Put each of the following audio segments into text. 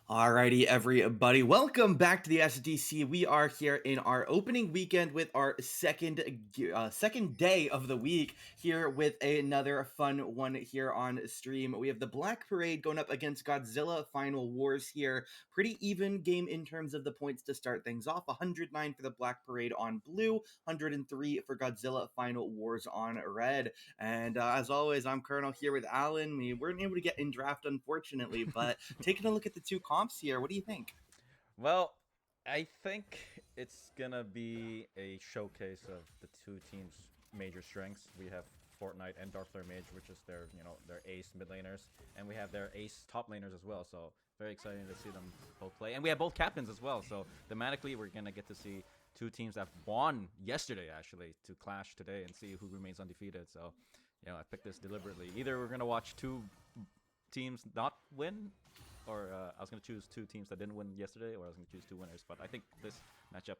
Alrighty, everybody. Welcome back to the SDC. We are here in our opening weekend with our second day of the week here with another fun one here on stream. We have the Black Parade going up against Godzilla Final Wars here. Pretty even game in terms of the points to start things off. 109 for the Black Parade on blue, 103 for Godzilla Final Wars on red. And as always, I'm Colonel here with Alan. We weren't able to get in draft, unfortunately, but taking a look at the two comps here, what do you think? Well, I think it's gonna be a showcase of the two teams' major strengths. We have Fortnite and Darkflare Mage, which is their ace mid laners, and we have their ace top laners as well. So very exciting to see them both play, and we have both captains as well. So thematically, we're gonna get to see two teams that won yesterday actually to clash today and see who remains undefeated. So, I picked this deliberately. Either we're gonna watch two teams not win, or I was going to choose two teams that didn't win yesterday, or I was going to choose two winners. But I think this matchup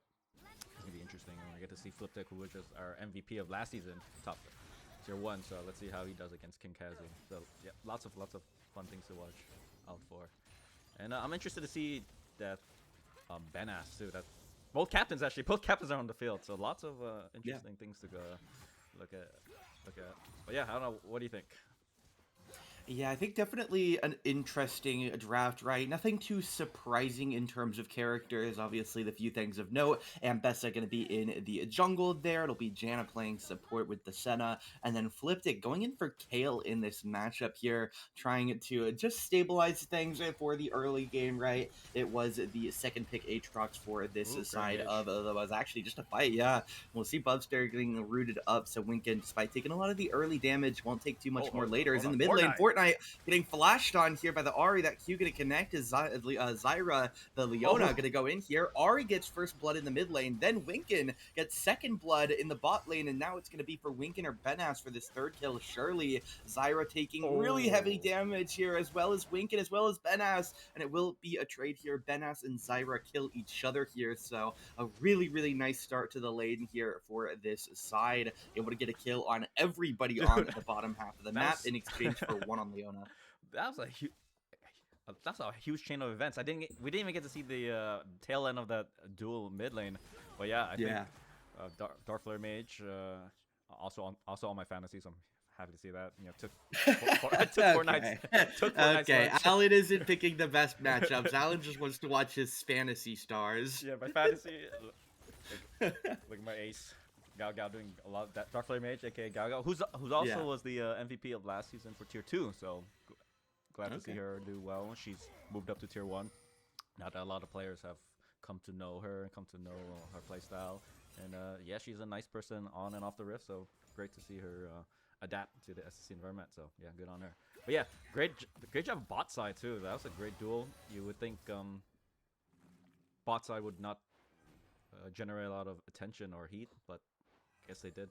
is going to be interesting. And we get to see Fliptech, who was just our MVP of last season, top tier 1. So let's see how he does against King Kazu. So yeah, lots of fun things to watch out for. And I'm interested to see that Benas too. That both captains are on the field. So lots of interesting things to go look at. But yeah, I don't know. What do you think? Yeah, I think definitely an interesting draft, right? Nothing too surprising in terms of characters. Obviously, the few things of note. Ambessa going to be in the jungle there. It'll be Janna playing support with the Senna. And then Fliptic going in for Kale in this matchup here, trying to just stabilize things for the early game, right? It was the second pick Aatrox for this Ooh, side of was actually just a fight, yeah. We'll see Bubster getting rooted up, so Winkin, despite taking a lot of the early damage, won't take too much more later. Is in the mid lane. Fortnite getting flashed on here by the Ahri. That Q going to connect is Zyra, the Leona, going to go in here. Ahri gets first blood in the mid lane. Then Winkin gets second blood in the bot lane. And now it's going to be for Winkin or Benas for this third kill. Surely Zyra taking really heavy damage here, as well as Winkin, as well as Benas. And it will be a trade here. Benas and Zyra kill each other here. So a really, really nice start to the lane here for this side. Able to get a kill on everybody on the bottom half of the map in exchange for one on Leona. That was a huge. That's a huge chain of events. We didn't even get to see the tail end of that dual mid lane, but yeah, I think Darkflare Mage also on my fantasy, so I'm happy to see that. Took Fortnite's okay, Alan isn't picking the best matchups. Alan just wants to watch his fantasy stars. Yeah, my fantasy. Like my ace. Gao Gao doing a lot of that. Darkflare Mage, aka Gao Gao, who's also was the MVP of last season for Tier 2, so glad to see her do well. She's moved up to Tier 1. Now that a lot of players have come to know her and come to know her playstyle. And yeah, she's a nice person on and off the Rift, so great to see her adapt to the SSC environment. So yeah, good on her. But yeah, great job bot side too. That was a great duel. You would think bot side would not generate a lot of attention or heat, but I guess they did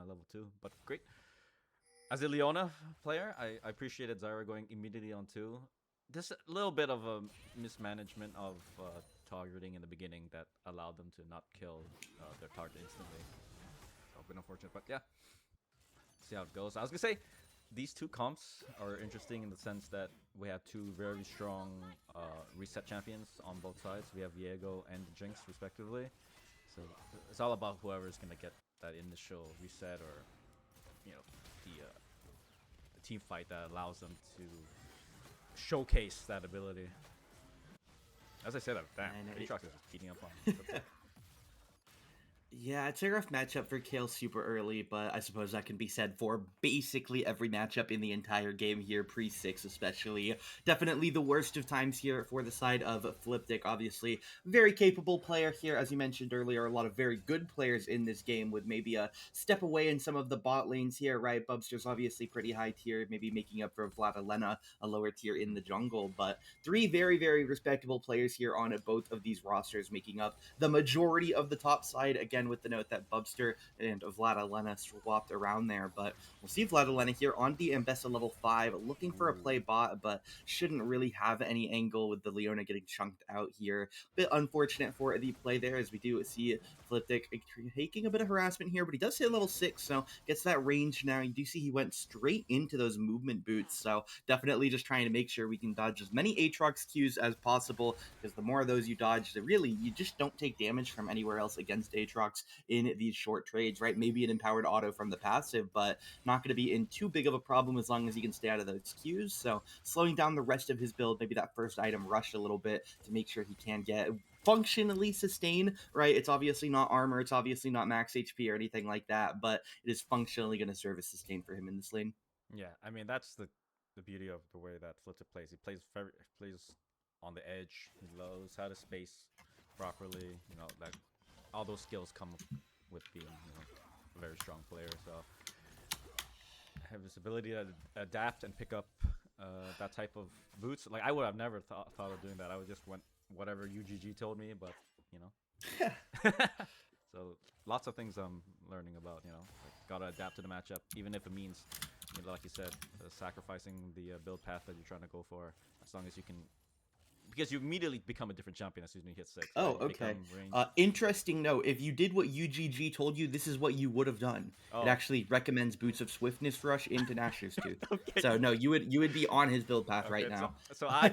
level 2. But great. As a Leona player, I appreciated Zyra going immediately on 2. There's a little bit of a mismanagement of targeting in the beginning that allowed them to not kill their target instantly. So, a bit unfortunate, but yeah. See how it goes. I was gonna say, these two comps are interesting in the sense that we have two very strong reset champions on both sides. We have Viego and Jinx, respectively. So it's all about whoever's gonna get that initial reset, or the team fight that allows them to showcase that ability. As I said, damn, Aatrox is just beating up on. Yeah, it's a rough matchup for Kale super early, but I suppose that can be said for basically every matchup in the entire game here, pre-6 especially. Definitely the worst of times here for the side of Fliptic, obviously. Very capable player here, as you mentioned earlier, a lot of very good players in this game with maybe a step away in some of the bot lanes here, right? Bubster's obviously pretty high tier, maybe making up for Vladalena, a lower tier in the jungle, but three very, very respectable players here on both of these rosters, making up the majority of the top side against again with the note that Bubster and Vladilena swapped around there, but we'll see Vladilena here on the Ambessa level 5, looking for a play bot, but shouldn't really have any angle with the Leona getting chunked out here. Bit unfortunate for the play there, as we do see Fliptic taking a bit of harassment here, but he does hit level 6, so gets that range now. You do see he went straight into those movement boots, so definitely just trying to make sure we can dodge as many Aatrox Qs as possible, because the more of those you dodge, really, you just don't take damage from anywhere else against Aatrox in these short trades, right? Maybe an empowered auto from the passive, but not going to be in too big of a problem as long as he can stay out of those Qs. So slowing down the rest of his build, maybe that first item rushed a little bit to make sure he can get functionally sustain, right? It's obviously not armor, it's obviously not max HP or anything like that, but it is functionally going to serve as sustain for him in this lane. Yeah, I mean that's the beauty of the way that Fliptic plays. He plays on the edge. He knows how to space properly. You know, like all those skills come with being, a very strong player. So have this ability to adapt and pick up that type of boots. Like I would have never thought of doing that. I would just went whatever UGG told me, but so lots of things I'm learning about. Like, gotta adapt to the matchup, even if it means, like you said, sacrificing the build path that you're trying to go for, as long as you can. Because you immediately become a different champion as soon as you hit 6. Oh, okay. Interesting note. If you did what UGG told you, this is what you would have done. Oh. It actually recommends Boots of Swiftness Rush into Nashor's Tooth. Okay. So no, you would be on his build path right now. So I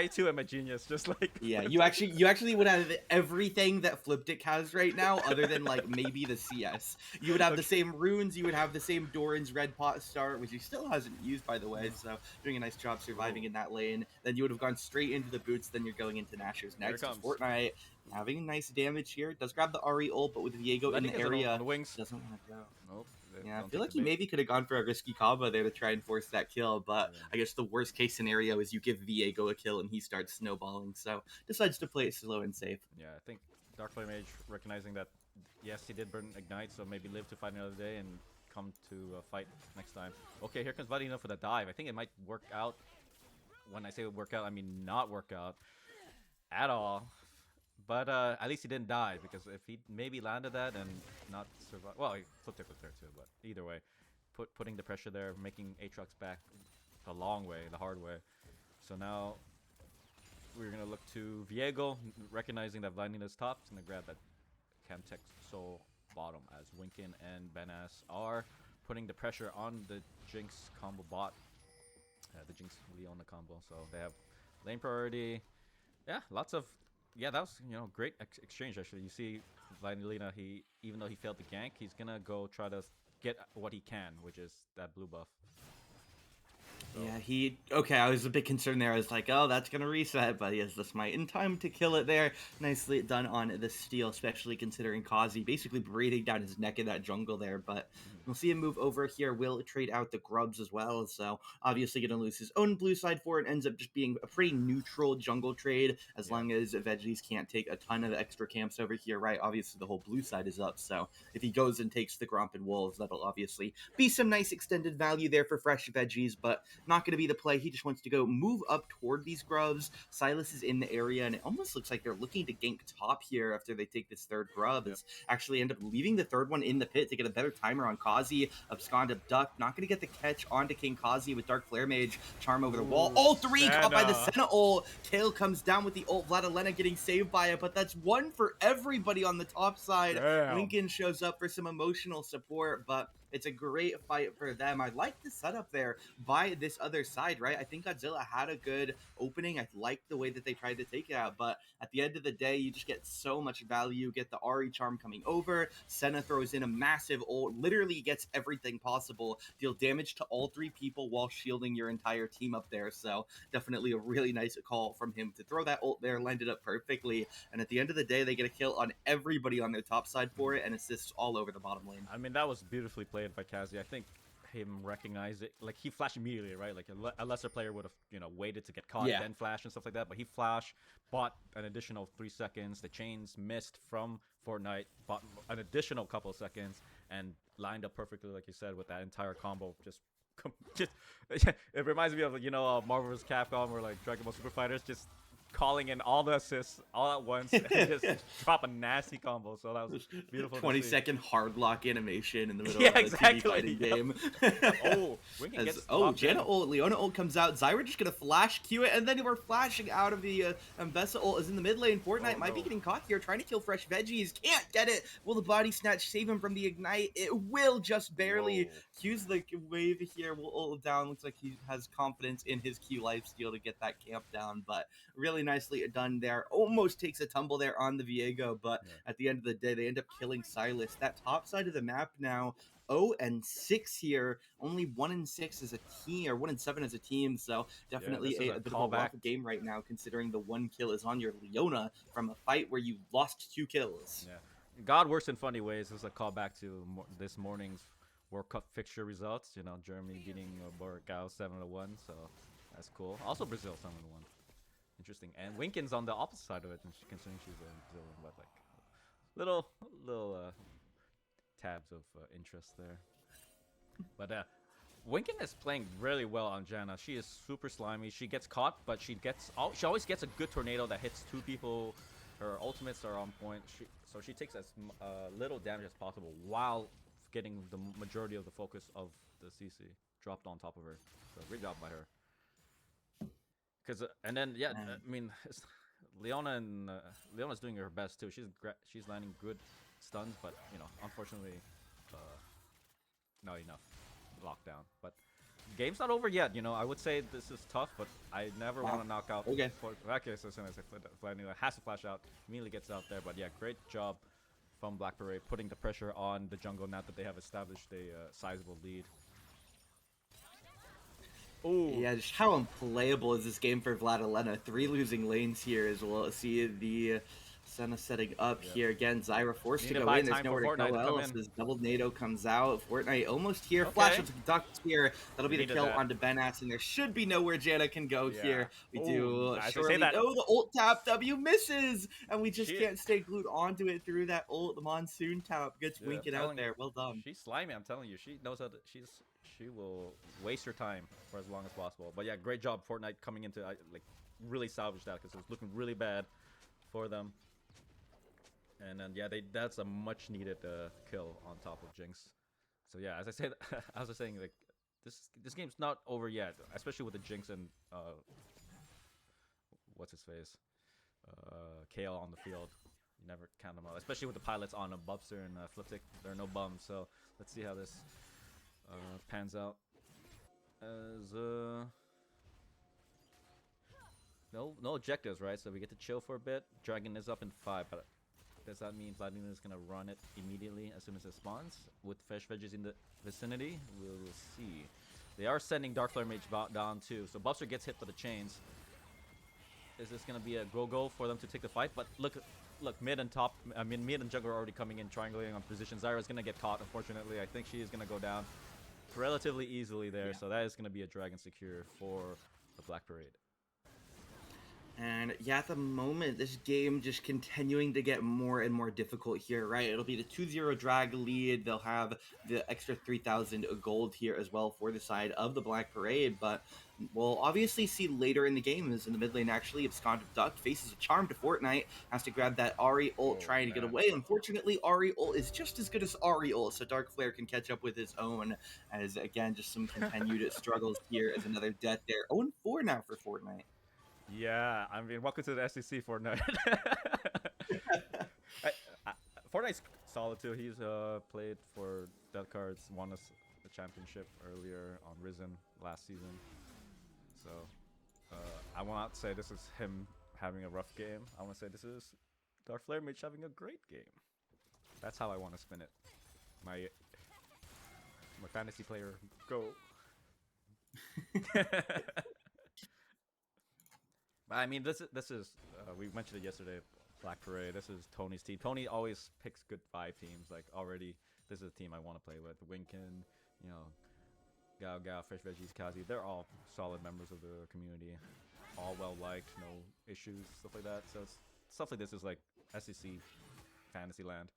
too am a genius, just like yeah. You actually would have everything that Fliptic has right now, other than like maybe the CS. You would have the same runes. You would have the same Doran's Red Pot Star, which he still hasn't used, by the way. So doing a nice job surviving in that lane. Then you would have gone straight into the Boots. Then you're going into Nashor's next. Fortnite having nice damage here. Does grab the Ahri ult, but with Viego in the area, the wings. Doesn't want to go. Nope. Yeah, I feel like he maybe could have gone for a risky combo there to try and force that kill, but I guess the worst case scenario is you give Viego a kill and he starts snowballing, so decides to play it slow and safe. Yeah, I think Darkflame Mage recognizing that, yes, he did burn Ignite, so maybe live to fight another day and come to fight next time. Okay, here comes Vladilena for the dive. I think it might work out. When I say work out, I mean not work out at all. But at least he didn't die, because if he maybe landed that and not survive, well, he Fliptic was there too. But either way, putting the pressure there, making Aatrox back the long way, the hard way. So now we're gonna look to Viego, recognizing that Vladelena's top. He's gonna grab that Camtech Soul bottom, as Winkin and Benas are putting the pressure on the Jinx combo bot. The Jinx Leona combo, so they have lane priority. Yeah, lots of, that was great exchange actually. You see Vladilena, even though he failed the gank, he's gonna go try to get what he can, which is that blue buff. So. Yeah, I was a bit concerned there. I was like, oh, that's gonna reset, but he has the smite in time to kill it there. Nicely done on the steal, especially considering Kazi basically breathing down his neck in that jungle there, but we'll see him move over here. Will trade out the grubs as well, so obviously gonna lose his own blue side for it. Ends up just being a pretty neutral jungle trade, as long as Veggies can't take a ton of extra camps over here, right? Obviously the whole blue side is up, so if he goes and takes the Gromp and Wolves, that'll obviously be some nice extended value there for fresh Veggies, but not going to be the play. He just wants to go move up toward these grubs. Sylas is in the area, and it almost looks like they're looking to gank top here after they take this third grub. It's actually end up leaving the third one in the pit to get a better timer on Kazi. Abscond Abduct, not going to get the catch onto King Kazi with Dark Flare Mage. Charm over the wall. All three caught by the Senna ult. Kale comes down with the ult. Vladilena getting saved by it, but that's one for everybody on the top side. Damn. Lincoln shows up for some emotional support, but it's a great fight for them. I like the setup there by this other side, right? I think Godzilla had a good opening. I like the way that they tried to take it out, but at the end of the day, you just get so much value. Get the Ahri charm coming over. Senna throws in a massive ult, literally gets everything possible. Deal damage to all three people while shielding your entire team up there. So definitely a really nice call from him to throw that ult there, lined it up perfectly. And at the end of the day, they get a kill on everybody on their top side for it and assists all over the bottom lane. I mean, that was beautifully played by Kazi. I think him recognize it, like he flashed immediately, right? Like a lesser player would have waited to get caught, then flash and stuff like that, but he flashed, bought an additional 3 seconds. The chains missed from Fortnite, bought an additional couple of seconds, and lined up perfectly, like you said, with that entire combo. Just it reminds me of Marvel vs. Capcom, or like Dragon Ball Super Fighters. Just calling in all the assists all at once and just drop a nasty combo. So that was beautiful. 20-second hard lock animation in the middle Yeah, of the exactly. TV fighting game. Oh, Winkin gets Janna ult, Leona ult comes out. Zyra just gonna flash Q it, and then we're flashing out of the Mbessa ult is in the mid lane. Fortnite might be getting caught here, trying to kill Fresh Veggies. Can't get it. Will the body snatch save him from the ignite? It will just barely. Q's the wave here. Will ult down. Looks like he has confidence in his Q lifesteal to get that camp down, but really nicely done there. Almost takes a tumble there on the Viego, but at the end of the day, they end up killing Sylas. That top side of the map now, 0-6 here, only 1-6 as a team, or 1-7 as a team, so definitely a bit of a rough game right now, considering the 1 kill is on your Leona from a fight where you lost 2 kills. Yeah. God works in funny ways. This is a callback to this morning's World Cup fixture results. You know, Germany beating Borgao 7-1, so that's cool. Also Brazil 7-1. Interesting. And Winkin's on the opposite side of it, and considering she's a Brazilian, but like little tabs of interest there. But Winkin is playing really well on Janna. She is super slimy. She gets caught, but she always gets a good tornado that hits 2 people. Her ultimates are on point. So she takes as little damage as possible while getting the majority of the focus of the CC dropped on top of her. So great job by her. And then I mean, Leona's doing her best too. She's landing good stuns, but you know, unfortunately, not enough lockdown. But game's not over yet. You know, I would say this is tough, but I never want to knock out. Okay. Okay, so as soon as Vladimir has to flash out, immediately gets out there. But yeah, great job from Black Parade putting the pressure on the jungle now that they have established a sizable lead. Ooh. Yeah, just how unplayable is this game for Vladilena? 3 losing lanes here as well. See the Senna setting up here again. Zyra forced to go in. There's nowhere to go else. This double NATO comes out. Fortnite almost here. Flash of the Duck here. That'll be the kill onto Benass, and there should be nowhere Janna can go here. We do surely. Oh, the ult tap W misses, and we just can't stay glued onto it through that ult. The monsoon tap gets Winkin out there. Well done. She's slimy. I'm telling you, she knows how to. She will waste her time for as long as possible. But yeah, great job Fortnite coming into like really salvage that, because it was looking really bad for them. And then yeah, that's a much needed kill on top of Jinx. So yeah, as I said, as I was saying, like this game's not over yet, especially with the Jinx and what's his face, KL on the field. You never count them out, especially with the pilots on Bubster and Fliptic. There are no bums, so let's see how this pans out. As no objectives, right? So we get to chill for a bit. Dragon is up in 5, but does that mean Vladimir is gonna run it immediately as soon as it spawns? With Fresh Veggies in the vicinity, we'll see. They are sending Dark Flare Mage down too, so Bubster gets hit by the chains. Is this gonna be a go for them to take the fight? But look, mid and top. I mean, mid and jungle are already coming in, triangulating on position. Zyra's gonna get caught. Unfortunately, I think she is gonna go down relatively easily there. So that is gonna be a Dragon secure for the Black Parade. And yeah, at the moment, this game just continuing to get more and more difficult here, right? It'll be the 2-0 drag lead. They'll have the extra 3,000 gold here as well for the side of the Black Parade, but we'll obviously see later in the game as in the mid lane actually, Abscond Duck faces a charm to Fortnite, has to grab that Ahri ult trying to get away. Unfortunately, Ahri ult is just as good as Ahri ult, so Dark Flare can catch up with his own, as again, just some continued struggles here as another death there. 0-4 now for Fortnite. Yeah, I mean, welcome to the SEC, Fortnite. Fortnite's solid too. He's played for Death Cards, won us the championship earlier on Risen last season. So I will not say this is him having a rough game. I want to say this is Dark Flare Mage having a great game. That's how I want to spin it. My fantasy player, go. I mean, this is we mentioned it yesterday, Black Parade. This is Tony's team. Tony always picks good 5 teams. Like already, this is a team I want to play with. Winkin, you know, Gao, Fresh Veggies, Kazi. They're all solid members of the community. All well liked, no issues, stuff like that. So stuff like this is like SEC fantasy land.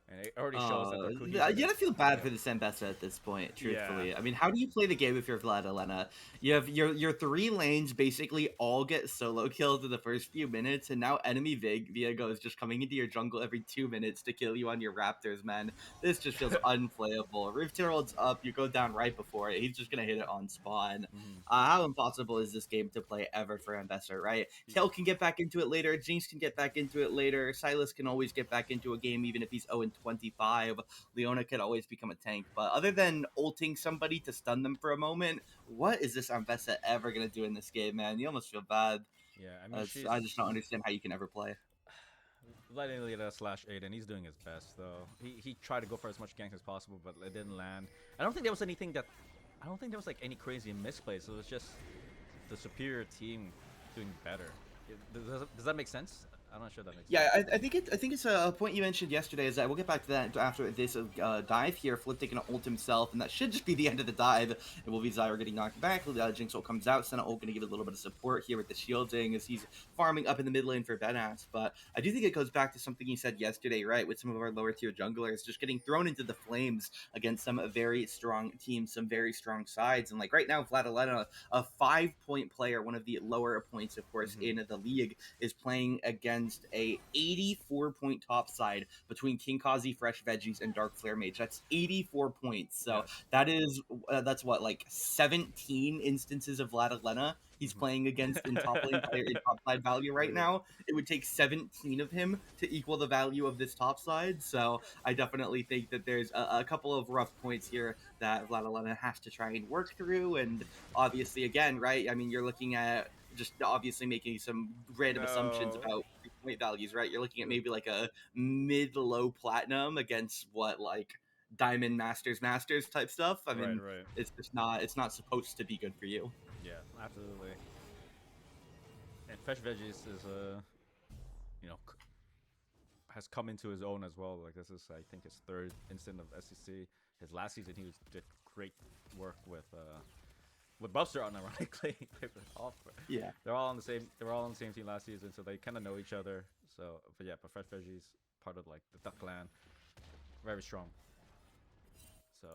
and it already shows that they're You cohesive. gotta feel bad for the Zambesa at this point, truthfully. Yeah. I mean, how do you play the game if you're Vlad Elena? You have your three lanes basically all get solo kills in the first few minutes, and now enemy Viego is just coming into your jungle every 2 minutes to kill you on your Raptors, man. This just feels unplayable. Rift Herald's up, you go down right before it. He's just gonna hit it on spawn. Mm-hmm. How impossible is this game to play ever for Ambessa, right? Kel can get back into it later, Jinx can get back into it later, Silas can always get back into a game even if he's 0-25. Leona could always become a tank, but other than ulting somebody to stun them for a moment, what is this Ambessa ever gonna do in this game, man? You almost feel bad. Yeah, I mean, I just don't understand how you can ever play. Letting Lita slash Aiden, he's doing his best though. He tried to go for as much gank as possible, but it didn't land. I don't think there was anything that, I don't think there was like any crazy misplays. It was just the superior team doing better. Does that make sense? I'm not sure that makes Yeah, sense. I think it's a point you mentioned yesterday is that we'll get back to that after this dive here. Flip taking an ult himself, and that should just be the end of the dive. It will be Zyra getting knocked back. Jinx ult comes out. Senna ult going to give it a little bit of support here with the shielding as he's farming up in the mid lane for Benas. But I do think it goes back to something you said yesterday, right? With some of our lower tier junglers just getting thrown into the flames against some very strong teams, some very strong sides. And like right now, Vlad Elena, a 5-point player, one of the lower points, of course, in the league, is playing against a 84-point top side between King Kazi, Fresh Veggies, and Dark Flare Mage. That's 84 points. So that is that's what, like 17 instances of Vlad Elena he's playing against in top lane player in top side value right now. It would take 17 of him to equal the value of this top side. So I definitely think that there's a couple of rough points here that Vlad Elena has to try and work through. And obviously, again, right? I mean, you're looking at just obviously making some random assumptions about point values, right? You're looking at maybe like a mid-low platinum against what, like Diamond Masters type stuff. I mean, it's just it's not supposed to be good for you. Yeah, absolutely. And Fresh Veggies is you know, has come into his own as well. Like this is, I think, his third instant of SEC. His last season, he did great work with Buster, unironically. Yeah, they're all on the same. They were all on the same team last season, so they kind of know each other. So, but yeah, but Fresh Veggies, part of like the Duck Clan, very strong. So,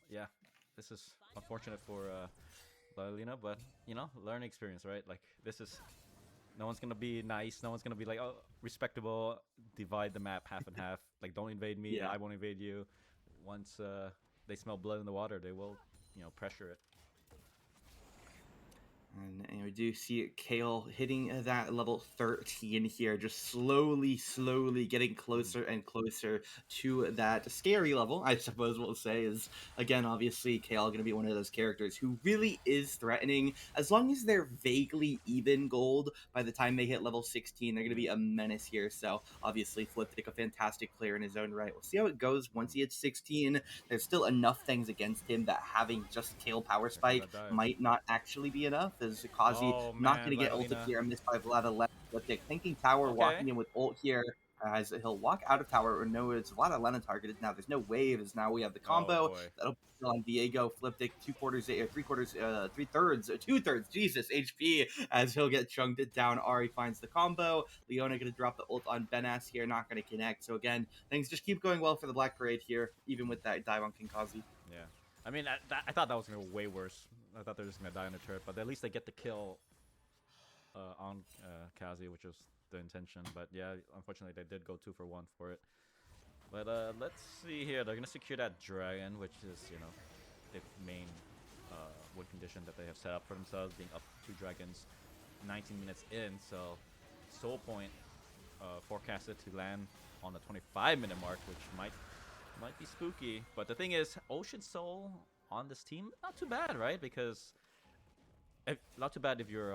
yeah, this is unfortunate for Lilina, but you know, learning experience, right? Like this is, no one's gonna be nice. No one's gonna be like, oh, respectable. Divide the map half and half. Like, don't invade me. I won't invade you. Once they smell blood in the water, they will, you know, pressure it. And we do see Kayle hitting that level 13 here, just slowly getting closer and closer to that scary level, I suppose we'll say. Is, again, obviously Kayle going to be one of those characters who really is threatening. As long as they're vaguely even gold, by the time they hit level 16, they're going to be a menace here. So obviously Fliptic, a fantastic player in his own right. We'll see how it goes once he hits 16. There's still enough things against him that having just Kayle Power Spike might not actually be enough. Is Kazi not going to get ulted here, missed by Vlad Fliptic. Thinking tower, walking in with ult here. As he'll walk out of tower, or no, it's Vlad Elena targeted now. There's no wave, as now we have the combo. That'll be on Viego. Fliptic, 2/3, Jesus, HP, as he'll get chunked it down. Ahri finds the combo. Leona going to drop the ult on Benas here, not going to connect. So again, things just keep going well for the Black Parade here, even with that dive on King Kazi. Yeah. I mean, I thought that was going to go way worse. I thought they were just going to die in the turret, but at least they get the kill on Kazi, which was the intention. But yeah, unfortunately, they did go 2 for 1 for it. But let's see here. They're going to secure that dragon, which is, you know, the main win condition that they have set up for themselves, being up 2 dragons 19 minutes in. So Soul Point forecasted to land on the 25-minute mark, which might be spooky. But the thing is, Ocean Soul on this team, not too bad, right? Because not too bad if you're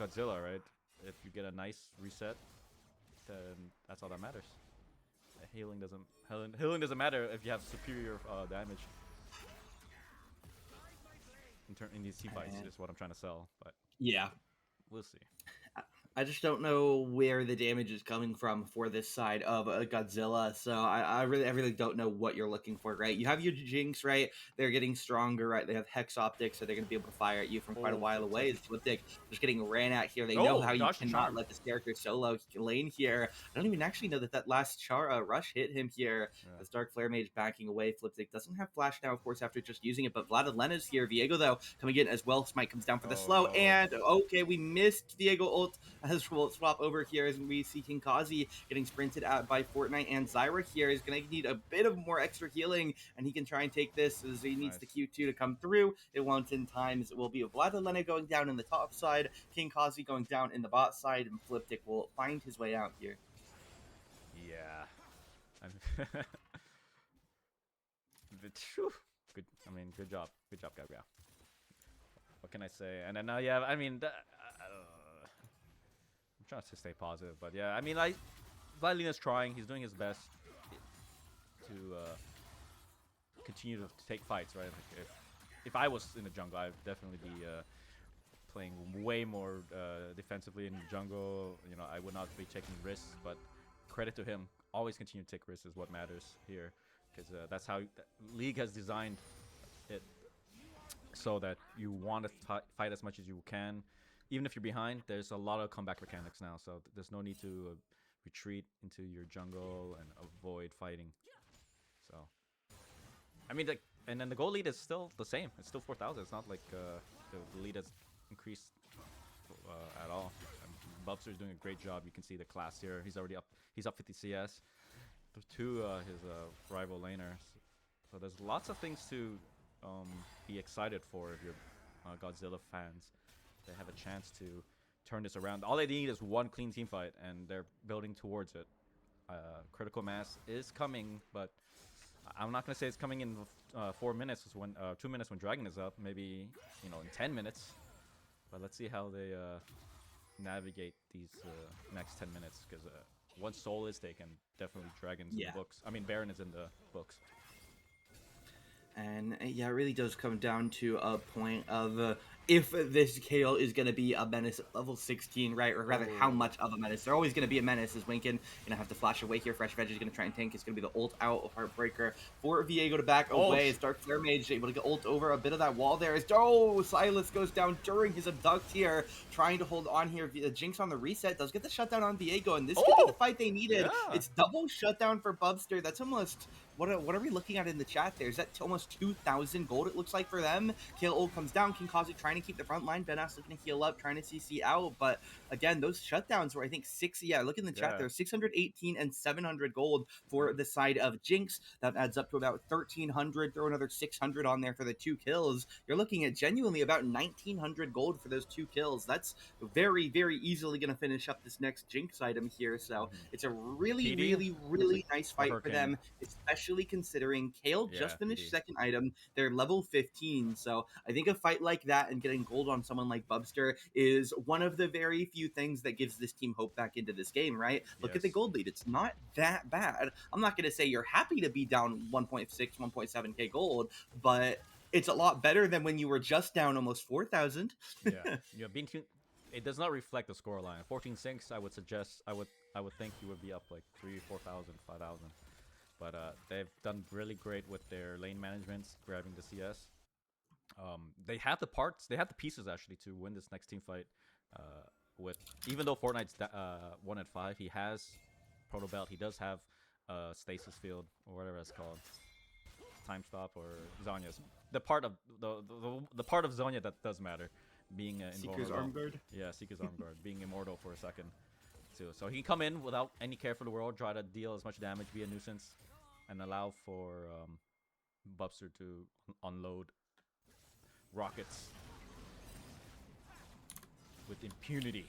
Godzilla, right? If you get a nice reset, then that's all that matters. Healing doesn't matter if you have superior damage. In these team fights is what I'm trying to sell, but yeah, we'll see. I just don't know where the damage is coming from for this side of Godzilla. So I really don't know what you're looking for, right? You have your Jinx, right? They're getting stronger, right? They have Hex Optics, so they're going to be able to fire at you from quite a while away. Fliptic just getting ran at here. They know how you cannot let this character solo lane here. I don't even actually know that last rush hit him here. As Dark Flare Mage backing away. Fliptic doesn't have flash now, of course, after just using it, but Vladalena's here. Viego, though, coming in as well. Smite comes down for the slow, and okay, we missed Viego ult as we'll swap over here as we see Kinkazi getting sprinted at by Fortnite, and Zyra here is going to need a bit of more extra healing, and he can try and take this as he needs the Q2 to come through. It won't in time, as it will be Vladalena going down in the top side, Kinkazi going down in the bot side, and Fliptic will find his way out here. Yeah. Good. I mean, good job, Gabriel. What can I say? And then yeah, I mean, I'm trying to stay positive, but yeah, I mean, Vladalena's trying. He's doing his best to continue to take fights, right? Like if I was in the jungle, I'd definitely be playing way more defensively in the jungle. You know, I would not be taking risks, but credit to him. Always continue to take risks is what matters here, because that's how League has designed it, so that you want to fight as much as you can. Even if you're behind, there's a lot of comeback mechanics now, so there's no need to retreat into your jungle and avoid fighting. So, I mean, like, and then the goal lead is still the same. It's still 4,000. It's not like the lead has increased at all. Bubster is doing a great job. You can see the class here. He's already up. He's up 50 CS to his rival laners. So there's lots of things to be excited for if you're Godzilla fans. They have a chance to turn this around. All they need is one clean team fight, and they're building towards it. Critical mass is coming, but I'm not gonna say it's coming in 4 minutes when 2 minutes when Dragon is up. Maybe, you know, in 10 minutes. But let's see how they navigate these next 10 minutes, because once Soul is taken, definitely Dragon's in the books. I mean, Baron is in the books. And yeah, it really does come down to a point of if this KO is going to be a menace at level 16, right? Or rather, how much of a menace. They're always going to be a menace, as Winkin going to have to flash away here. Fresh Veg is going to try and tank. It's going to be the ult out of Heartbreaker for Viego to back away. As Dark Flare Mage able to get ult over a bit of that wall there. As Silas goes down during his abduct here, trying to hold on here. Jinx on the reset does get the shutdown on Viego, and this could be the fight they needed. Yeah. It's double shutdown for Bubster. That's almost... What are we looking at in the chat there? Is that almost 2,000 gold, it looks like, for them? Kale ult comes down. Kinkazi trying to keep the front line. Benas looking to heal up, trying to CC out. But again, those shutdowns were, I think, look in the chat there. 618 and 700 gold for the side of Jinx. That adds up to about 1,300. Throw another 600 on there for the 2 kills. You're looking at genuinely about 1,900 gold for those 2 kills. That's very, very easily going to finish up this next Jinx item here. So it's a really, really nice fight for them, especially considering Kale just finished second item. They're level 15, so I think a fight like that and getting gold on someone like Bubster is one of the very few things that gives this team hope back into this game, right? Look at the gold lead. It's not that bad. I'm not going to say you're happy to be down 1.6, 1.7k gold, but it's a lot better than when you were just down almost 4,000. It does not reflect the scoreline. 14-6, I would suggest, I would think you would be up like 3,000, 4,000, 5,000. But they've done really great with their lane management, grabbing the CS. They have the parts, they have the pieces actually to win this next team fight. Even though Fortnite's 1-5, he has Proto Belt. He does have Stasis Field or whatever it's called, Time Stop or Zhonya's. The part of the part of Zhonya that does matter, being Seeker's Arm Guard. Yeah, Seeker's Arm Guard, being immortal for a second. So he can come in without any care for the world, try to deal as much damage, be a nuisance, and allow for Bubster to unload rockets with impunity.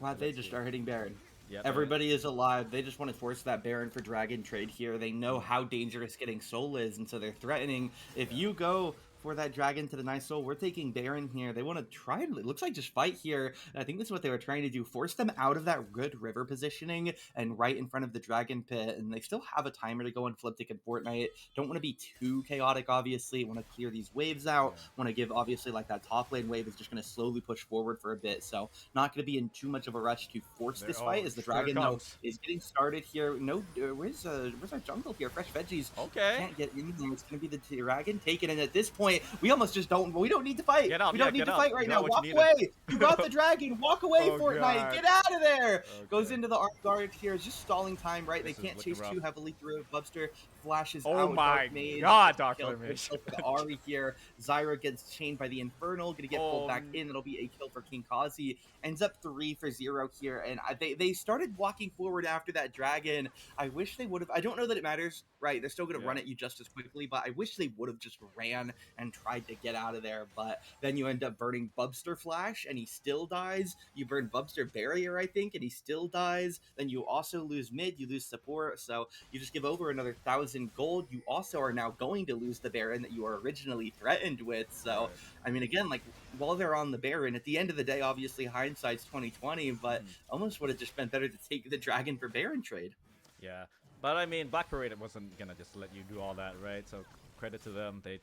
Wow, they just are hitting Baron. Yep, everybody is alive. They just want to force that Baron for Dragon trade here. They know how dangerous getting Soul is, and so they're threatening. If you go for that dragon to the nice soul. We're taking Baron here. They want to try and, it looks like, just fight here. And I think this is what they were trying to do. Force them out of that good river positioning and right in front of the dragon pit. And they still have a timer to go on Fliptic and Fortnite. Don't want to be too chaotic, obviously. Want to clear these waves out. Want to give, obviously, like that top lane wave is just going to slowly push forward for a bit. So not going to be in too much of a rush to force this fight as the dragon, though, is getting started here. No, where's our jungle here? Fresh Veggies. Okay. Can't get in there. It's going to be the dragon taken. And at this point, we almost just don't need to fight. We don't need to fight right now. Walk away. You got the dragon. Walk away, Fortnite. God. Get out of there. Okay. Goes into the arc guard here. Just stalling time, right? They can't chase too heavily through it. Bubster flashes out. Oh my god, Dr. Mage. The Ahri here. Zyra gets chained by the Infernal. Gonna get pulled back in. It'll be a kill for King Kazi. Ends up 3-0 here. And they started walking forward after that dragon. I wish they would have. I don't know that it matters, right? They're still gonna run at you just as quickly, but I wish they would have just ran and tried to get out of there. But then you end up burning Bubster Flash and he still dies. You burn Bubster Barrier, I think, and he still dies. Then you also lose mid, you lose support, so you just give over another 1,000 gold. You also are now going to lose the Baron that you were originally threatened with. So I mean, again, like, while they're on the Baron, at the end of the day, obviously hindsight's 2020, but almost would have just been better to take the dragon for Baron trade. Yeah, but I mean, Black Parade wasn't gonna just let you do all that, right? So credit to them. They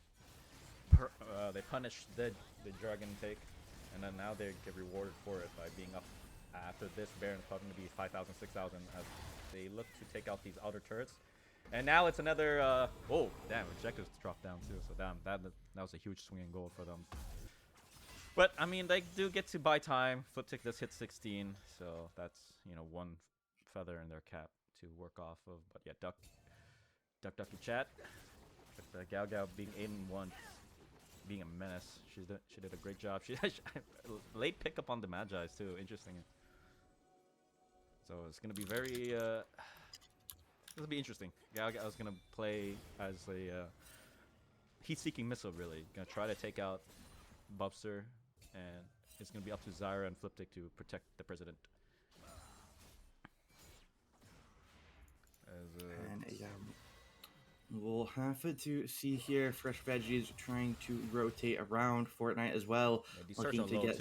punished the dragon take, and then now they get rewarded for it by being up after this. Baron's probably going to be 5,000, 6,000 as they look to take out these outer turrets. And now it's another, oh, damn, objectives dropped down too. So damn, that was a huge swing in gold for them. But, I mean, they do get to buy time. Fliptic does hit 16, so that's, you know, one feather in their cap to work off of. But yeah, Ducky chat. But Gao Gao being 8-1, being a menace. She did a great job. She late pickup on the Magi's too. Interesting. So it's gonna be very. This will be interesting. Gao Gao's gonna play as a heat-seeking missile. Really, gonna try to take out Bubster, and it's gonna be up to Zyra and Fliptic to protect the president. We'll have to see here. Fresh Veggies trying to rotate around Fortnite as well. Yeah, looking to get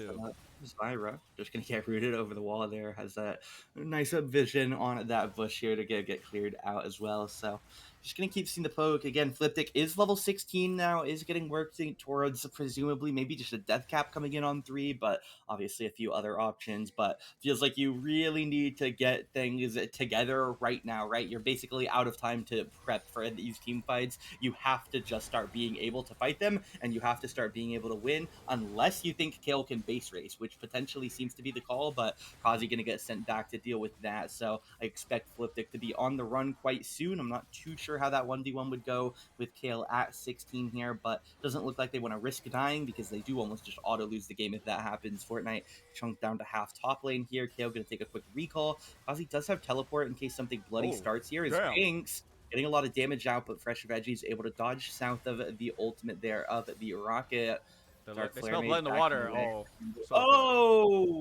Zyra. Just going to get rooted over the wall there. Has that nice vision on that bush here to get cleared out as well. So just going to keep seeing the poke. Again, Fliptic is level 16 now. Is getting worked towards presumably maybe just a death cap coming in on 3. But obviously a few other options. But feels like you really need to get things together right now, right? You're basically out of time to prep for these team fights. You have to just start being able to fight them, and you have to start being able to win, unless you think Kayle can base race, which potentially seems to be the call, but Kazi gonna get sent back to deal with that. So I expect Fliptic to be on the run quite soon. I'm not too sure how that 1v1 would go with Kayle at 16 here, but doesn't look like they want to risk dying because they do almost just auto lose the game if that happens. Fortnite chunked down to half top lane here. Kayle gonna take a quick recall. Kazi does have teleport in case something bloody starts here. His Jinx getting a lot of damage out, but Fresh Veggies able to dodge south of the ultimate there of the rocket. They smell blood in the water.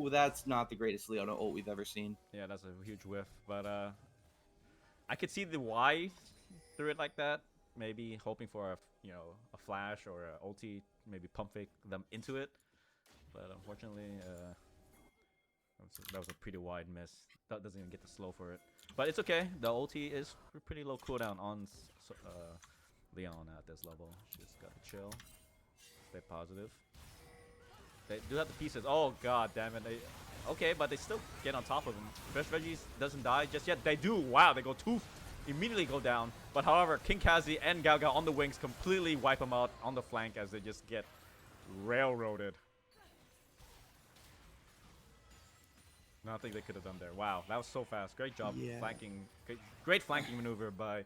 That's not the greatest Leona ult we've ever seen. Yeah, that's a huge whiff. But I could see the why through it like that. Maybe hoping for a flash or a ulti, maybe pump fake them into it. But unfortunately, that was a pretty wide miss. That doesn't even get the slow for it. But it's okay. The ulti is pretty low cooldown on Leon at this level. She's got to chill. Stay positive. They do have the pieces. Oh god damn it. Okay, but they still get on top of him. Fresh Veggies doesn't die just yet. They do. Wow, they immediately go down. But however, King Kazi and Gao Gao on the wings completely wipe them out on the flank as they just get railroaded. Nothing they could have done there. Wow, that was so fast. Great job flanking. Great flanking maneuver by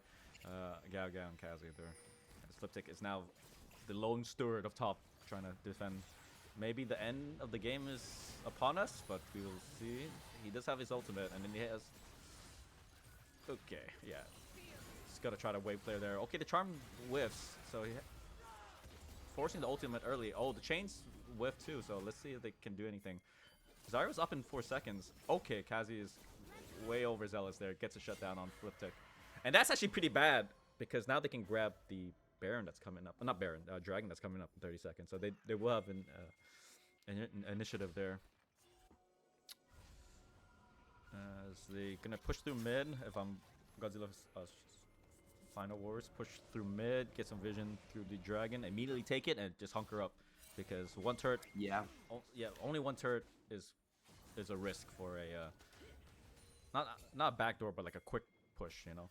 Gao Gao and Kazi there. Fliptic is now the lone steward of top, trying to defend. Maybe the end of the game is upon us, but we will see. He does have his ultimate, and then he has... Okay, yeah. He's got to try to wave clear there. Okay, the charm whiffs, so he... Forcing the ultimate early. Oh, the chains whiff too, so let's see if they can do anything. Zyra's up in 4 seconds. Okay, Kazi is way overzealous there. Gets a shutdown on Fliptic. And that's actually pretty bad, because now they can grab the Baron that's coming up. Not Baron, Dragon that's coming up in 30 seconds. So they will have an initiative there. As they gonna push through mid. If I'm Godzilla's Final Wars, push through mid, get some vision through the Dragon, immediately take it and just hunker up, because one turret. Yeah. Only one turret is a risk for a not a backdoor, but like a quick push, you know.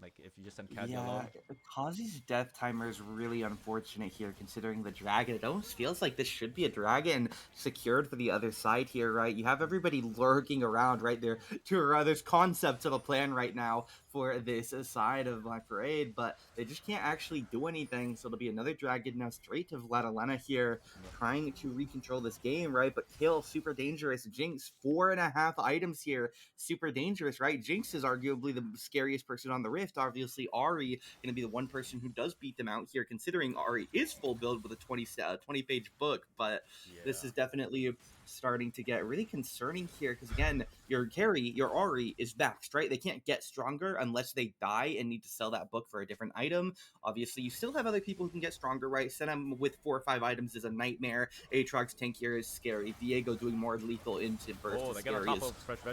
Like if you just send Kazi alone. Kazi's death timer is really unfortunate here, considering the dragon. It almost feels like this should be a dragon secured for the other side here, right? You have everybody lurking around right there. There's concepts of a plan right now for this side of my parade, but they just can't actually do anything. So it'll be another dragon now straight to Vladilena here, trying to recontrol this game, right? But kill, super dangerous. Jinx, 4.5 items here. Super dangerous, right? Jinx is arguably the scariest person on the Rift. Obviously, Ahri going to be the one person who does beat them out here, considering Ahri is full build with a 20-page book. But this is definitely starting to get really concerning here, because again, your carry, your Ahri is maxed, right? They can't get stronger unless they die and need to sell that book for a different item. Obviously, you still have other people who can get stronger, right? Senem with 4 or 5 items is a nightmare. Aatrox tank here is scary. Viego doing more lethal into burst is scary.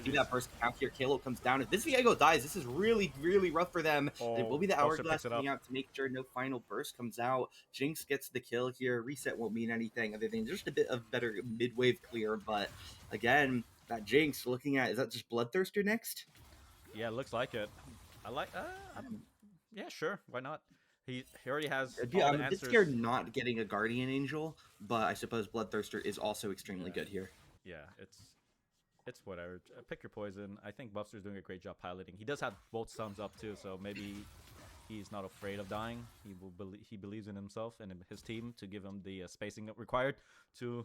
Do that burst count here. Kalo comes down. If this Viego dies, this is really, really rough for them. It will be the Hourglass coming out to make sure no final burst comes out. Jinx gets the kill here. Reset won't mean anything other than just a bit of better mid-wave clear. But again, that Jinx looking at, is that just Bloodthirster next? Yeah, it looks like it. I like yeah, sure, why not? He already has I'm a bit scared not getting a Guardian Angel, but I suppose Bloodthirster is also extremely good here. Yeah, it's whatever. Pick your poison. I think Buffster's doing a great job piloting. He does have both sums up too, so maybe he's not afraid of dying. He believes in himself and in his team to give him the spacing required to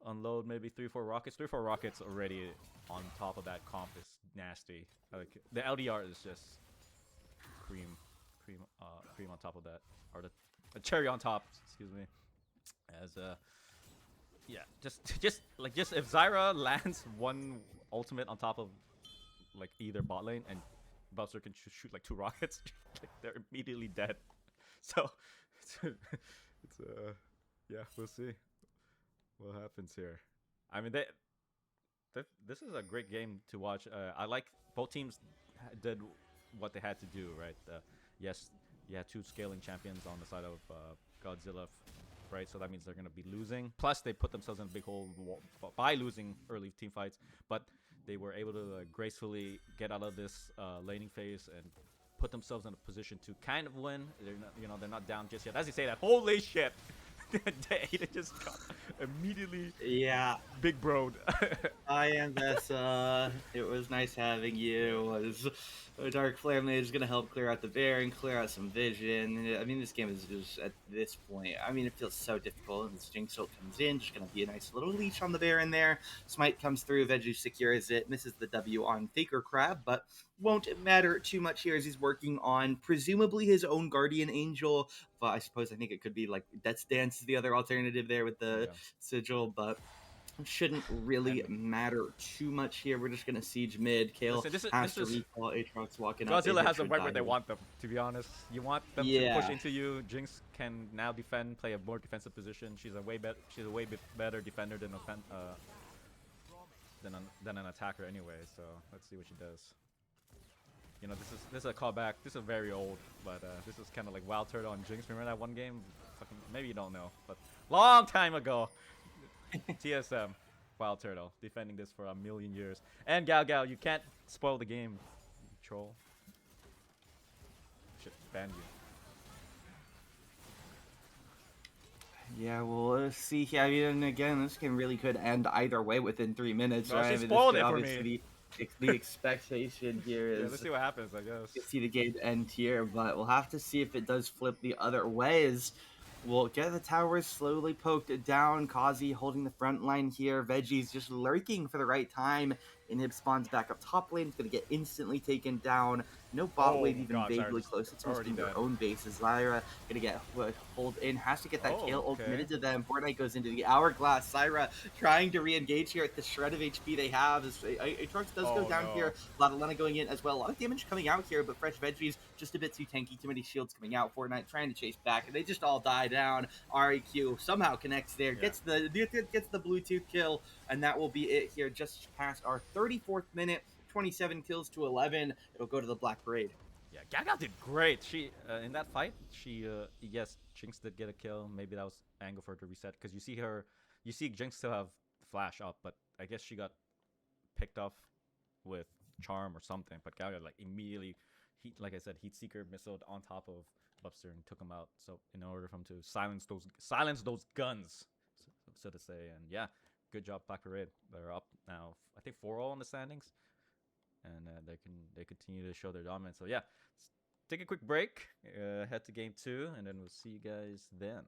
unload maybe 3-4 rockets. 3-4 rockets already on top of that comp is nasty. Like the LDR is just cream on top of that, or the cherry on top. Excuse me. As yeah, just if Zyra lands one ultimate on top of like either bot lane and Buster can shoot like 2 rockets, like they're immediately dead. So it's yeah, we'll see what happens here. I mean, this is a great game to watch. I like both teams did what they had to do, right? Yes, you had 2 scaling champions on the side of Godzilla, right? So that means they're going to be losing. Plus, they put themselves in a big hole by losing early team fights. But they were able to gracefully get out of this laning phase and put themselves in a position to kind of win. They're not down just yet. As you say that, holy shit! They just got immediately big broed. I am Vesa. It was nice having you. Dark Flare Mage is going to help clear out the Baron, clear out some vision. I mean, this game is just, at this point, I mean, it feels so difficult. And this Jinx ult comes in, just going to be a nice little leash on the Baron there. Smite comes through, Veggie secures it, misses the W on Faker Crab, but won't matter too much here as he's working on presumably his own Guardian Angel. But I suppose I think it could be like Death's Dance is the other alternative there with the sigil, but shouldn't really matter too much here. We're just gonna siege mid. Kale has to recall. Aatrox walking up. Godzilla has them right where they want them, to be honest. You want them to push into you. Jinx can now defend, play a more defensive position. She's a way better defender than an attacker anyway. So let's see what she does. You know, this is a callback. This is very old, but this is kind of like Wild Turtle on Jinx. Remember that one game? Fucking, maybe you don't know, but long time ago. TSM, Wild Turtle, defending this for a million years. And Gal, you can't spoil the game, you troll. Should ban you. Yeah, well, let's see here. I mean, again, this game really could end either way within 3 minutes. No, right? She spoiled it for me. The expectation here is let's see what happens, I guess. To see the game end here, but we'll have to see if it does flip the other ways. We'll get the towers slowly poked down. Kazi holding the front line here. Veggie's just lurking for the right time. Inhib spawns back up top lane. It's going to get instantly taken down. No bot Oh wave even god, vaguely Zyra's close. It's already mostly their dead. own bases. Zyra gonna get pulled in, has to get that kill. Ult Okay. committed to them. Fortnite goes into the hourglass. Zyra trying to re-engage here at the shred of HP they have. As Aatrox does go down here. Ladalena going in as well. A lot of damage coming out here, but Fresh Veggies just a bit too tanky. Too many shields coming out. Fortnite trying to chase back, and they just all die down. REQ somehow connects there, gets the Bluetooth kill, and that will be it here. Just past our 34th minute. 27 kills to 11. It'll go to the Black Parade. Yeah, Gaga did great. She in that fight, she yes, Jinx did get a kill. Maybe that was angle for her to reset because you see Jinx still have flash up, but I guess she got picked off with charm or something. But Gaga like immediately, like I said, heat seeker missiled on top of Bubster and took him out. So in order for him to silence those guns, so to say, and yeah, good job Black Parade. They're up now. I think 4-0 in the standings. And they continue to show their dominance. So yeah, let's take a quick break, head to game 2, and then we'll see you guys then.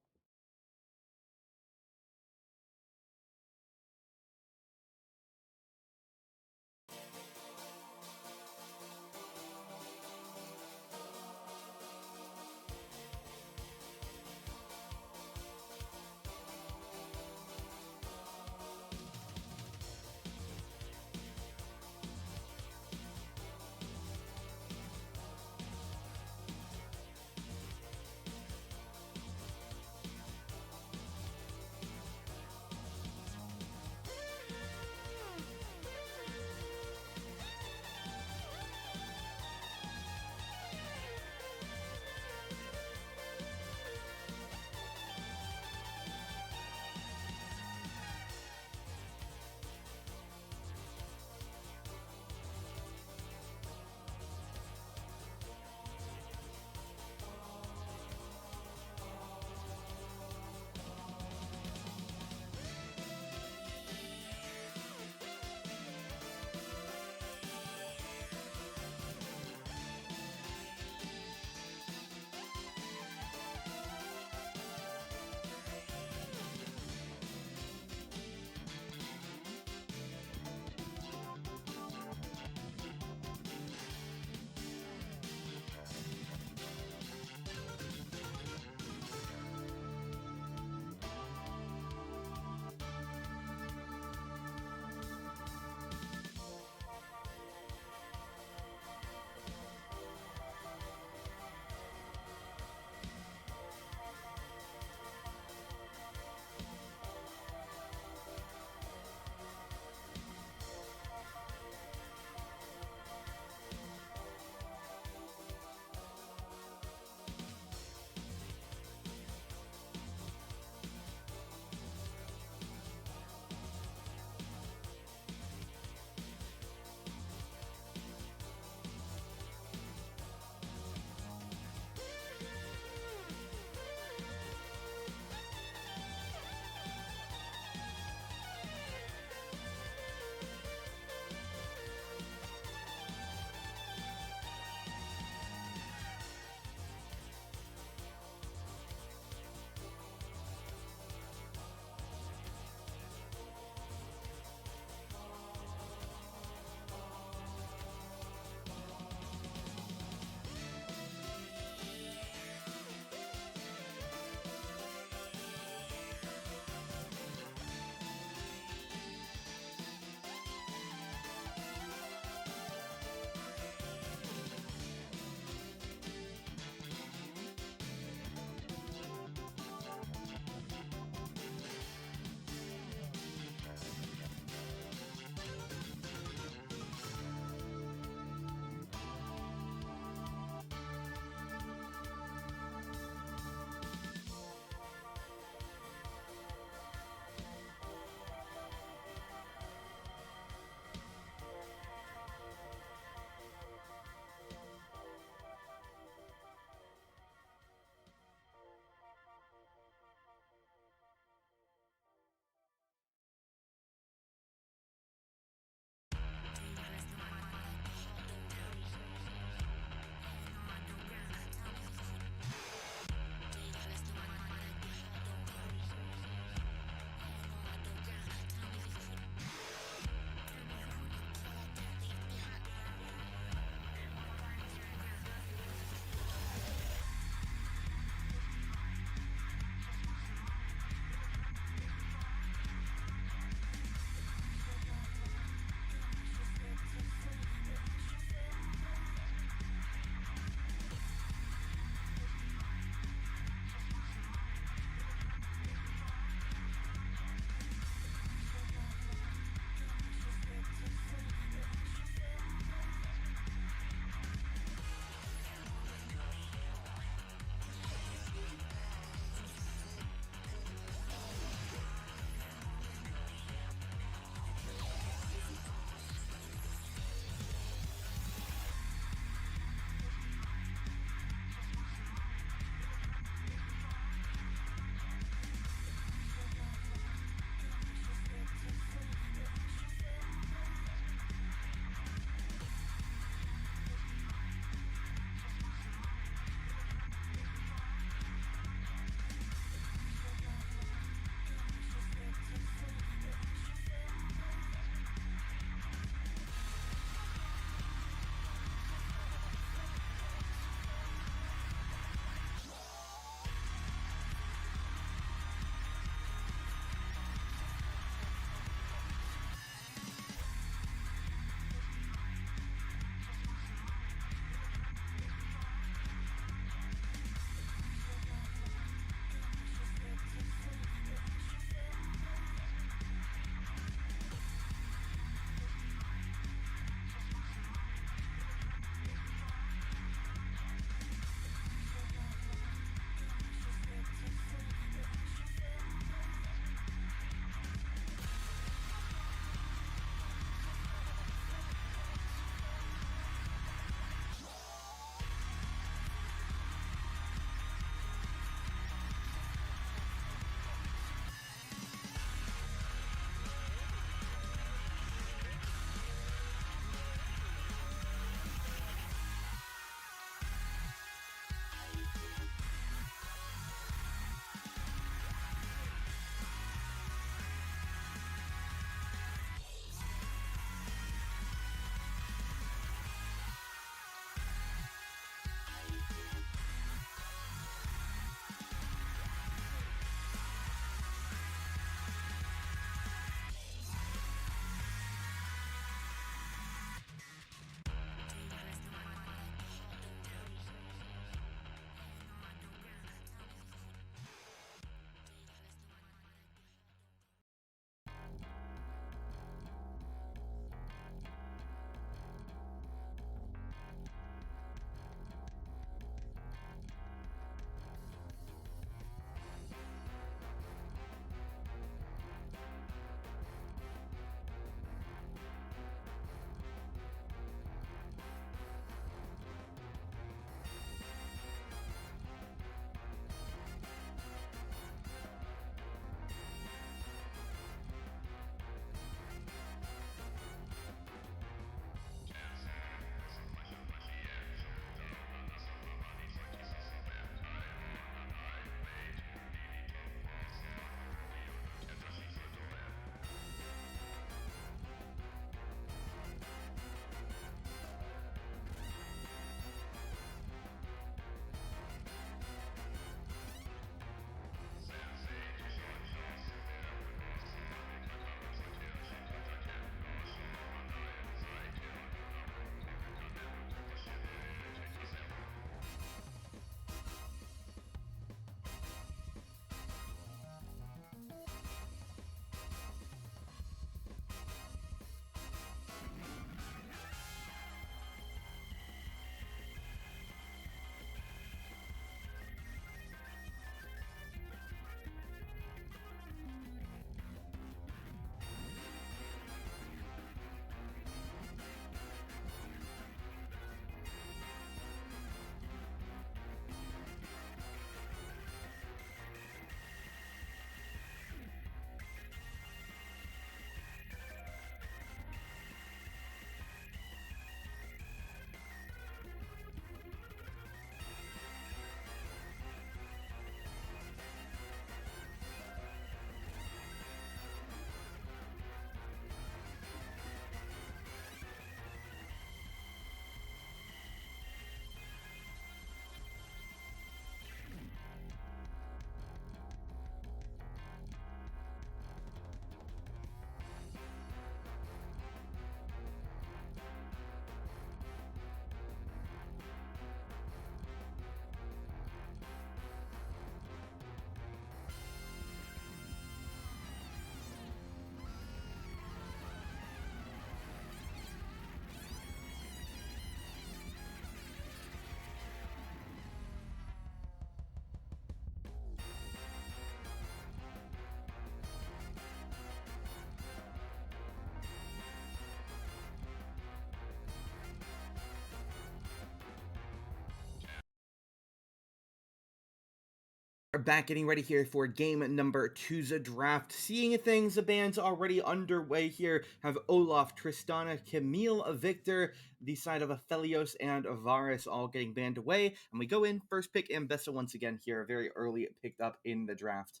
Are back getting ready here for game number two's draft. Seeing things, the band's already underway here. Have Olaf, Tristana, Camille, Victor, the side of Aphelios and Varus all getting banned away. And we go in first pick Ambessa once again here, very early picked up in the draft.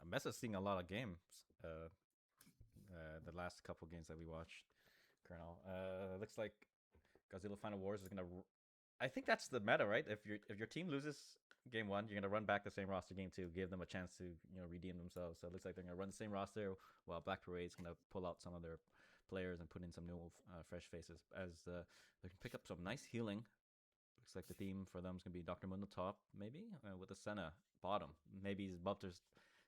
Ambessa's seeing a lot of games. The last couple games that we watched, Colonel. Looks like Godzilla Final Wars is gonna. I think that's the meta, right? If your team loses game one, you're gonna run back the same roster game two, give them a chance to redeem themselves. So it looks like they're gonna run the same roster while Black Parade's gonna pull out some of their players and put in some new fresh faces as they can pick up some nice healing. Looks like the theme for them is gonna be Dr. Mundo top, maybe with the Senna bottom. Maybe Bupters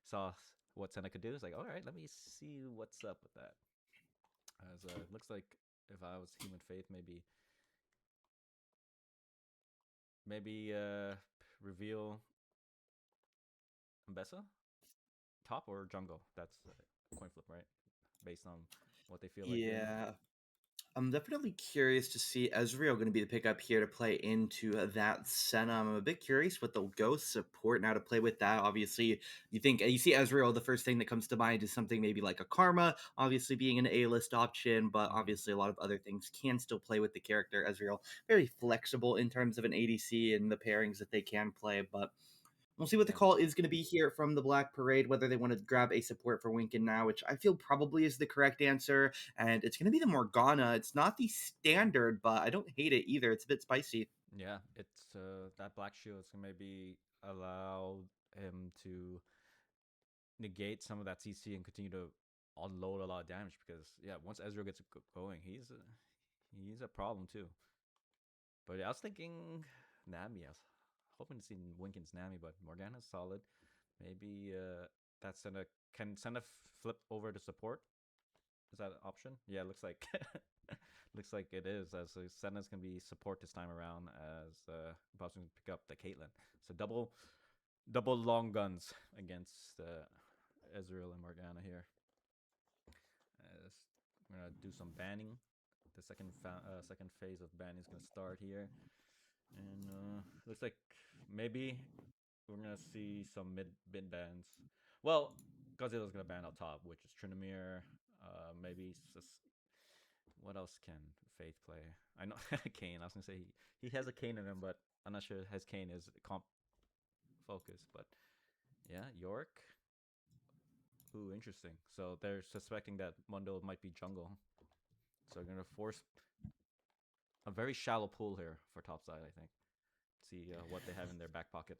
saw what Senna could do. It's like, all right, let me see what's up with that. As it looks like if I was Human Faith, maybe reveal Ambessa top or jungle. That's a coin flip, right? Based on what they feel like. Yeah. I'm definitely curious to see Ezreal going to be the pickup here to play into that Senna. I'm a bit curious what they'll go support now to play with that. Obviously, you see Ezreal, the first thing that comes to mind is something maybe like a Karma, obviously being an A-list option, but obviously a lot of other things can still play with the character. Ezreal, very flexible in terms of an ADC and the pairings that they can play, but we'll see what the call is going to be here from the Black Parade, whether they want to grab a support for Winkin now, which I feel probably is the correct answer. And it's going to be the Morgana. It's not the standard, but I don't hate it either. It's a bit spicy. Yeah, it's that Black Shield is going to maybe allow him to negate some of that CC and continue to unload a lot of damage because, yeah, once Ezreal gets going, he's a problem too. But I was thinking Nami. I was hoping to see Winkin's Nami, but Morgana's solid. Maybe that's can Senna flip over to support? Is that an option? Yeah, it looks like looks like it is. As Senna's gonna be support this time around, as Boston can pick up the Caitlyn. So double long guns against Ezreal and Morgana here. We're gonna do some banning. The second phase of banning is gonna start here. And looks like maybe we're gonna see some mid bans. Well, Godzilla's gonna ban out top, which is Tryndamere. Maybe what else can Faith play? I know Kayn. I was gonna say he has a Kayn in him, but I'm not sure his Kayn is comp focus. But yeah, York. Ooh, interesting. So they're suspecting that Mundo might be jungle. So they're gonna force a very shallow pool here for topside, I think. See what they have in their back pocket.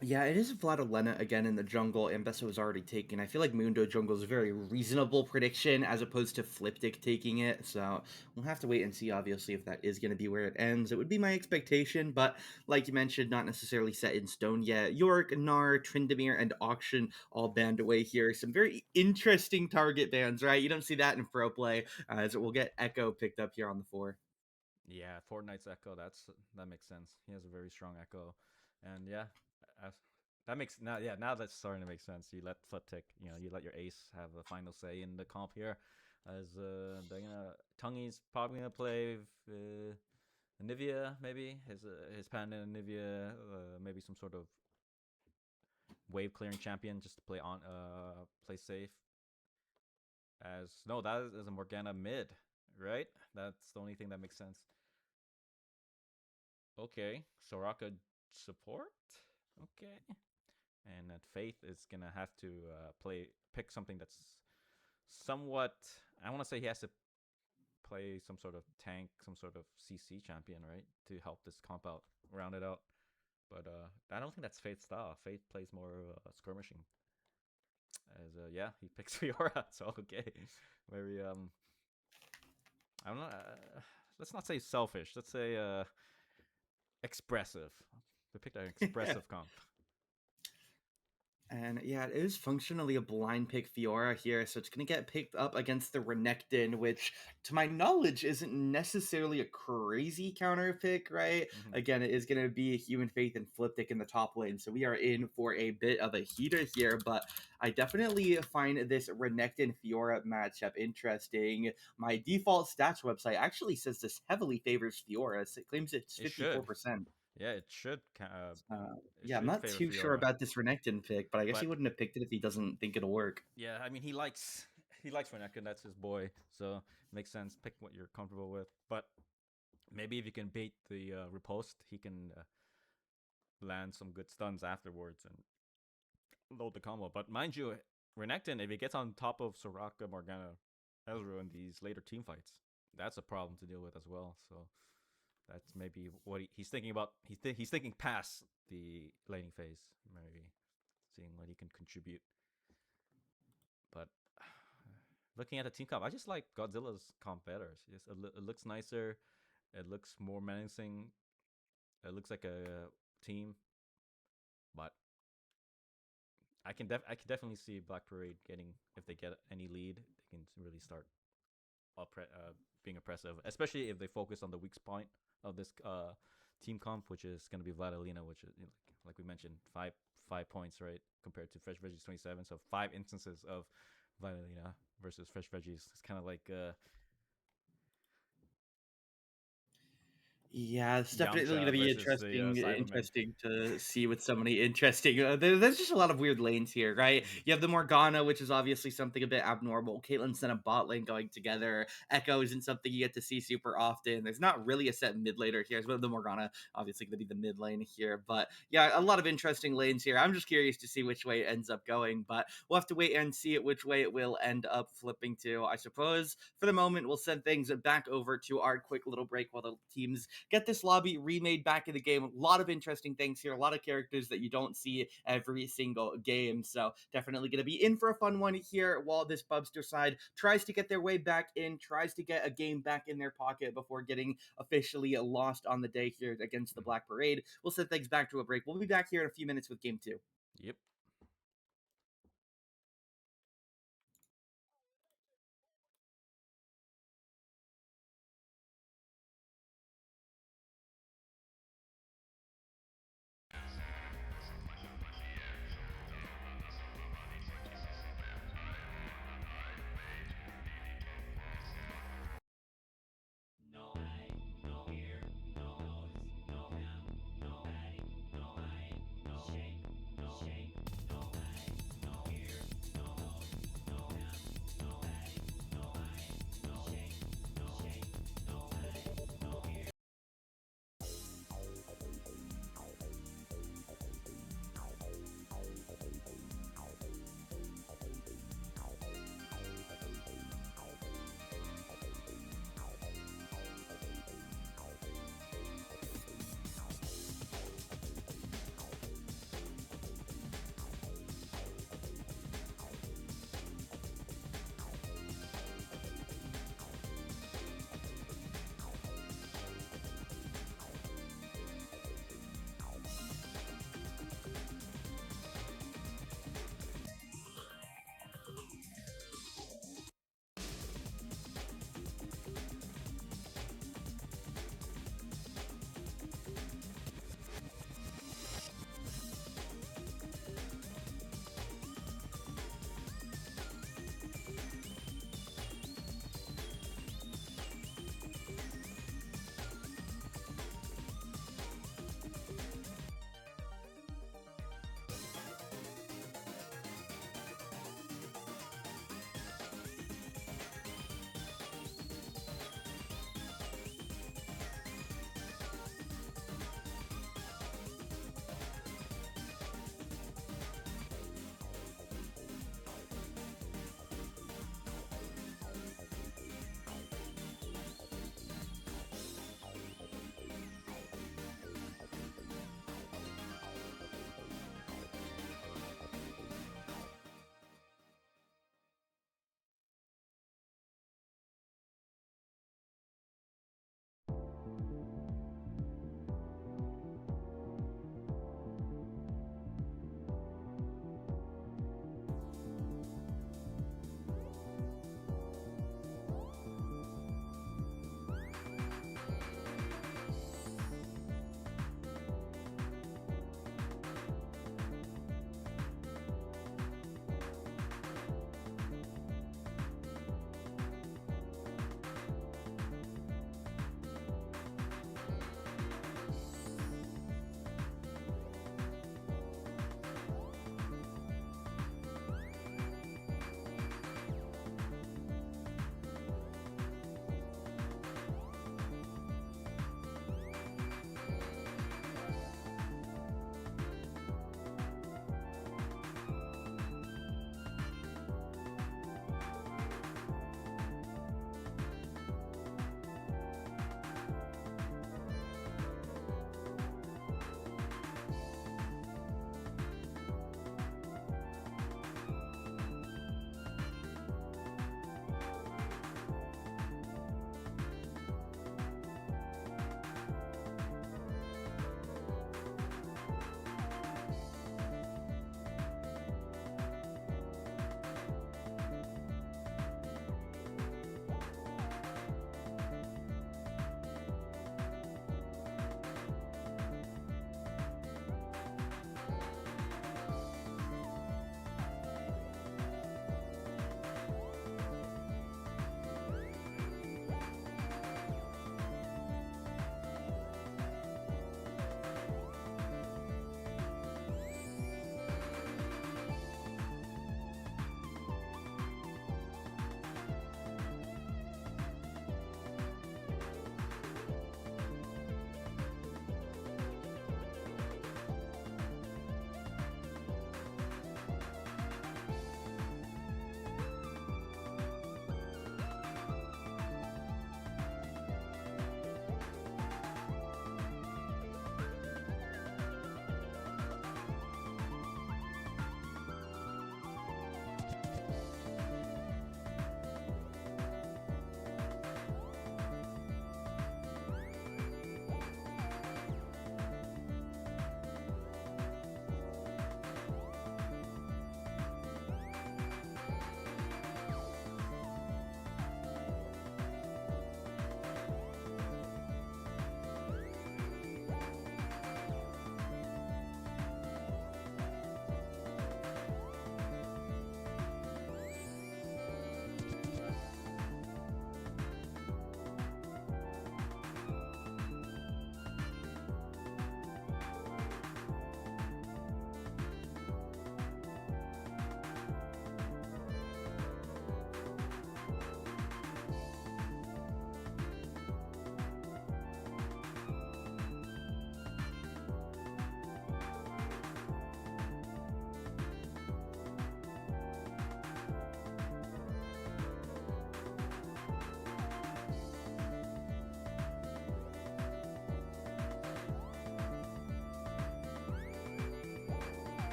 Yeah, it is Vladilena again in the jungle. Ambessa was already taken. I feel like Mundo jungle is a very reasonable prediction as opposed to Fliptic taking it. So we'll have to wait and see, obviously, if that is going to be where it ends. It would be my expectation, but like you mentioned, not necessarily set in stone yet. York, Gnar, Tryndamere, and Auction all banned away here. Some very interesting target bans, right? You don't see that in pro play, as we'll get Echo picked up here on the 4. Yeah, Fortnite's Echo. That makes sense. He has a very strong Echo, and yeah, that makes now that's starting to make sense. You let Fliptic, you let your ace have the final say in the comp here, as they're Tungy's probably gonna play Anivia, maybe his panda Anivia, maybe some sort of wave clearing champion just to play safe. That is a Morgana mid, right? That's the only thing that makes sense. Okay, Soraka support. Okay, and that Faith is gonna have to pick something that's somewhat. I want to say he has to play some sort of tank, some sort of CC champion, right, to help this comp out, round it out. But I don't think that's Faith's style. Faith plays more skirmishing. As yeah, he picks Fiora. So okay, very I don't know. Let's not say selfish. Let's say expressive. They picked an expressive comp. And yeah, it is functionally a blind pick Fiora here, so it's going to get picked up against the Renekton, which, to my knowledge, isn't necessarily a crazy counter pick, right? Mm-hmm. Again, it is going to be Human Faith and Fliptic in the top lane, so we are in for a bit of a heater here, but I definitely find this Renekton Fiora matchup interesting. My default stats website actually says this heavily favors Fiora, so it claims it's 54%. Yeah, it should. It Yeah, I'm should not favor too sure Fiora. about this Renekton pick, but I guess he But wouldn't have picked it if he doesn't think it'll work. yeah, I mean he likes Renekton. That's his boy, so makes sense. Pick what you're comfortable with. But maybe if you can bait the riposte, he can land some good stuns afterwards and load the combo. But mind you, Renekton, if he gets on top of Soraka, Morgana, Ezreal in these later team fights, that's a problem to deal with as well. So that's maybe what he's thinking about. He's thinking past the laning phase, maybe seeing what he can contribute. But looking at the team comp, I just like Godzilla's comp better. It looks nicer. It looks more menacing. It looks like a team. But I can definitely see Black Parade getting, if they get any lead, they can really start being oppressive, especially if they focus on the weak point of this team comp, which is going to be Vladilena, which is like we mentioned, 5 points, right, compared to Fresh Veggies 27. So 5 instances of Vladilena versus Fresh Veggies. It's kind of like Yeah, it's definitely going to Yamcha be versus the Cybermen. interesting to see with so many interesting. There's just a lot of weird lanes here, right? Mm-hmm. You have the Morgana, which is obviously something a bit abnormal. Caitlyn's and a bot lane going together. Echo isn't something you get to see super often. There's not really a set mid laner here. So the Morgana obviously going to be the mid lane here, but yeah, a lot of interesting lanes here. I'm just curious to see which way it ends up going, but we'll have to wait and see it which way it will end up flipping to. I suppose for the moment we'll send things back over to our quick little break while the teams get this lobby remade back in the game. A lot of interesting things here, a lot of characters that you don't see every single game. So definitely going to be in for a fun one here while this Bubster side tries to get their way back in, tries to get a game back in their pocket before getting officially lost on the day here against the Black Parade. We'll send things back to a break. We'll be back here in a few minutes with game 2. Yep.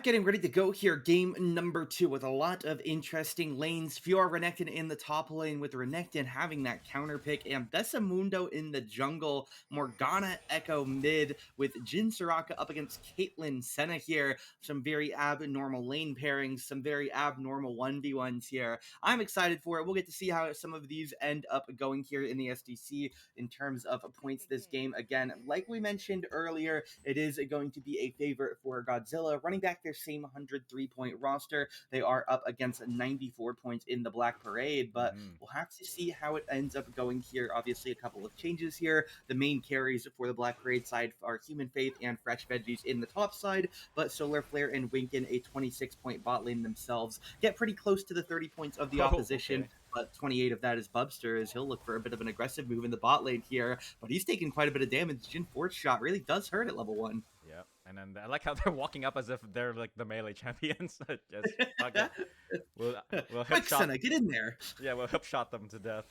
getting ready to go here. Game number 2 with a lot of interesting lanes. Fiora Renekton in the top lane with Renekton having that counter pick. Ambessamundo in the jungle. Morgana Echo mid with Jin Soraka up against Caitlyn Senna here. Some very abnormal lane pairings, some very abnormal 1v1s here. I'm excited for it. We'll get to see how some of these end up going here in the SDC in terms of points this game. Again, like we mentioned earlier, it is going to be a favorite for Godzilla, running back their same 103-point roster. They are up against 94 points in the Black Parade, but we'll have to see how it ends up going here. Obviously, a couple of changes here. The main carries for the Black Parade side are Human Faith and Fresh Veggies in the top side, but Solar Flare and Winkin, a 26-point bot lane themselves, get pretty close to the 30 points of the opposition. Okay. But 28 of that is Bubster, as he'll look for a bit of an aggressive move in the bot lane here. But he's taking quite a bit of damage. Jin Force shot really does hurt at level 1. Yeah, and then I like how they're walking up as if they're like the melee champions. Just okay. We'll hip shot. Senna, get in there. Yeah, we'll hip shot them to death.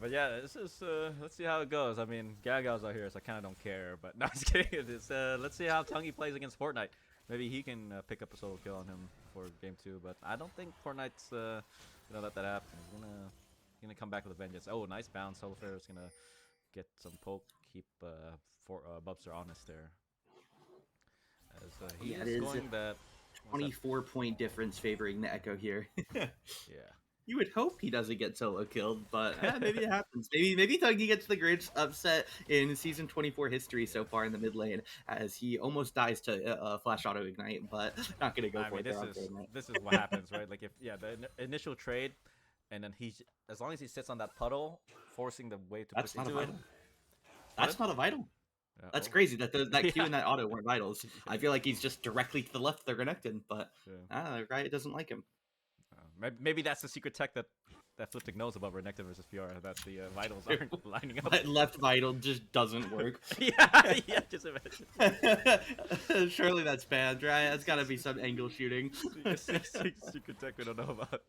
But yeah, this is let's see how it goes. I mean, Galgao's out here, so I kind of don't care. But no, just kidding. It's, let's see how Tungy plays against Fortnite. Maybe he can pick up a solo kill on him for game 2. But I don't think Fortnite's gonna let that happen. He's gonna come back with a vengeance. Oh, nice bounce. Solar Flare is gonna get some poke, keep Bubster honest there. As he is going that 24-point difference favoring the Echo here. Yeah. You would hope he doesn't get solo killed, but maybe it happens. Maybe Tungy gets the greatest upset in Season 24 history so far in the mid lane, as he almost dies to Flash Auto Ignite, but not going to go for it. This is what happens, right? Like, if the initial trade, and then as long as he sits on that puddle, forcing the wave to push into it. That's not a vital. That's crazy that that Q and that auto weren't vitals. I feel like he's just directly to the left of the Renekton, but Riot doesn't like him. Maybe that's the secret tech that Fliptic knows about Renekton versus Fiora, that the vitals aren't lining up. But left vital just doesn't work. yeah, just imagine. Surely that's banned, right? That's got to be some angle shooting. Secret tech we don't know about.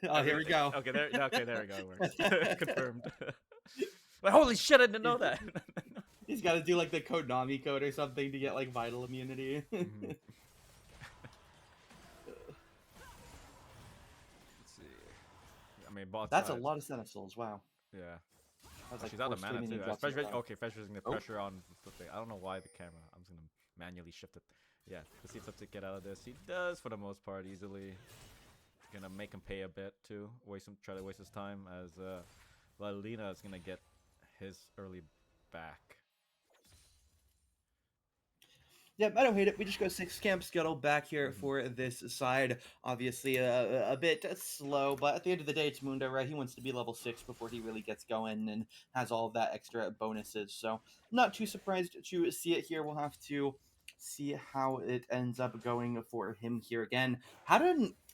Oh, here we go. Okay, there we go. It works. Confirmed. But holy shit, I didn't know that. He's got to do like the Konami code or something to get like vital immunity. I mean, that's a lot of Senna souls. Wow. Yeah. She's out of mana too. Okay, Fresh using the pressure on Fliptic. I don't know why the camera. I'm just gonna manually shift it. Yeah, let's see if Fliptic get out of this. He does for the most part easily. Gonna make him pay a bit too. Try to waste his time, as Vladilina is gonna get his early back. Yep, I don't hate it. We just go 6 camp scuttle back here for this side. Obviously, a bit slow, but at the end of the day, it's Mundo, right? He wants to be level 6 before he really gets going and has all of that extra bonuses. So, not too surprised to see it here. We'll have to see how it ends up going for him here again.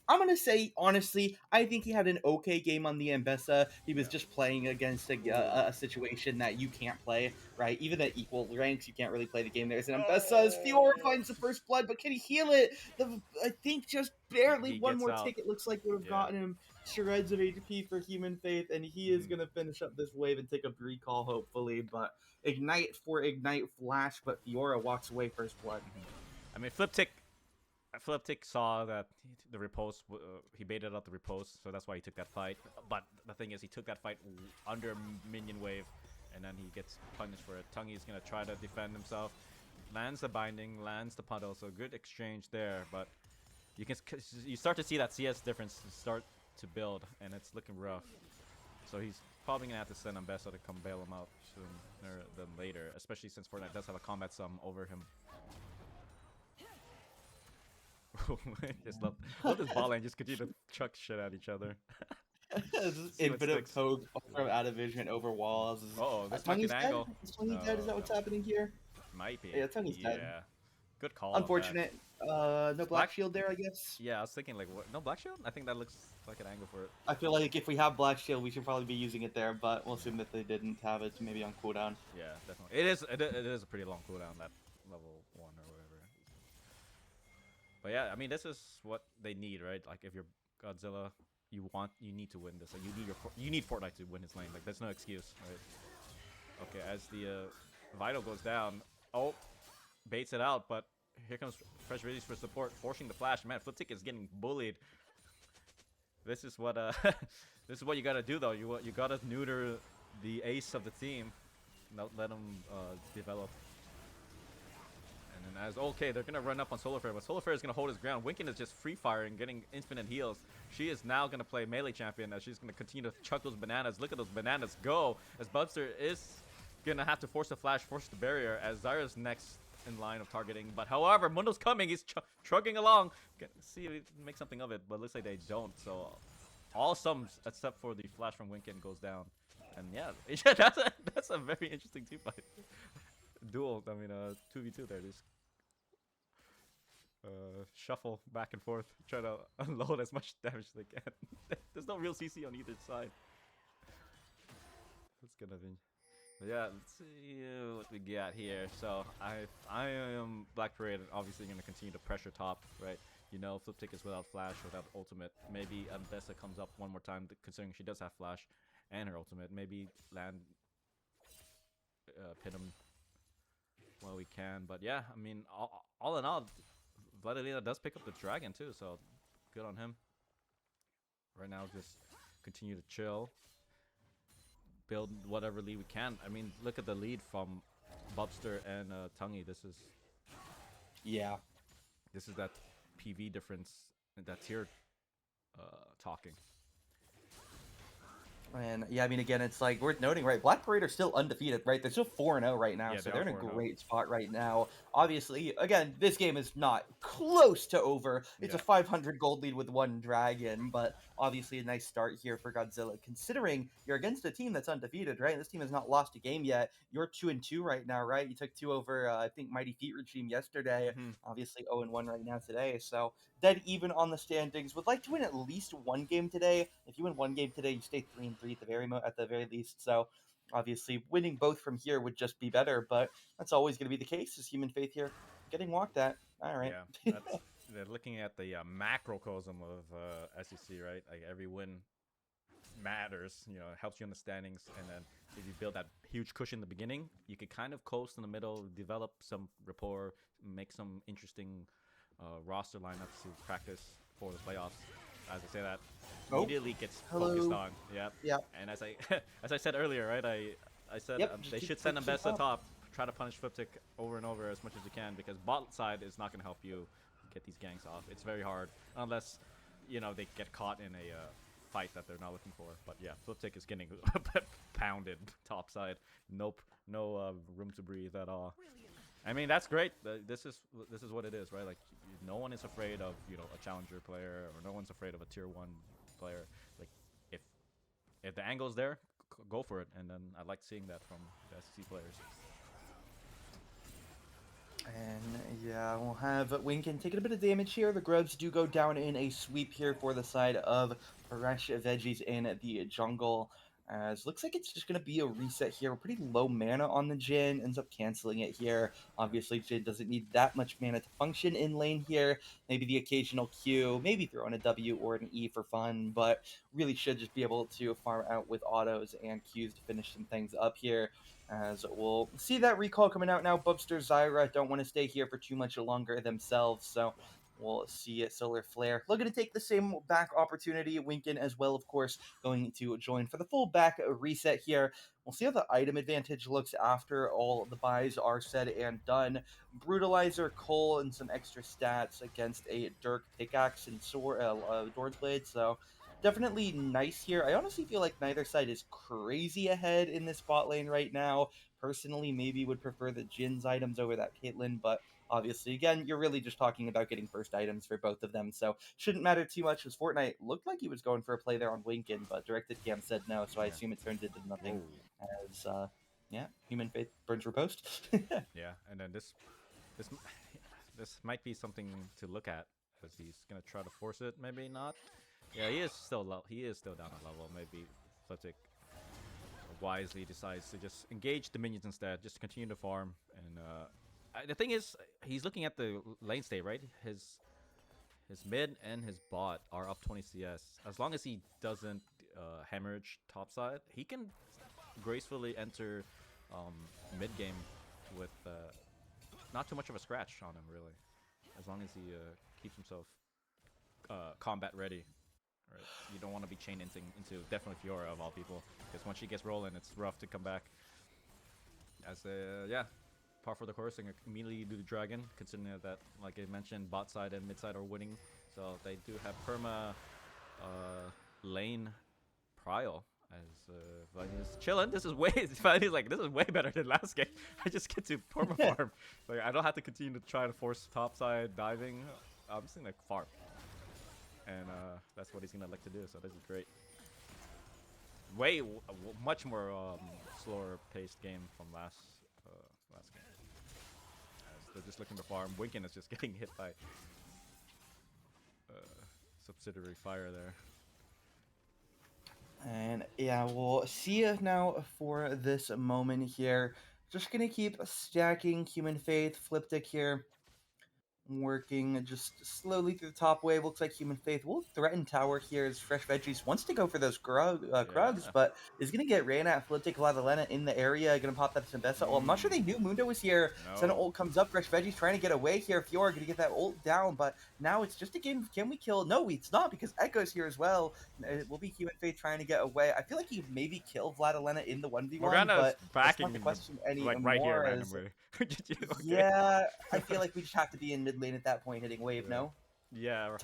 I'm going to say, honestly, I think he had an okay game on the Ambessa. He was just playing against a situation that you can't play, right? Even at equal ranks, you can't really play the game. There's an Ambessa as Fiora finds the first blood, but can he heal it? I think just barely. One more tick, it looks like, would have gotten him shreds of HP for Human Faith, and he is going to finish up this wave and take a recall, hopefully. But Ignite for Ignite Flash, but Fiora walks away first blood. I mean, Fliptic saw that the riposte, he baited out the riposte, so that's why he took that fight. But the thing is, he took that fight under minion wave, and then he gets punished for it. Tungy's gonna try to defend himself, lands the binding, lands the puddle, so good exchange there. But you start to see that CS difference start to build, and it's looking rough. So he's probably gonna have to send Ambessa to come bail him out sooner than later, especially since Fortnite does have a combat sum over him. Just love this ball lane just continue to chuck shit at each other. Infinite poke from out of vision over walls. This might be an angle. Is Tungy dead? Is that what's happening here? Might be. Yeah, Tungy's dead. Good call. Unfortunate. No black shield there, I guess. Yeah, I was thinking like, what? No black shield? I think that looks like an angle for it. I feel like if we have black shield, we should probably be using it there, but we'll assume that they didn't have it, maybe on cooldown. Yeah, definitely. It is a pretty long cooldown, that level 1 or whatever. But yeah, I mean, this is what they need, right? Like, if you're Godzilla, you need to win this. Like, you need Fortnite to win his lane. Like, there's no excuse, right? Okay, as the Vital goes down, baits it out, but here comes Fresh Release for support, forcing the flash. Man, Fliptic is getting bullied. This is what this is what you gotta do though. You gotta neuter the ace of the team, not let him develop. And then as okay, they're gonna run up on Solar Flare, but Solar Flare is gonna hold his ground. Winkin is just free firing, getting infinite heals. She is now gonna play melee champion as she's gonna continue to chuck those bananas. Look at those bananas go as Bubster is gonna have to force the flash, force the barrier as Zyra's next in line of targeting. But however, Mundo's coming. He's trucking along. See if he can make something of it, but looks like they don't. So all sums except for the flash from Winkin goes down. And yeah, that's a very interesting team fight. Duel. I mean, 2v2 there. Just shuffle back and forth, try to unload as much damage as they can. There's no real CC on either side. That's gonna be. Yeah, let's see what we got here. So I am Black Parade, obviously going to continue to pressure top, right? You know, Fliptic is without flash, without ultimate. Maybe Ambessa comes up one more time, considering she does have flash and her ultimate. Maybe land pin him while we can. But yeah, I mean, all in all, Vladilena does pick up the dragon too, so good on him. Right now, just continue to chill. Build whatever lead we can. I mean, look at the lead from Bubster and Tungy. This is that PV difference, that tier talking. And yeah, I mean, again, it's like worth noting, right? Black Parade are still undefeated, right? They're still 4-0 right now, so they're in a great spot right now. Obviously, again, this game is not close to over. It's a 500 gold lead with 1 dragon, but obviously a nice start here for Godzilla, considering you're against a team that's undefeated, right? This team has not lost a game yet. You're 2-2 right now, right? You took 2 over, I think, Mighty Feet Regime yesterday. Obviously 0-1 right now today, so dead even on the standings. Would like to win at least 1 game today. If you win 1 game today, you stay 3-3 at the very least. So obviously winning both from here would just be better, but that's always going to be the case. Is Human Faith here getting walked at? All right. Yeah, they're looking at the macrocosm of SEC, right? Like every win matters, you know, it helps you in the standings, and then if you build that huge cushion in the beginning, you could kind of coast in the middle, develop some rapport, make some interesting roster lineups to practice for the playoffs. As I say that, immediately gets focused on. Yep. And as I said earlier, right? I said they should send Ambessa top, try to punish Fliptic over and over as much as you can, because bot side is not going to help you get these ganks off. It's very hard unless, you know, they get caught in a fight that they're not looking for. But yeah, Fliptic is getting pounded top side. Nope, no room to breathe at all. I mean, that's great. This is what it is, right? Like, no one is afraid of, you know, a challenger player, or no one's afraid of a tier 1 player. Like, if the angle's there, go for it. And then I like seeing that from the SEC players. And yeah, we'll have Winkin taking a bit of damage here. The Grubs do go down in a sweep here for the side of Fresh Veggies in the jungle. As looks like it's just going to be a reset here. We're pretty low mana on the Jhin. Ends up canceling it here. Obviously, Jhin doesn't need that much mana to function in lane here. Maybe the occasional Q. Maybe throw in a W or an E for fun. But really should just be able to farm out with autos and Qs to finish some things up here. As we'll see that recall coming out now. Bubster, Zyra don't want to stay here for too much longer themselves. So we'll see it. Solar Flare looking to take the same back opportunity. Winkin as well, of course, going to join for the full back reset here. We'll see how the item advantage looks after all the buys are said and done. Brutalizer, Cole, and some extra stats against a Dirk pickaxe and sword, Door's Blade. So definitely nice here. I honestly feel like neither side is crazy ahead in this bot lane right now. Personally, maybe would prefer the Jin's items over that Caitlyn, but obviously, again, you're really just talking about getting first items for both of them, so shouldn't matter too much, as Fortnite looked like he was going for a play there on Winkin, but Directed Cam said no, so I assume it turned into nothing. As, yeah, Human Faith burns riposte. Yeah, and then this might be something to look at, because he's gonna try to force it, maybe not. Yeah, he is still low. He is still down a level. Maybe Fliptic wisely decides to just engage the minions instead, just continue to farm. And the thing is, he's looking at the lane state, right? His mid and his bot are up 20 CS. As long as he doesn't hemorrhage topside, he can gracefully enter mid game with not too much of a scratch on him, really. as long as he keeps himself combat ready. Right, you don't want to be chain into definitely Fiora of all people, because once she gets rolling, it's rough to come back. As yeah, par for the course, and immediately do the dragon, considering that, like I mentioned, bot side and mid side are winning, so they do have perma lane prio. As Vanity's chilling. This is way Vanity's like, this is way better than last game. I just get to perma farm. Like, I don't have to continue to try to force top side diving. I'm just gonna like farm. And that's what he's gonna like to do, so this is great. Way much more slower paced game from last game. As they're just looking to farm. Winkin is just getting hit by subsidiary fire there. And yeah, we'll see you now for this moment here. Just gonna keep stacking Human Faith, Fliptic here. Working just slowly through the top wave. Looks like Human Faith will threaten tower here as Fresh Veggies wants to go for those Krugs, but is going to get ran at. Fliptic Vladilena in the area, going to pop that Symbessa. Well, I'm not sure they knew Mundo was here. No. Then ult comes up, Fresh Veggies trying to get away here. Fiora going to get that ult down, but now it's just a game of can we kill? No, it's not, because Echo's here as well. It will be Human Faith trying to get away. I feel like he maybe killed Vladilena in the 1v1, but backing that's not the question anymore. Like right here randomly. Okay. Yeah, I feel like we just have to be in mid lane at that point, hitting wave. No. Yeah, or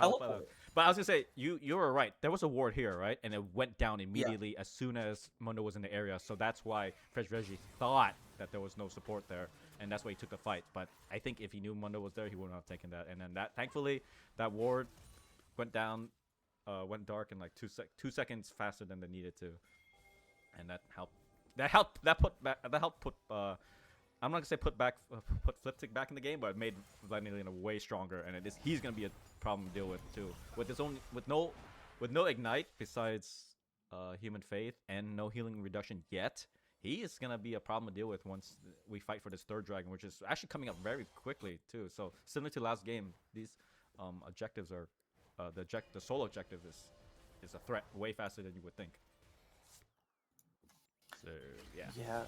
but I was gonna say you were right. There was a ward here, right, and it went down immediately as soon as Mundo was in the area. So that's why Fresh Veggie thought that there was no support there, and that's why he took the fight. But I think if he knew Mundo was there, he wouldn't have taken that. And then thankfully, that ward went down, went dark in like 2 seconds faster than they needed to, and that helped. That helped put. I'm not gonna say put Fliptic back in the game, but it made Vladilena way stronger, and he's gonna be a problem to deal with too. With no ignite besides Human Faith and no healing reduction yet, he is gonna be a problem to deal with once we fight for this third dragon, which is actually coming up very quickly too. So similar to last game, these objectives are the solo objective is a threat way faster than you would think. So yeah. Yeah.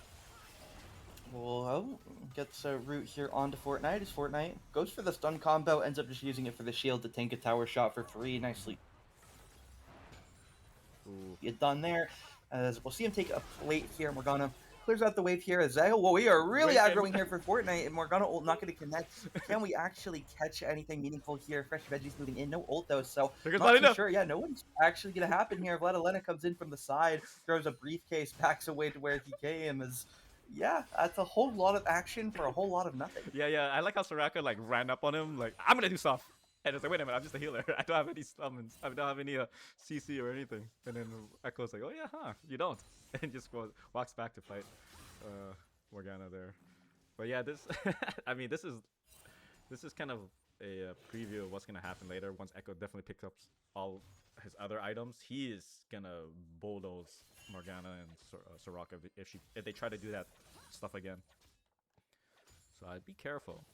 Well, gets a root here onto Fortnite as Fortnite goes for the stun combo, ends up just using it for the shield to tank a tower shot for free. Nicely. Get done there. As we'll see him take a plate here. Morgana clears out the wave here as Zayo. Well, we are really aggroing here for Fortnite, and Morgana ult not going to connect. Can we actually catch anything meaningful here? Fresh Veggies moving in. No ult though, so not too sure. Yeah, no one's actually going to happen here. Vladilena comes in from the side, throws a briefcase, backs away to where he came. Yeah, that's a whole lot of action for a whole lot of nothing. Yeah. I like how Soraka like ran up on him, like, I'm gonna do stuff. And it's like, wait a minute, I'm just a healer. I don't have any summons. I don't have any CC or anything. And then Echo's like, oh yeah, huh? You don't. And just walks back to fight Morgana there. But yeah, this I mean, this is kind of a preview of what's gonna happen later. Once Echo definitely picks up all his other items, he is gonna bulldoze Morgana and Soraka if they try to do that stuff again. So I'd be careful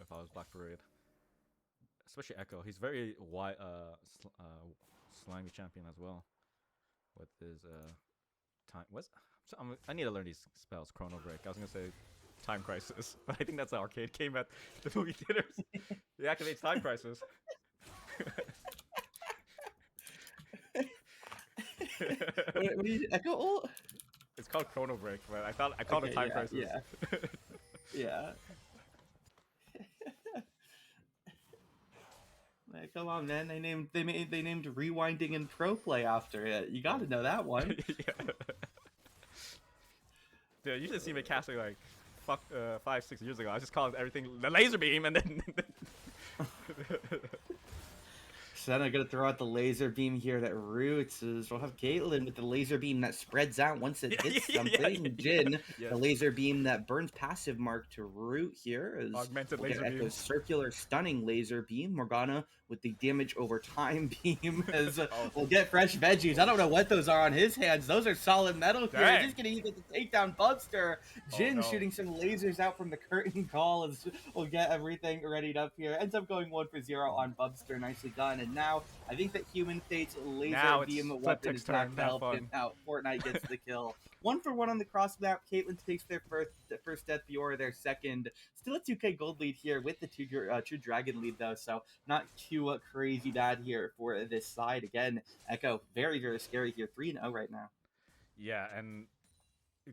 if I was Black Parade, especially Echo. He's very slimy champion as well. With his time, I need to learn these spells. Chrono Break. I was gonna say Time Crisis, but I think that's an arcade game at the movie theaters. He activates Time Crisis. What do you Echo ult? It's called Chrono Break, but I called it Time Crisis. Yeah. Like, come on, man! They named Rewinding and Pro Play after it. You got to know that one. Dude, you should see me casting like 5-6 years ago. I just called everything the laser beam, and then. Then I'm gonna throw out the laser beam here that roots. We'll have Caitlyn with the laser beam that spreads out once it hits something. Jhin, the laser beam that burns passive mark to root here. Is augmented laser beam. Circular stunning laser beam. Morgana with the damage over time beam as we'll get Fresh Veggies. I don't know what those are on his hands. Those are solid metal here. He's just gonna use it to take down Bubster. Jhin shooting some lasers out from the curtain call as we'll get everything readied up here. Ends up going 1-for-0 on Bubster. Nicely done. And now. I think that Human Fate's laser now beam it's weapon is not turn. going to help him out. Fortnite gets the kill. 1-for-1 on the cross map. Caitlyn takes their first death, Fiora their second. Still a 2k gold lead here with the True Dragon lead, though, so not too crazy bad here for this side. Again, Echo, very, very scary here. 3-0 right now. Yeah, and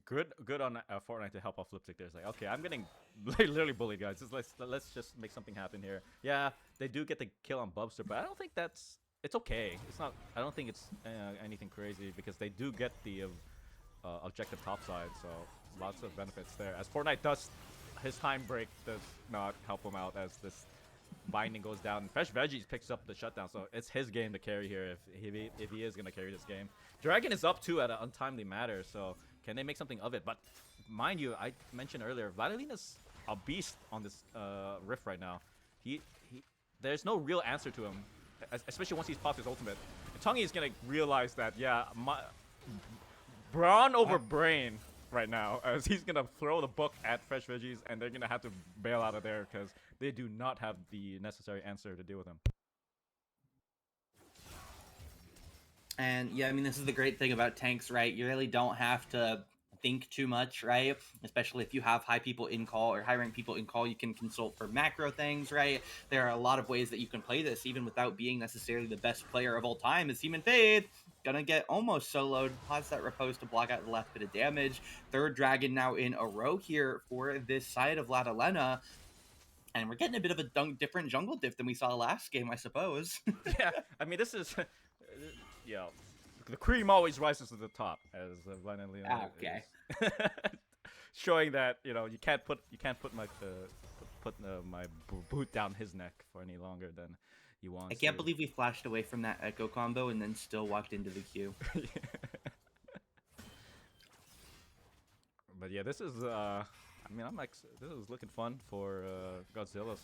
good on Fortnite to help off Flipstick. There's like, okay, I'm getting literally bullied, guys. Let's just make something happen here. Yeah, they do get the kill on Bubster, but I don't think it's okay. It's not. I don't think it's anything crazy because they do get the objective top side, so lots of benefits there. As Fortnite does, his time break does not help him out as this binding goes down. And Fresh Veggies picks up the shutdown, so it's his game to carry here if he is gonna carry this game. Dragon is up 2 at an untimely matter, so can they make something of it? But mind you, I mentioned earlier, Vladilina's a beast on this rift right now. There's no real answer to him, especially once he's popped his ultimate. And Tongi is gonna realize that, yeah, brawn over brain right now, as he's gonna throw the book at Fresh Veggies, and they're gonna have to bail out of there because they do not have the necessary answer to deal with him. And yeah, I mean, this is the great thing about tanks, right? You really don't have to think too much, right? Especially if you have high people in call or high ranked people in call, you can consult for macro things, right? There are a lot of ways that you can play this, even without being necessarily the best player of all time. As Human Faith gonna get almost soloed, pots that repose to block out the last bit of damage. Third dragon now in a row here for this side of Vladilena. And we're getting a bit of a different jungle diff than we saw last game, I suppose. Yeah, I mean, this is... yeah, the cream always rises to the top, as Vladilena is showing that, you know, you can't put my my boot down his neck for any longer than he wants. I can't believe we flashed away from that Echo combo and then still walked into the queue. But yeah, this is I mean, this is looking fun for Godzilla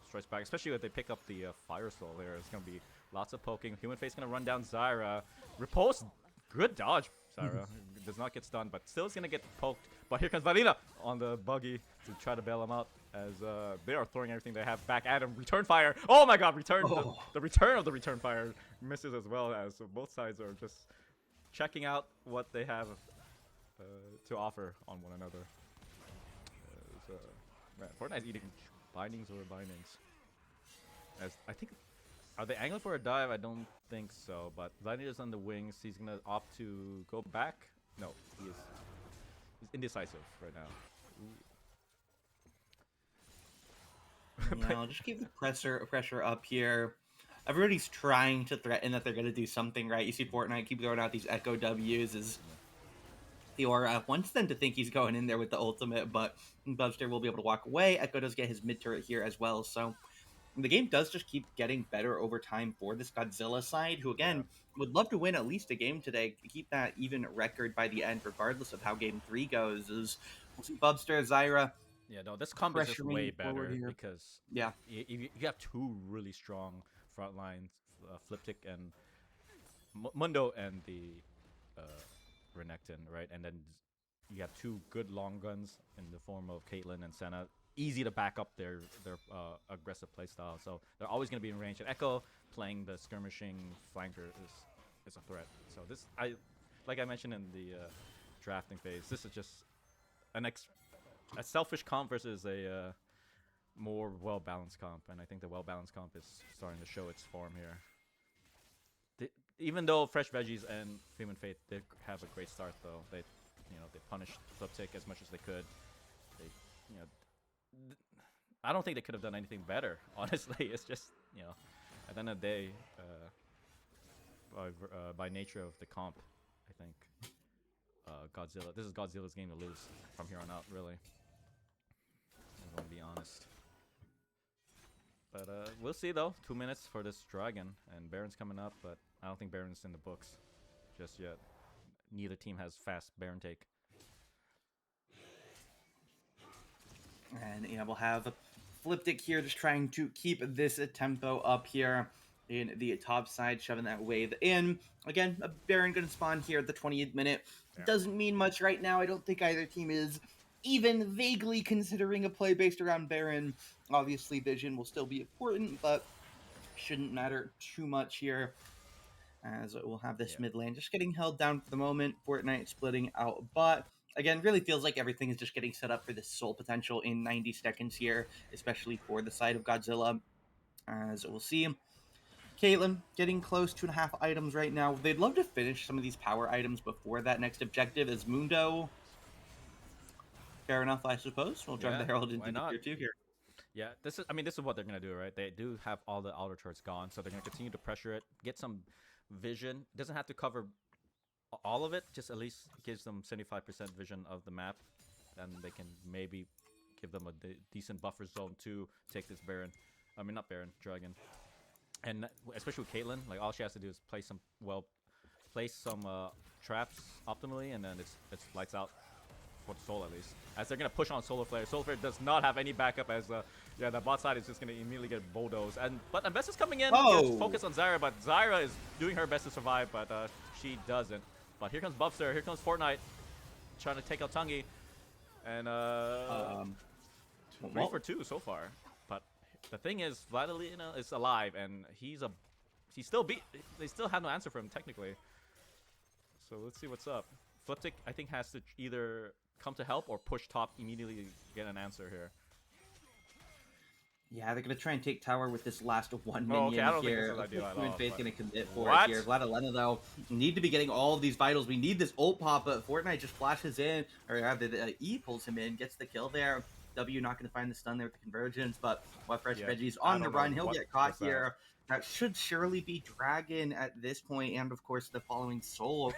Strikes Back, especially if they pick up the Fire Soul here. It's gonna be lots of poking. Human Face gonna run down Zyra. Repulse, good dodge. Zyra does not get stunned, but still is gonna get poked. But here comes Valina on the buggy to try to bail him out, as they are throwing everything they have back at him. Return fire! Oh my god, the return of the return fire misses as well, as so both sides are just checking out what they have to offer on one another. Man, Fortnite's eating bindings over bindings. As I think, are they angling for a dive? I don't think so. But Vladimir is on the wings. He's gonna opt to go back. No, he's indecisive right now. I'll just keep the pressure up here. Everybody's trying to threaten that they're gonna do something, right? You see Fortnite keep throwing out these Echo W's as Fiora wants them to think he's going in there with the ultimate, but Bubster will be able to walk away. Echo does get his mid turret here as well, so the game does just keep getting better over time for this Godzilla side, who again would love to win at least a game today to keep that even record by the end, regardless of how game 3 goes. Is we'll see Bubster, Zyra. Yeah, no, this combo is just way better because you have two really strong front lines, Fliptic and Mundo and the Renekton, right? And then you have two good long guns in the form of Caitlyn and Senna. Easy to back up their aggressive playstyle, so they're always going to be in range. And Echo playing the skirmishing flanker is a threat. So this, like I mentioned in the drafting phase, this is just a selfish comp versus a more well-balanced comp, and I think the well-balanced comp is starting to show its form here. Even though Fresh Veggies and Human Fate did have a great start, though, they punished Fliptic as much as they could. I don't think they could have done anything better. Honestly, it's just at the end of the day, by nature of the comp, I think Godzilla. This is Godzilla's game to lose from here on out. Really, I'm gonna be honest. But we'll see though. 2 minutes for this dragon, and Baron's coming up, but I don't think Baron's in the books just yet. Neither team has fast Baron take. And we'll have Fliptic here just trying to keep this tempo up here in the top side, shoving that wave in. Again, a Baron gonna spawn here at the 20th minute. Yeah. Doesn't mean much right now. I don't think either team is even vaguely considering a play based around Baron. Obviously, vision will still be important, but shouldn't matter too much here, as we'll have this mid lane just getting held down for the moment. Fortnite splitting out bot. Again, really feels like everything is just getting set up for this soul potential in 90 seconds here, especially for the side of Godzilla. As we'll see, Caitlyn getting close to 2.5 items right now. They'd love to finish some of these power items before that next objective. As Mundo, fair enough, I suppose. We'll drive the Herald into the tier 2 here. Yeah, this is what they're gonna do, right? They do have all the outer turrets gone, so they're gonna continue to pressure it, get some vision. Doesn't have to cover all of it, just at least gives them 75% vision of the map, and they can maybe give them a decent buffer zone to take this Baron. I mean, not Baron, Dragon. And especially with Caitlyn, like all she has to do is place some traps optimally, and then it's lights out for the Soul at least. As they're gonna push on Solar Flare. Solar Flare does not have any backup, as the bot side is just gonna immediately get bulldozed. But Ambessa is coming in to focus on Zyra, but Zyra is doing her best to survive, but she doesn't. But here comes Bubster, here comes Fortnite, trying to take out Tangi, and 3 for 2 so far. But the thing is, Vladilena is alive, and they still have no answer for him technically. So let's see what's up. Fliptic, I think, has to either come to help or push top immediately get an answer here. Yeah, they're gonna try and take tower with this last one minion here. I don't think this is ideal at all. Faith's gonna commit for it here. Vladilena, though, need to be getting all of these vitals. We need this ult pop, but Fortnite just flashes in, or the E pulls him in, gets the kill there. W not gonna find the stun there with the convergence, but Fresh Veggie's on the run. He'll get caught here. That should surely be Dragon at this point, and of course the following Soul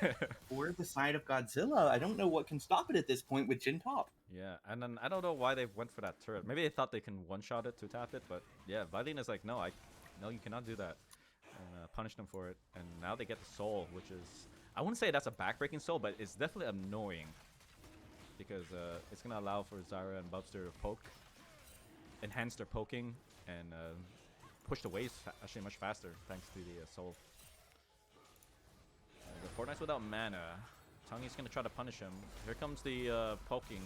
for the side of Godzilla. I don't know what can stop it at this point with Jhin top. Yeah, and then I don't know why they went for that turret. Maybe they thought they can one-shot it to tap it, but yeah, Vladelena's like, no, you cannot do that, and punish them for it. And now they get the Soul, which is, I wouldn't say that's a backbreaking Soul, but it's definitely annoying because it's gonna allow for Zyra and Bubster to poke, enhance their poking, and push the waves actually much faster thanks to the Soul. The Fortnite's without mana. Tangi's gonna try to punish him. Here comes the poking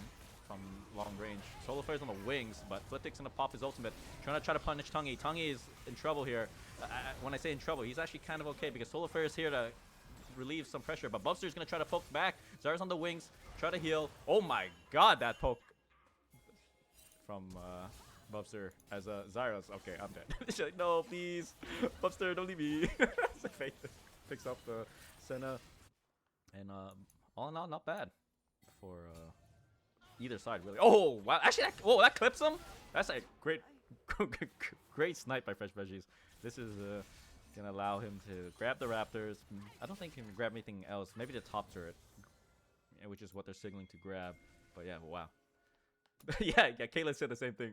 from long range. Solar Flare's on the wings, but Fliptic's gonna pop his ultimate, trying to punish Tangi. Tangi is in trouble here. When I say in trouble, he's actually kind of okay because Solar Flare is here to relieve some pressure, but Bubster's gonna try to poke back. Zara's on the wings, try to heal. Oh my god, that poke from Bubster as Zyra's. Okay, I'm dead. She's like, no, please, Bubster, don't leave me. Faith picks up the Senna, and all in all, not bad for either side, really. Oh wow, actually, that clips him. That's a great snipe by Fresh Veggies. This is gonna allow him to grab the Raptors. I don't think he can grab anything else. Maybe the top turret, which is what they're signaling to grab. But yeah, wow. yeah, Kayla said the same thing.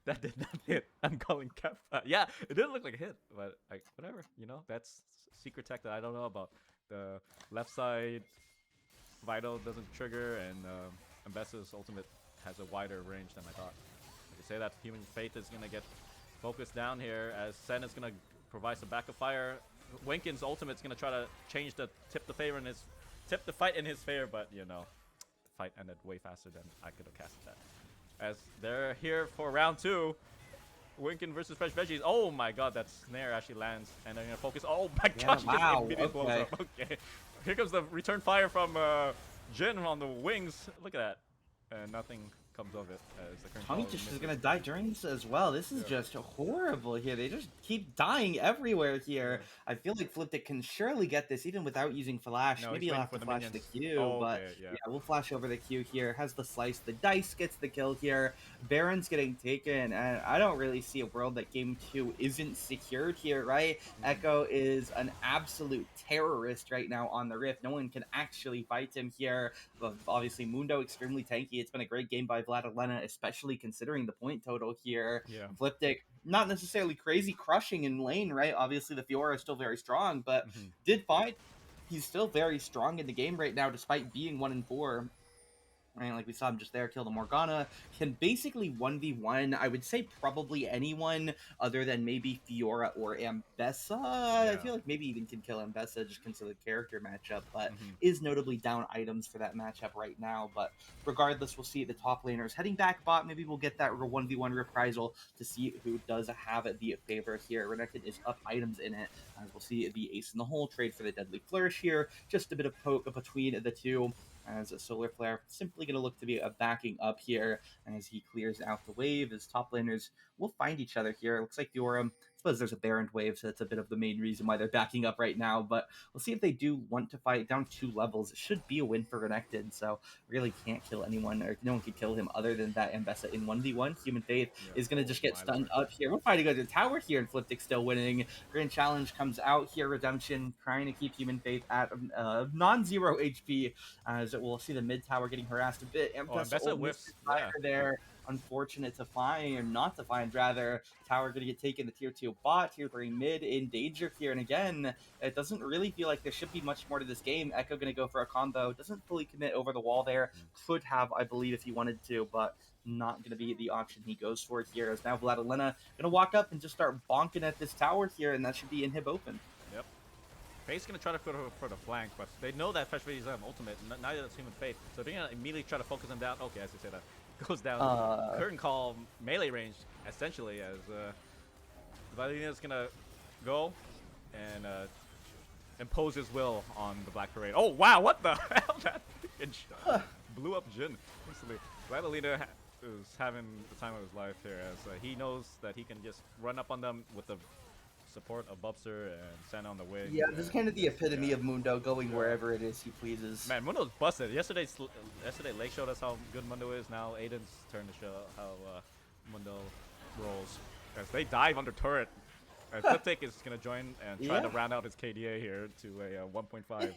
That did not hit. I'm calling cap. Yeah, it didn't look like a hit, but whatever. You know, that's secret tech that I don't know about. The left side Vital doesn't trigger, and Ambessa's ultimate has a wider range than I thought. I could say that Human Faith is gonna get focused down here as Sen is gonna provide some backup fire. Winkin's ultimate's gonna try to change tip the fight in his favor, but you know. Fight ended way faster than I could have casted that. As they're here for round 2, Winkin versus Fresh Veggies. Oh my god, that snare actually lands, and they're gonna focus. Oh my gosh, wow, he just blows up. Okay, here comes the return fire from Jhin on the wings. Look at that, and nothing comes of it. As the Tangi just is gonna die during this as well. This is just horrible here. They just keep dying everywhere here. I feel like Fliptic can surely get this even without using flash. No, maybe he'll have to flash the Q, but yeah, we'll flash over the Q here. Has the slice. The Dice gets the kill here. Baron's getting taken, and I don't really see a world that game 2 isn't secured here, right? Echo is an absolute terrorist right now on the Rift. No one can actually fight him here. But obviously, Mundo extremely tanky. It's been a great game by Vladilena, especially considering the point total here. Yeah. Fliptic, not necessarily crazy crushing in lane, right? Obviously, the Fiora is still very strong, but did find he's still very strong in the game right now, despite being 1-4. right? Like we saw him just there, kill the Morgana, can basically 1v1, I would say probably anyone other than maybe Fiora or Ambessa. Yeah. I feel like maybe even can kill Ambessa just because of the character matchup, but is notably down items for that matchup right now. But regardless, we'll see the top laners heading back bot. Maybe we'll get that 1v1 reprisal to see who does have the favor here. Renekton is up items in it, as we'll see the ace in the hole trade for the Deadly Flourish here. Just a bit of poke between the two, as a Solar Flare simply going to look to be a backing up here as he clears out the wave. His top laners will find each other here. It looks like Fiora, I suppose there's a Baron wave, so that's a bit of the main reason why they're backing up right now, but we'll see if they do want to fight down 2 levels. It should be a win for Renekton, so really can't kill anyone, or no one can kill him other than that Ambessa in 1v1. Human Faith is going to just get stunned up here. We're fighting under the tower here, and Fliptic still winning. Grand Challenge comes out here. Redemption trying to keep Human Faith at non-zero HP, as we'll see the mid tower getting harassed a bit. Ambessa whiffs there. Unfortunate to find, or not to find rather. Tower gonna get taken. The tier 2 bot, tier 3 mid in danger here. And again, it doesn't really feel like there should be much more to this game. Echo gonna go for a combo. Doesn't fully commit over the wall there. Could have, I believe, if he wanted to, but not gonna be the option he goes for here. As now Vladilena gonna walk up and just start bonking at this tower here, and that should be inhib open. Yep. Faith's gonna try to put her for the flank, but they know that Fresh Faith is ultimate. Neither does Human Faith, so they're gonna immediately try to focus him down. Okay, as you say that. Goes down curtain call melee range essentially, as Vladimira's gonna go and impose his will on the Black Parade. Oh wow, what the hell? That blew up Jhin instantly. Vladimir is having the time of his life here, as he knows that he can just run up on them with the support of Bubster and send on the wing. Yeah, this is kind of the epitome of Mundo going wherever it is he pleases. Man, Mundo's busted. Yesterday Lake showed us how good Mundo is. Now Aiden's turn to show how Mundo rolls. As they dive under turret. And Fliptic is going to join and try to round out his KDA here to a 1.5.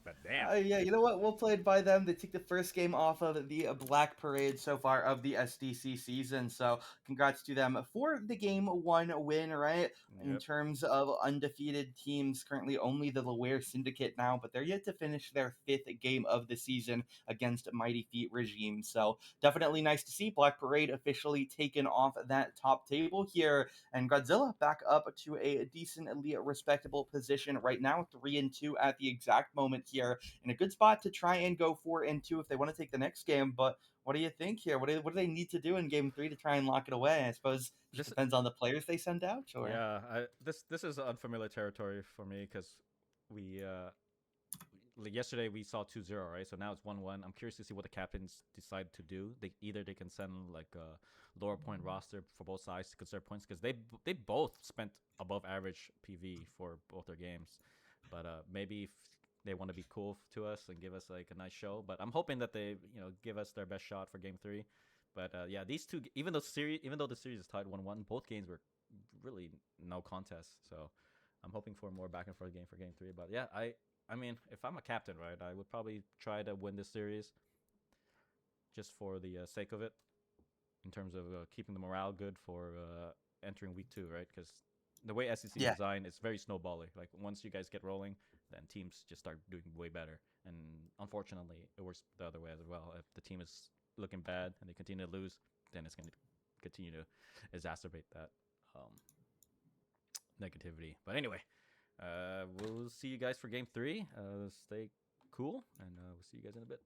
But damn. Yeah, you know what? We'll play it by them. They took the first game off of the Black Parade so far of the SDC season. So congrats to them for the game 1 win, right? Yep. In terms of undefeated teams, currently only the Loire Syndicate now, but they're yet to finish their 5th game of the season against Mighty Feet Regime. So definitely nice to see Black Parade officially taken off that top table here. And Godzilla back up to a decently respectable position right now, 3-2 at the exact moment here, in a good spot to try and go 4-2 if they want to take the next game. But what do you think here? What do they need to do in game 3 to try and lock it away? I suppose it just depends on the players they send out. Or... Yeah, this is unfamiliar territory for me, because we yesterday we saw 2-0, right? So now it's 1-1. I'm curious to see what the captains decide to do. Either they can send like a lower point roster for both sides to conserve points, because they both spent above average PV for both their games. But maybe if they want to be cool to us and give us like a nice show. But I'm hoping that they give us their best shot for game 3. But yeah, these two, even though the series is tied 1-1, both games were really no contest. So I'm hoping for a more back and forth game for game 3. But yeah, I mean, if I'm a captain, right, I would probably try to win this series just for the sake of it, in terms of keeping the morale good for entering week 2, right? Because the way SEC is designed, it's very snowbally. Like once you guys get rolling, then teams just start doing way better. And unfortunately, it works the other way as well. If the team is looking bad and they continue to lose, then it's going to continue to exacerbate that negativity. But anyway, we'll see you guys for game 3. Stay cool, and we'll see you guys in a bit.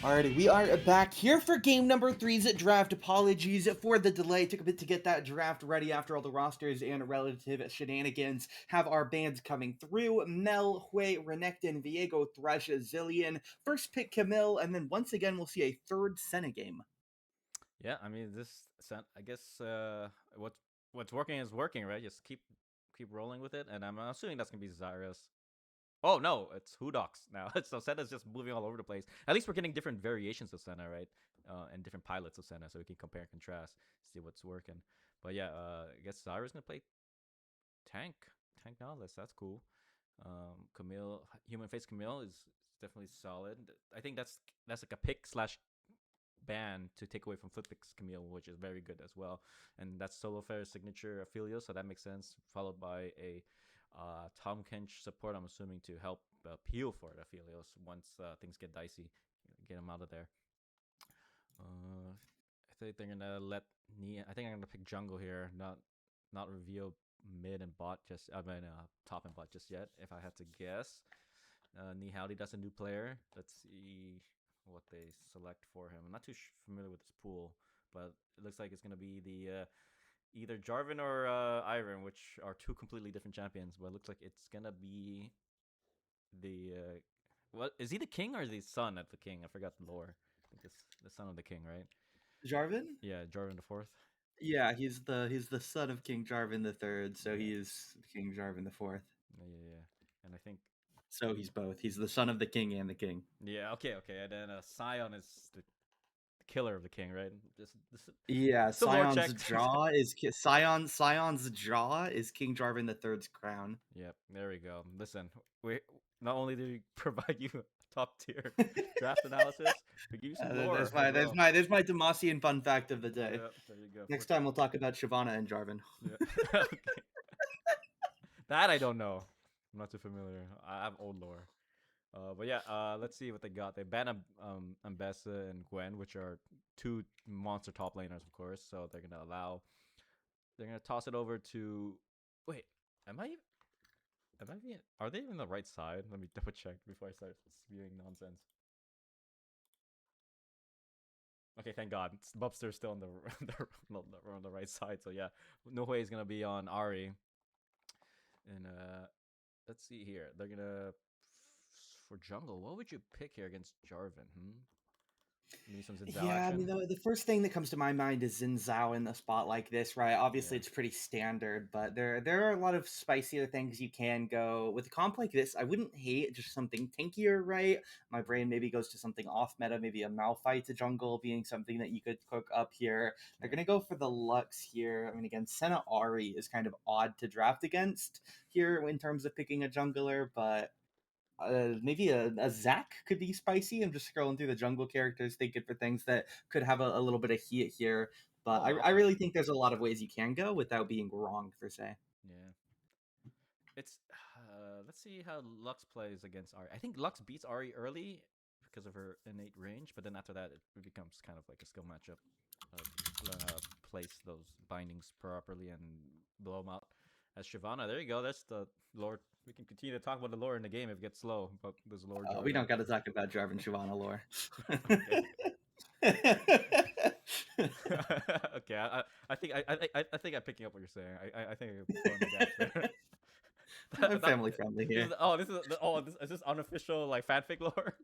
Alrighty, we are back here for game number 3's draft. Apologies for the delay. Took a bit to get that draft ready after all the rosters and relative shenanigans have our bands coming through. Mel, Hui, Renekton, Viego, Thresh, Zillion. First pick Camille, and then once again we'll see a third Senna game. Yeah, I mean I guess what's working is working, right? Just keep rolling with it, and I'm assuming that's gonna be Zarya's. Oh no, it's Hoodox now. So Senna's just moving all over the place. At least we're getting different variations of Senna, right? And different pilots of Senna, so we can compare and contrast, see what's working. But yeah, I guess Zarya's gonna play tank, Nihilus. That's cool. Camille, human face Camille is definitely solid. I think that's like a pick slash ban to take away from Flipix Camille, which is very good as well. And that's Solo Fair's signature Aphelios, so that makes sense. Followed by a Tom Kench support, I'm assuming, to help peel for Aphelios once things get dicey, get him out of there. I think they're gonna let Nia. I think I'm gonna pick jungle here, not reveal mid and bot just. I mean, top and bot just yet. If I had to guess, Nihali, that's a new player. Let's see what they select for him. I'm not too familiar with this pool, but it looks like it's gonna be the either Jarvan or Iron, which are two completely different champions. But it looks like it's gonna be the what is he, the king or the son of the king? I forgot the lore. I think it's the son of the king, right? Jarvan? Yeah, Jarvan the Fourth. Yeah, he's the son of King Jarvan the Third, so he is King Jarvan the Fourth. Yeah, and I think so he's both. He's the son of the king and the king. Yeah, okay, and then Sion is the killer of the king, right? Yeah, Sion's jaw is Sion's jaw is King Jarvan the Third's crown. Yep, there we go. Listen, we not only did we provide you top tier draft analysis, we give you some lore. There's my Demacian fun fact of the day. Yep, there you go. Next time we'll talk about Shyvana and Jarvan. Yeah. Okay. That I don't know. I'm not too familiar. I have old lore. But yeah, let's see what they got. They banned Ambessa and Gwen, which are two monster top laners, of course. So they're gonna toss it over to. Wait, are they even the right side? Let me double check before I start spewing nonsense. Okay, thank God. Bubster's still on the right side. So yeah, Nohue is gonna be on Ahri. And let's see here. They're gonna for jungle. What would you pick here against Jarvan? Maybe some Xin Zhao Yeah, action? I mean, the first thing that comes to my mind is Xin Zhao in a spot like this, right? Obviously, it's pretty standard, but there are a lot of spicier things you can go with a comp like this. I wouldn't hate just something tankier, right? My brain maybe goes to something off meta, maybe a Malphite to jungle being something that you could cook up here. They're gonna go for the Lux here. I mean, again, Senna Ahri is kind of odd to draft against here in terms of picking a jungler, but maybe a Zac could be spicy. I'm just scrolling through the jungle characters, thinking for things that could have a little bit of heat here. But I really think there's a lot of ways you can go without being wrong, per se. Yeah. It's let's see how Lux plays against Ahri. I think Lux beats Ahri early because of her innate range, but then after that it becomes kind of like a skill matchup. Learn how to place those bindings properly and blow them out. As Shyvana, there you go. That's the lore. We can continue to talk about the lore in the game if it gets slow, but there's lore. We don't got to talk about Jarvan Shyvana lore. Okay, I think I'm picking up what you're saying. I think I'm throwing the gaps there. I'm family friendly here. Is this unofficial like fanfic lore?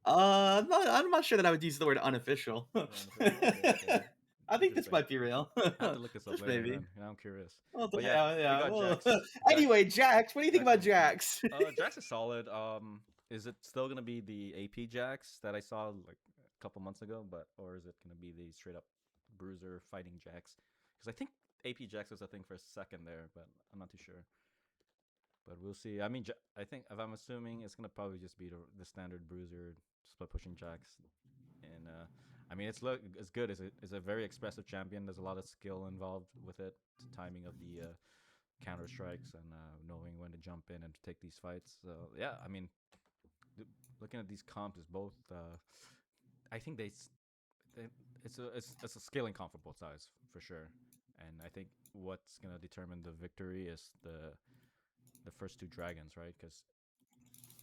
I'm not sure that I would use the word unofficial. Okay. I think this might be real. I have to look this up later. Maybe. I'm curious. Well, yeah. Anyway, Jax, what do you think about Jax? Jax is solid. Is it still gonna be the AP Jax that I saw like a couple months ago, or is it gonna be the straight up bruiser fighting Jax? Because I think AP Jax was a thing for a second there, but I'm not too sure. But we'll see. I mean, I think if I'm assuming it's gonna probably just be the standard bruiser split pushing Jax, and I mean it's good. It's a very expressive champion. There's a lot of skill involved with it, timing of the counter strikes and knowing when to jump in and to take these fights. So yeah, I mean, looking at these comps is both. I think it's a scaling comp for both sides for sure, and I think what's gonna determine the victory is the first two dragons, right? Because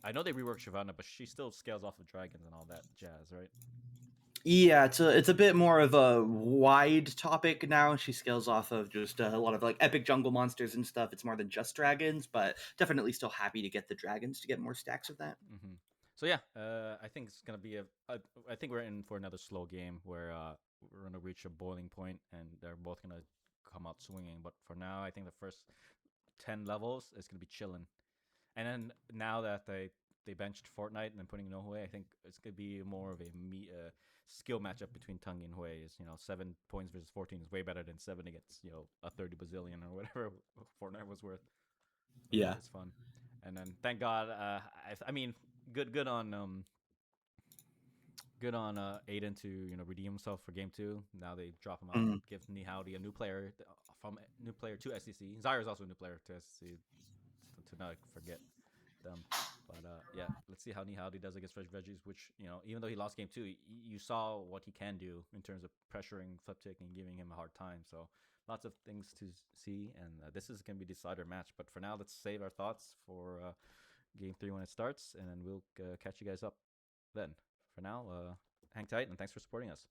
I know they reworked Shyvana, but she still scales off of dragons and all that jazz, right? Yeah, it's a bit more of a wide topic now. She scales off of just a lot of like epic jungle monsters and stuff. It's more than just dragons, but definitely still happy to get the dragons to get more stacks of that. Mm-hmm. So yeah, I think it's gonna be I think we're in for another slow game where we're gonna reach a boiling point and they're both gonna come out swinging. But for now, I think the first 10 levels is gonna be chilling. And then now that they benched Fortnite and then putting Nohue, I think it's gonna be more of a skill matchup between Tung and Hui. Is 7 points versus 14 is way better than 7 against a 30 bazillion or whatever Fortnite was worth. Yeah, it's fun. And then thank God, I mean, good on Aiden to redeem himself for game 2. Now they drop him out, give Nihowdy a new player to SCC. Zyra is also a new player to SCC. To not forget them. But yeah, let's see how Nihowdy does against Fresh Veggies, which, even though he lost game 2, you saw what he can do in terms of pressuring Fliptick and giving him a hard time. So lots of things to see, and this is going to be the decider match. But for now, let's save our thoughts for game 3 when it starts, and then we'll catch you guys up then. For now, hang tight, and thanks for supporting us.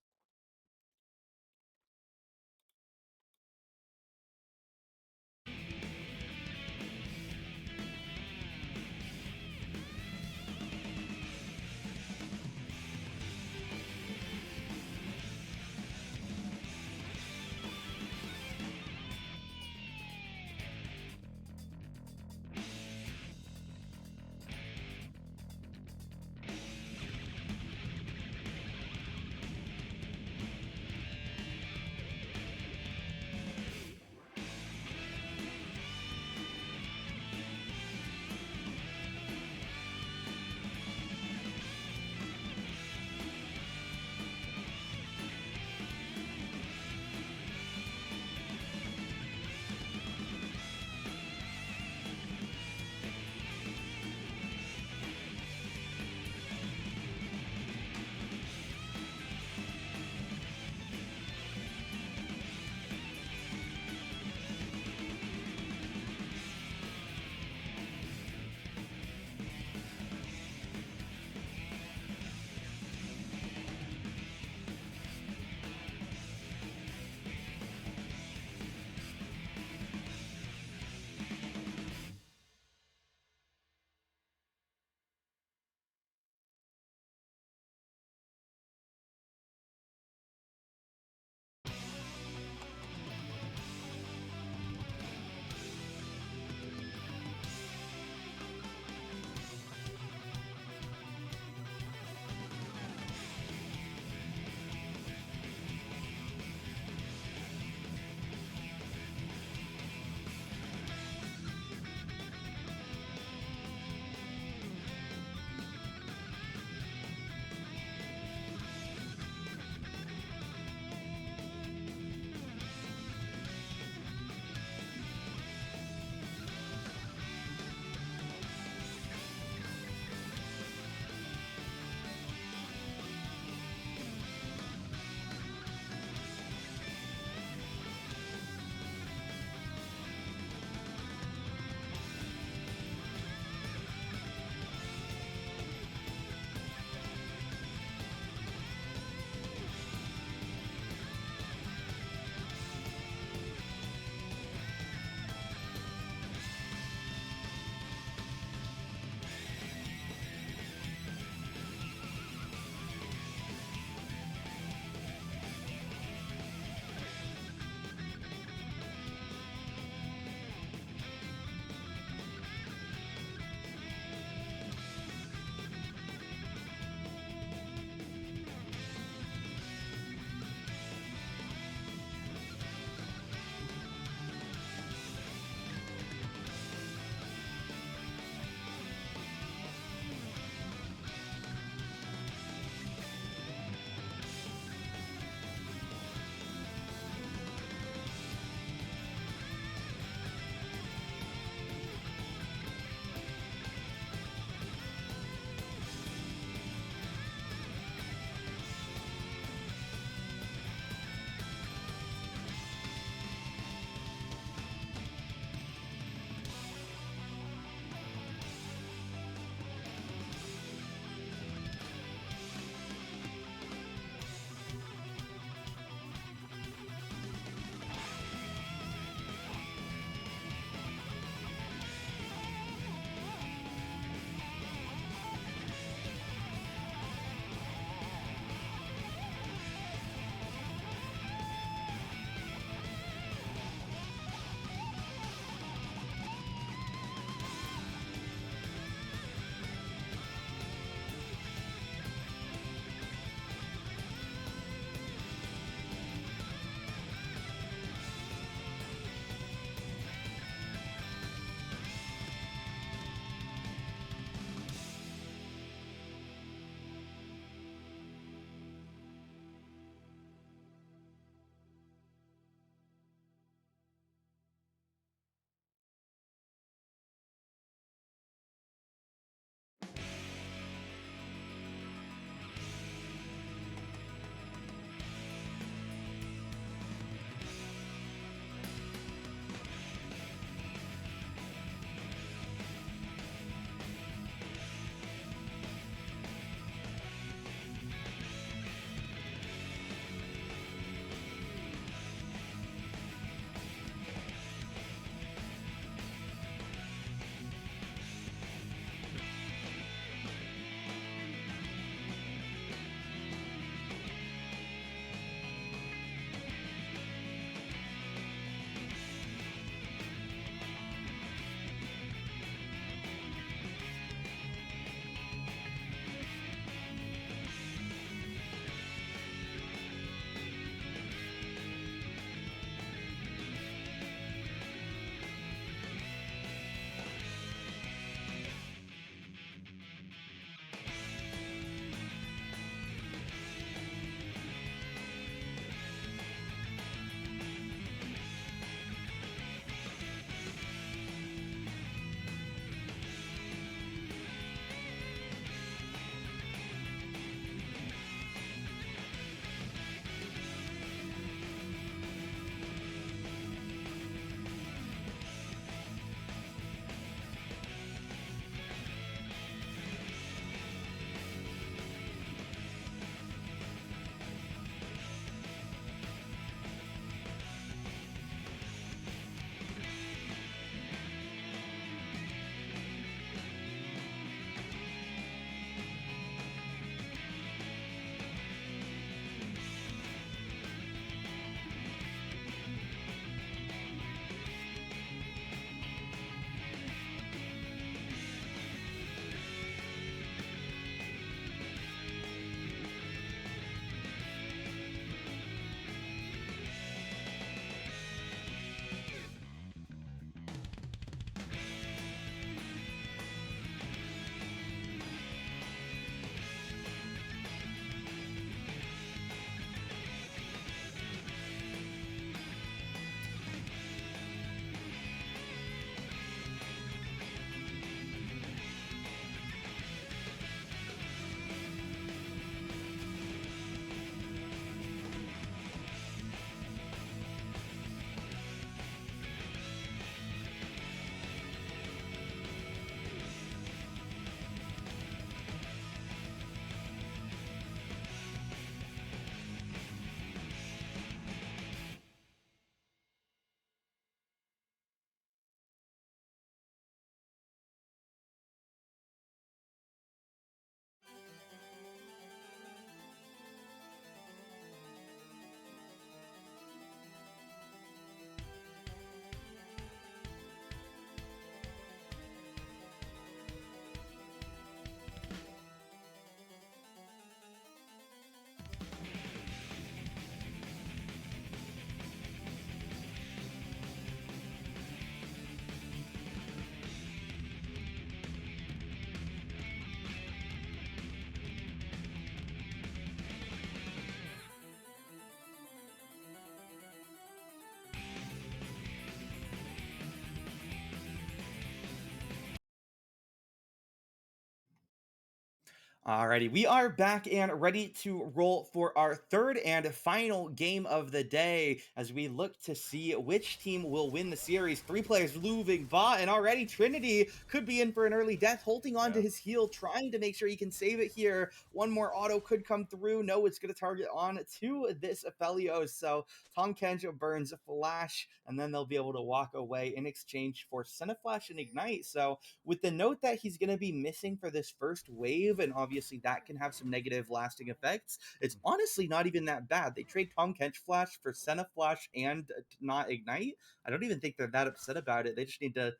Alrighty, we are back and ready to roll for our third and final game of the day as we look to see which team will win the series. Three players moving Va, and already Trinity could be in for an early death, holding on to his heal, trying to make sure he can save it here. One more auto could come through. No, it's going to target on to this Aphelios. So Tahm Kench burns Flash, and then they'll be able to walk away in exchange for Senna Flash and Ignite. So with the note that he's going to be missing for this first wave, and obviously that can have some negative lasting effects, it's honestly not even that bad. They trade Tahm Kench Flash for Senna Flash and not Ignite. I don't even think they're that upset about it. They just need to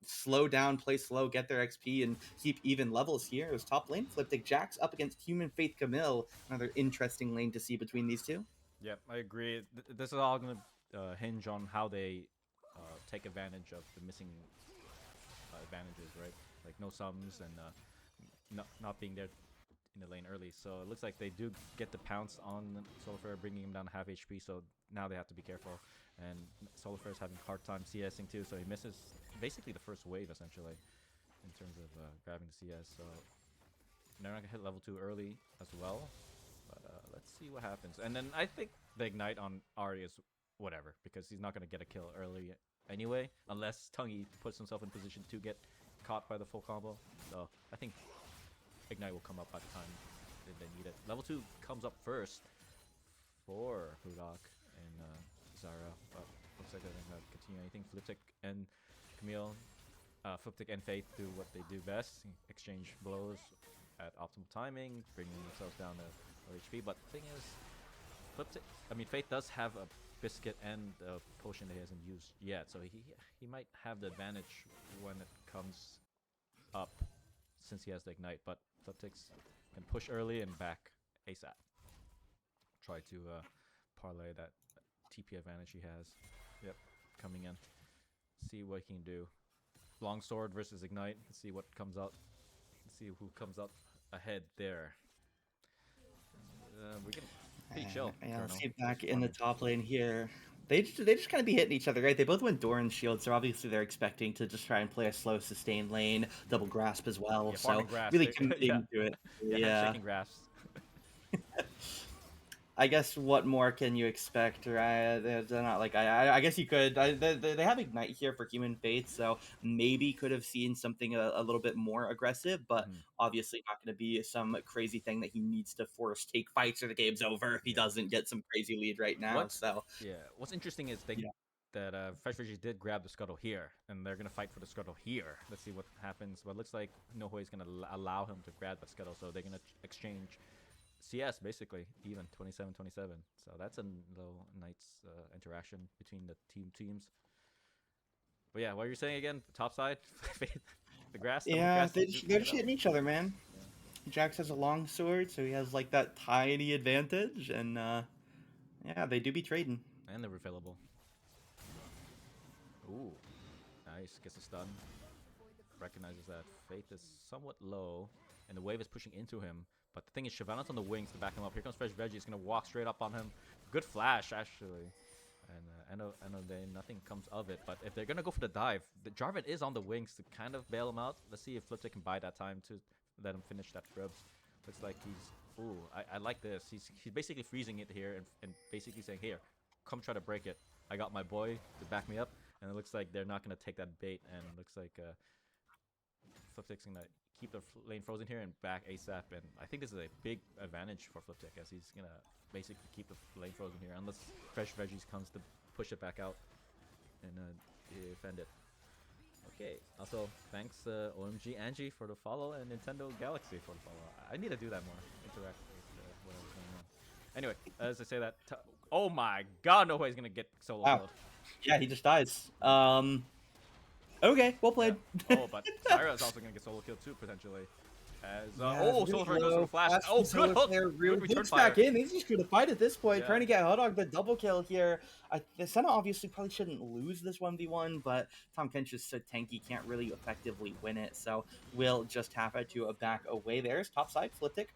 slow down, play slow, get their XP, and keep even levels here. It was top lane, Fliptic Jax up against Human Faith Camille. Another interesting lane to see between these two. Yep, I agree. This is all going to hinge on how they take advantage of the missing advantages, right? Like no sums and not being there in the lane early. So it looks like they do get the pounce on Solifer, bringing him down to half HP. So now they have to be careful. And Solifer is having a hard time CSing too, so he misses basically the first wave essentially in terms of grabbing the CS. So they're not gonna hit level 2 early as well. But let's see what happens. And then I think the Ignite on Ahri is whatever, because he's not gonna get a kill early anyway, unless Tungy puts himself in position to get caught by the full combo. So I think Ignite will come up by the time they need it. Level 2 comes up first for Hudak and Zara, but looks like they're going to continue anything. Fliptic and Camille, Fliptic and Faith do what they do best, exchange blows at optimal timing, bringing themselves down to low HP. But the thing is, Faith does have a biscuit and a potion that he hasn't used yet, so he might have the advantage when it comes up, since he has the Ignite. But Fliptix can push early and back ASAP. Try to parlay that TP advantage he has. Yep, coming in. See what he can do. Longsword versus Ignite. Let's see what comes out. Let's see who comes up ahead there. We can be chill. Yeah, let's see back in the top lane here. They just kind of be hitting each other, right? They both went Doran Shield, so obviously they're expecting to just try and play a slow, sustained lane, double grasp as well. Yeah, so grasp, really committing to it. Yeah, shaking grasps. I guess what more can you expect, right? They're not like I guess you could. They have Ignite here for Human Faith, so maybe could have seen something a little bit more aggressive, but obviously not going to be some crazy thing that he needs to force take fights or the game's over if he doesn't get some crazy lead right now. What's interesting is that Fresh Veggies did grab the scuttle here, and they're gonna fight for the scuttle here. Let's see what happens. But it looks like Nohoi is gonna allow him to grab the scuttle, so they're gonna exchange CS basically, even 27-27. So that's a little nice interaction between the teams. But yeah, what are you saying again? Top side, the grass. Yeah, they're just hitting each other, man. Yeah. Jax has a long sword, so he has like that tiny advantage, and yeah, they do be trading. And they're refillable. Ooh, nice. Gets a stun. Recognizes that Faith is somewhat low, and the wave is pushing into him. But the thing is, Shyvana's on the wings to back him up. Here comes Fresh Veggie. He's going to walk straight up on him. Good flash, actually. And end of the day, nothing comes of it. But if they're going to go for the dive, the Jarvan is on the wings to kind of bail him out. Let's see if Fliptic can buy that time to let him finish that Grubs. Looks like he's... Ooh, I like this. He's basically freezing it here and basically saying, here, come try to break it. I got my boy to back me up. And it looks like they're not going to take that bait. And it looks like Fliptic's going to keep the lane frozen here and back ASAP, and I think this is a big advantage for Fliptic, as he's gonna basically keep the lane frozen here unless Fresh Veggies comes to push it back out and defend it. Okay, also thanks OMG Angie for the follow and Nintendo Galaxy for the follow. I need to do that more, interact with whatever's going on. Anyway, as I say that, oh my god, no way he's gonna get solo killed. Yeah, he just dies. Okay, well played. Yeah. Oh, but Zyra is also going to get solo kill too, potentially. As Solifer goes for the flash. Oh, good hook! Good return fire. Back in. He's just going to fight at this point, trying to get Hotdog the double kill here. Senna obviously probably shouldn't lose this 1v1, but Tahm Kench is so tanky, can't really effectively win it, so we'll just have to back away. There's topside, Fliptic.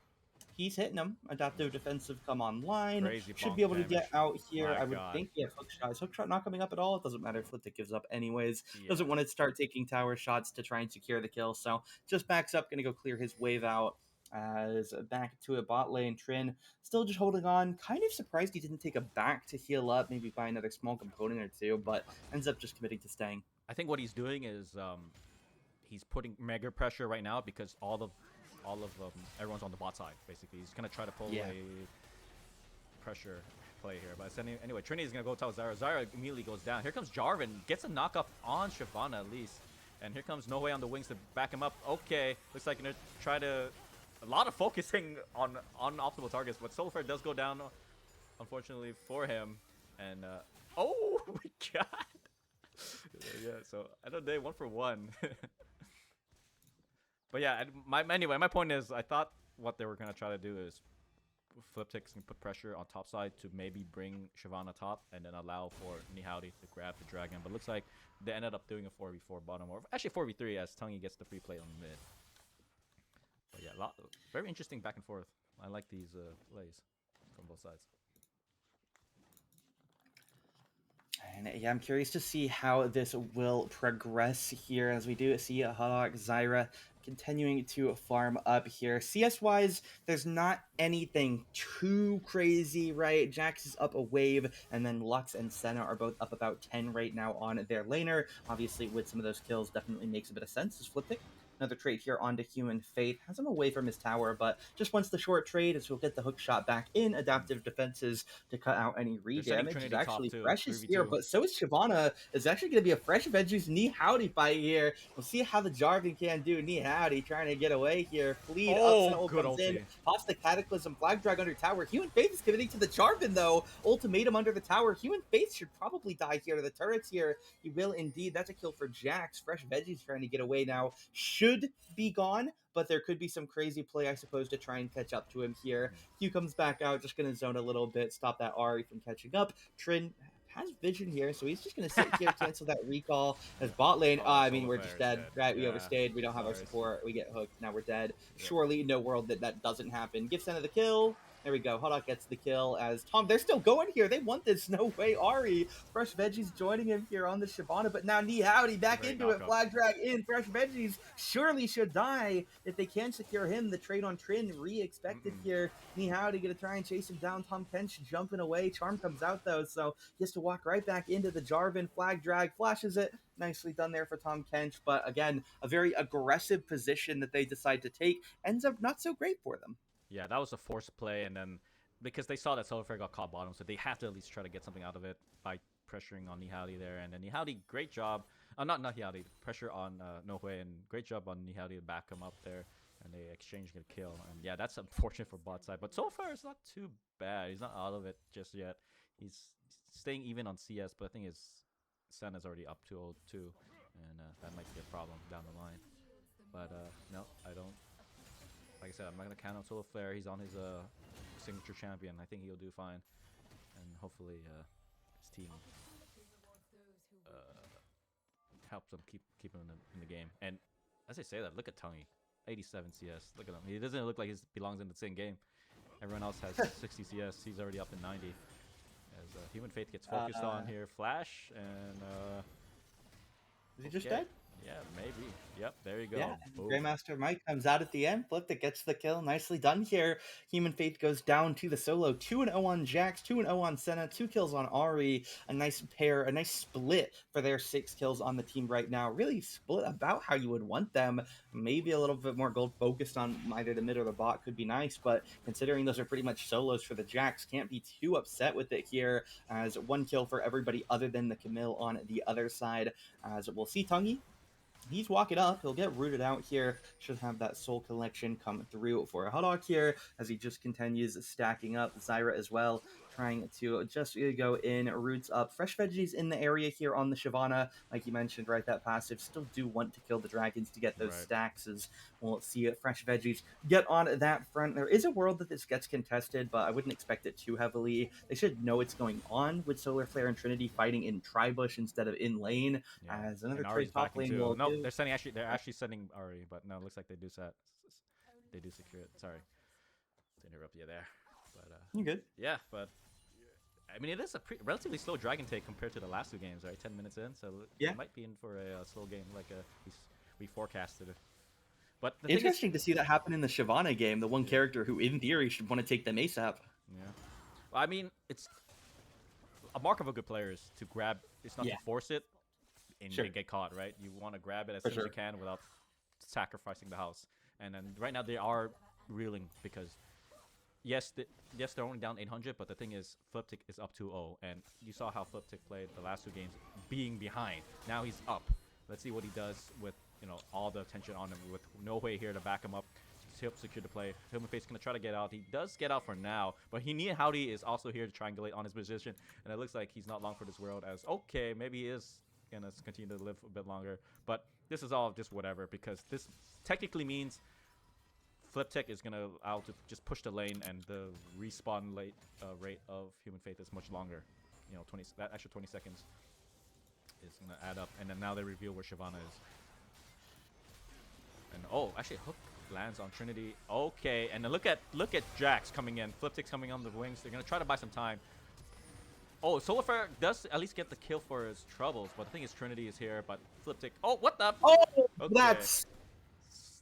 He's hitting him. Adaptive defensive come online. Crazy should be able to get out here. My I would think. Yeah, hookshot. Is hookshot not coming up at all? It doesn't matter. Fliptic gives up anyways. Doesn't want to start taking tower shots to try and secure the kill. So just backs up. Going to go clear his wave out. As back to a bot lane, Trin still just holding on. Kind of surprised he didn't take a back to heal up, maybe buy another small component or two, but ends up just committing to staying. I think what he's doing is he's putting mega pressure right now because everyone's on the bot side. Basically, he's gonna try to pull a pressure play here. But anyway, Trinity is gonna go tell Zyra. Zyra immediately goes down. Here comes Jarvan, gets a knock up on Shyvana at least, and here comes No Way on the wings to back him up. Okay, looks like gonna try to. A lot of focusing on optimal targets, but Soulflare does go down, unfortunately for him. And oh my god. Yeah, so end of the day, 1 for 1. But yeah, anyway, my point is, I thought what they were gonna try to do is Fliptix can put pressure on top side to maybe bring Shyvana top and then allow for Nihouty to grab the dragon. But looks like they ended up doing a 4v4 bottom, or actually 4v3 as Tungy gets the free play on mid. But yeah, very interesting back and forth. I like these plays from both sides. And yeah, I'm curious to see how this will progress here as we do see Haddock, Zyra continuing to farm up here. CS-wise, there's not anything too crazy, right? Jax is up a wave, and then Lux and Senna are both up about 10 right now on their laner. Obviously, with some of those kills, definitely makes a bit of sense. As Fliptic, another trade here onto Human Faith. Has him away from his tower, but just wants the short trade as we'll get the hook shot back in. Adaptive defenses to cut out any re-damage. It's actually Fresh's here, but so is Shyvana. It's actually going to be a Fresh Veggies Nihouty fight here. We'll see how the Jarvan can do. Nihouty trying to get away here. Fleet up, comes in, pops the Cataclysm, Flag Drag under tower. Human Faith is committing to the Jarvan though. Ultimatum under the tower. Human Faith should probably die here to the turrets here. He will indeed. That's a kill for Jax. Fresh Veggies trying to get away now. Should be gone, but there could be some crazy play, I suppose, to try and catch up to him here. Q comes back out, just going to zone a little bit, stop that Ahri from catching up. Trin has vision here, so he's just going to sit here, cancel that recall. As bot lane, I mean, we're just dead, right? We overstayed, we don't have our support, we get hooked, now we're dead. Surely no world that doesn't happen. Give Senna the kill. There we go. Haddock gets the kill as Tom. They're still going here. They want this. No way. Ahri. Fresh Veggies joining him here on the Shyvana, but now Nihouty back into it. Flag drag in. Fresh Veggies surely should die if they can secure him. The trade on Trin re-expected here. Nihouty gonna try and chase him down. Tom Kench jumping away. Charm comes out though, so he has to walk right back into the Jarvan. Flag drag flashes it. Nicely done there for Tom Kench, but again, a very aggressive position that they decide to take ends up not so great for them. Yeah, that was a forced play, and then because they saw that Soulflare got caught bottom, so they have to at least try to get something out of it by pressuring on Nihouty there. And then Nihouty, great job. Not Nihouty, pressure on Nohue, and great job on Nihouty to back him up there. And they exchange a kill. And yeah, that's unfortunate for bot side. But so far, it's not too bad. He's not out of it just yet. He's staying even on CS, but I think his Senna's already up to 0-2. And that might be a problem down the line. But no, I don't. Like I said, I'm not going to count on Soulflare. He's on his signature champion. I think he'll do fine. And hopefully his team helps him keep him in the game. And as I say that, look at Tungy. 87 CS. Look at him. He doesn't look like he belongs in the same game. Everyone else has 60 CS. He's already up in 90. As Human Faith gets focused on here. Flash and... is he just dead? Yeah, maybe. Yep, there you go. Yeah, Greymaster Mike comes out at the end. Flip gets the kill. Nicely done here. Human Faith goes down to the solo. 2-0 on Jax, 2-0 on Senna, 2 kills on Ahri. A nice pair, a nice split for their 6 kills on the team right now. Really split about how you would want them. Maybe a little bit more gold focused on either the mid or the bot could be nice, but considering those are pretty much solos for the Jax, can't be too upset with it here, as 1 kill for everybody other than the Camille on the other side. As we'll see Tungy. He's walking up. He'll get rooted out here. Should have that soul collection come through for Haddock here as he just continues stacking up. Zyra as well, trying to just go in, roots up. Fresh Veggies in the area here on the Shyvana. Like you mentioned, right, that passive. Still do want to kill the dragons to get those stacks as we'll see it. Fresh Veggies get on that front. There is a world that this gets contested, but I wouldn't expect it too heavily. They should know what's going on with Soulflare and Trinity fighting in Tribush instead of in lane. Yeah. As another trade top lane will nope, they're actually sending Ahri, but no, it looks like they do secure it. Sorry to interrupt you there. But you good? Yeah, but I mean, it is a relatively slow dragon take compared to the last 2 games, right? 10 minutes in, so yeah, it might be in for a slow game like we forecasted it. But the Interesting to see that happen in the Shyvana game, the one character who, in theory, should want to take them ASAP. Yeah. Well, I mean, it's a mark of a good player is to grab. It's not to force it and get caught, right? You want to grab it as soon as you can without sacrificing the house. And then right now they are reeling because yes, they're only down 800, but the thing is, Fliptic is up 2-0, and you saw how Fliptic played the last 2 games, being behind. Now he's up. Let's see what he does with all the attention on him, with no way here to back him up, to help secure the play. Human Face gonna try to get out. He does get out for now, but Howdy is also here to triangulate on his position, and it looks like he's not long for this world. As okay, maybe he is gonna continue to live a bit longer, but this is all just whatever because this technically means Fliptic is gonna out to just push the lane, and the respawn rate of Human Faith is much longer. That extra 20 seconds is gonna add up, and then now they reveal where Shyvana is. And oh, actually, Hook lands on Trinity. Okay, and then look at Jax coming in. Fliptic's coming on the wings. They're gonna try to buy some time. Oh, Solarflare does at least get the kill for his troubles, but the thing is Trinity is here, but Fliptic. Oh, what the? Oh, okay.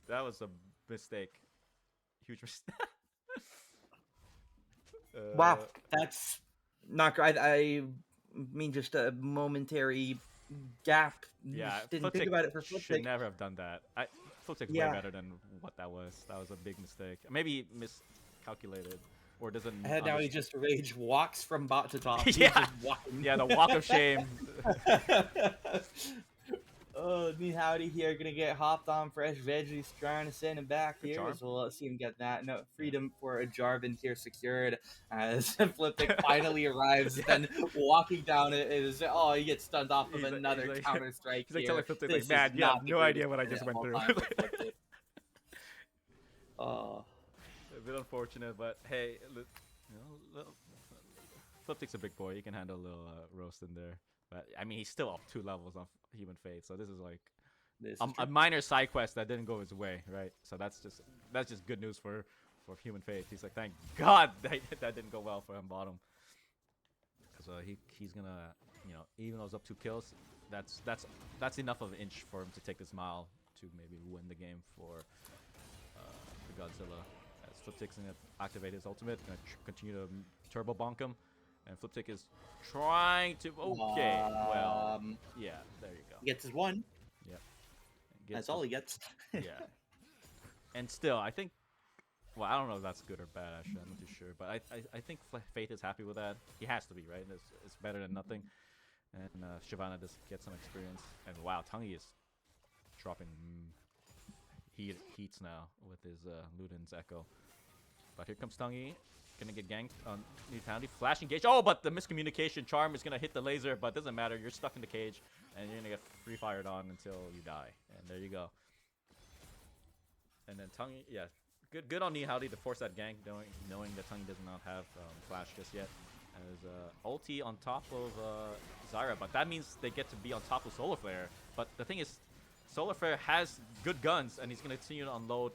That was a mistake. Huge mistake. Wow, that's not great. I mean, just a momentary gap. Yeah, didn't think about it for Fliptic. Should never have done that. Fliptic's way better than what that was. That was a big mistake. Maybe miscalculated, or doesn't. And now he just rage walks from bot to top. Yeah, the walk of shame. Oh, Howdy here, gonna get hopped on fresh veggies, trying to send him back here. So let's see him get that. No, freedom for a Jarvan here secured as Fliptic finally arrives. Then walking down it is, he gets stunned off of another counter strike. He's like telling Fliptic, like, man, you have no idea what I just went through. Oh, a bit unfortunate, but hey, Fliptic's a big boy. He can handle a little roast in there. But I mean, he's still up 2 levels on Human Fate, so this is like a minor side quest that didn't go his way, right? So that's just good news for Human Fate. He's like, thank God that didn't go well for him bottom, because he's gonna, even though it's up 2 kills, that's enough of an inch for him to take this mile to maybe win the game for Godzilla. As Fliptic's gonna activate his ultimate, gonna continue to turbo bonk him. And Fliptic is trying to. Okay, well, yeah, there you go. He gets his 1. Yep. That's all he gets. Yeah. And still, I think. Well, I don't know if that's good or bad. Actually, I'm not too sure. But I think Faith is happy with that. He has to be, right? It's better than nothing. And Shyvana just gets some experience. And wow, Tangi is dropping heats now with his Luden's Echo. But here comes Tangi. Gonna get ganked on Howdy. Flash engage. Oh, but the miscommunication charm is gonna hit the laser, but it doesn't matter. You're stuck in the cage, and you're gonna get free fired on until you die. And there you go. And then Tangi, yeah, good on Howdy to force that gank, knowing that Tangi does not have flash just yet. As ulti on top of Zyra, but that means they get to be on top of Solarflare. But the thing is, Solarflare has good guns, and he's gonna continue to unload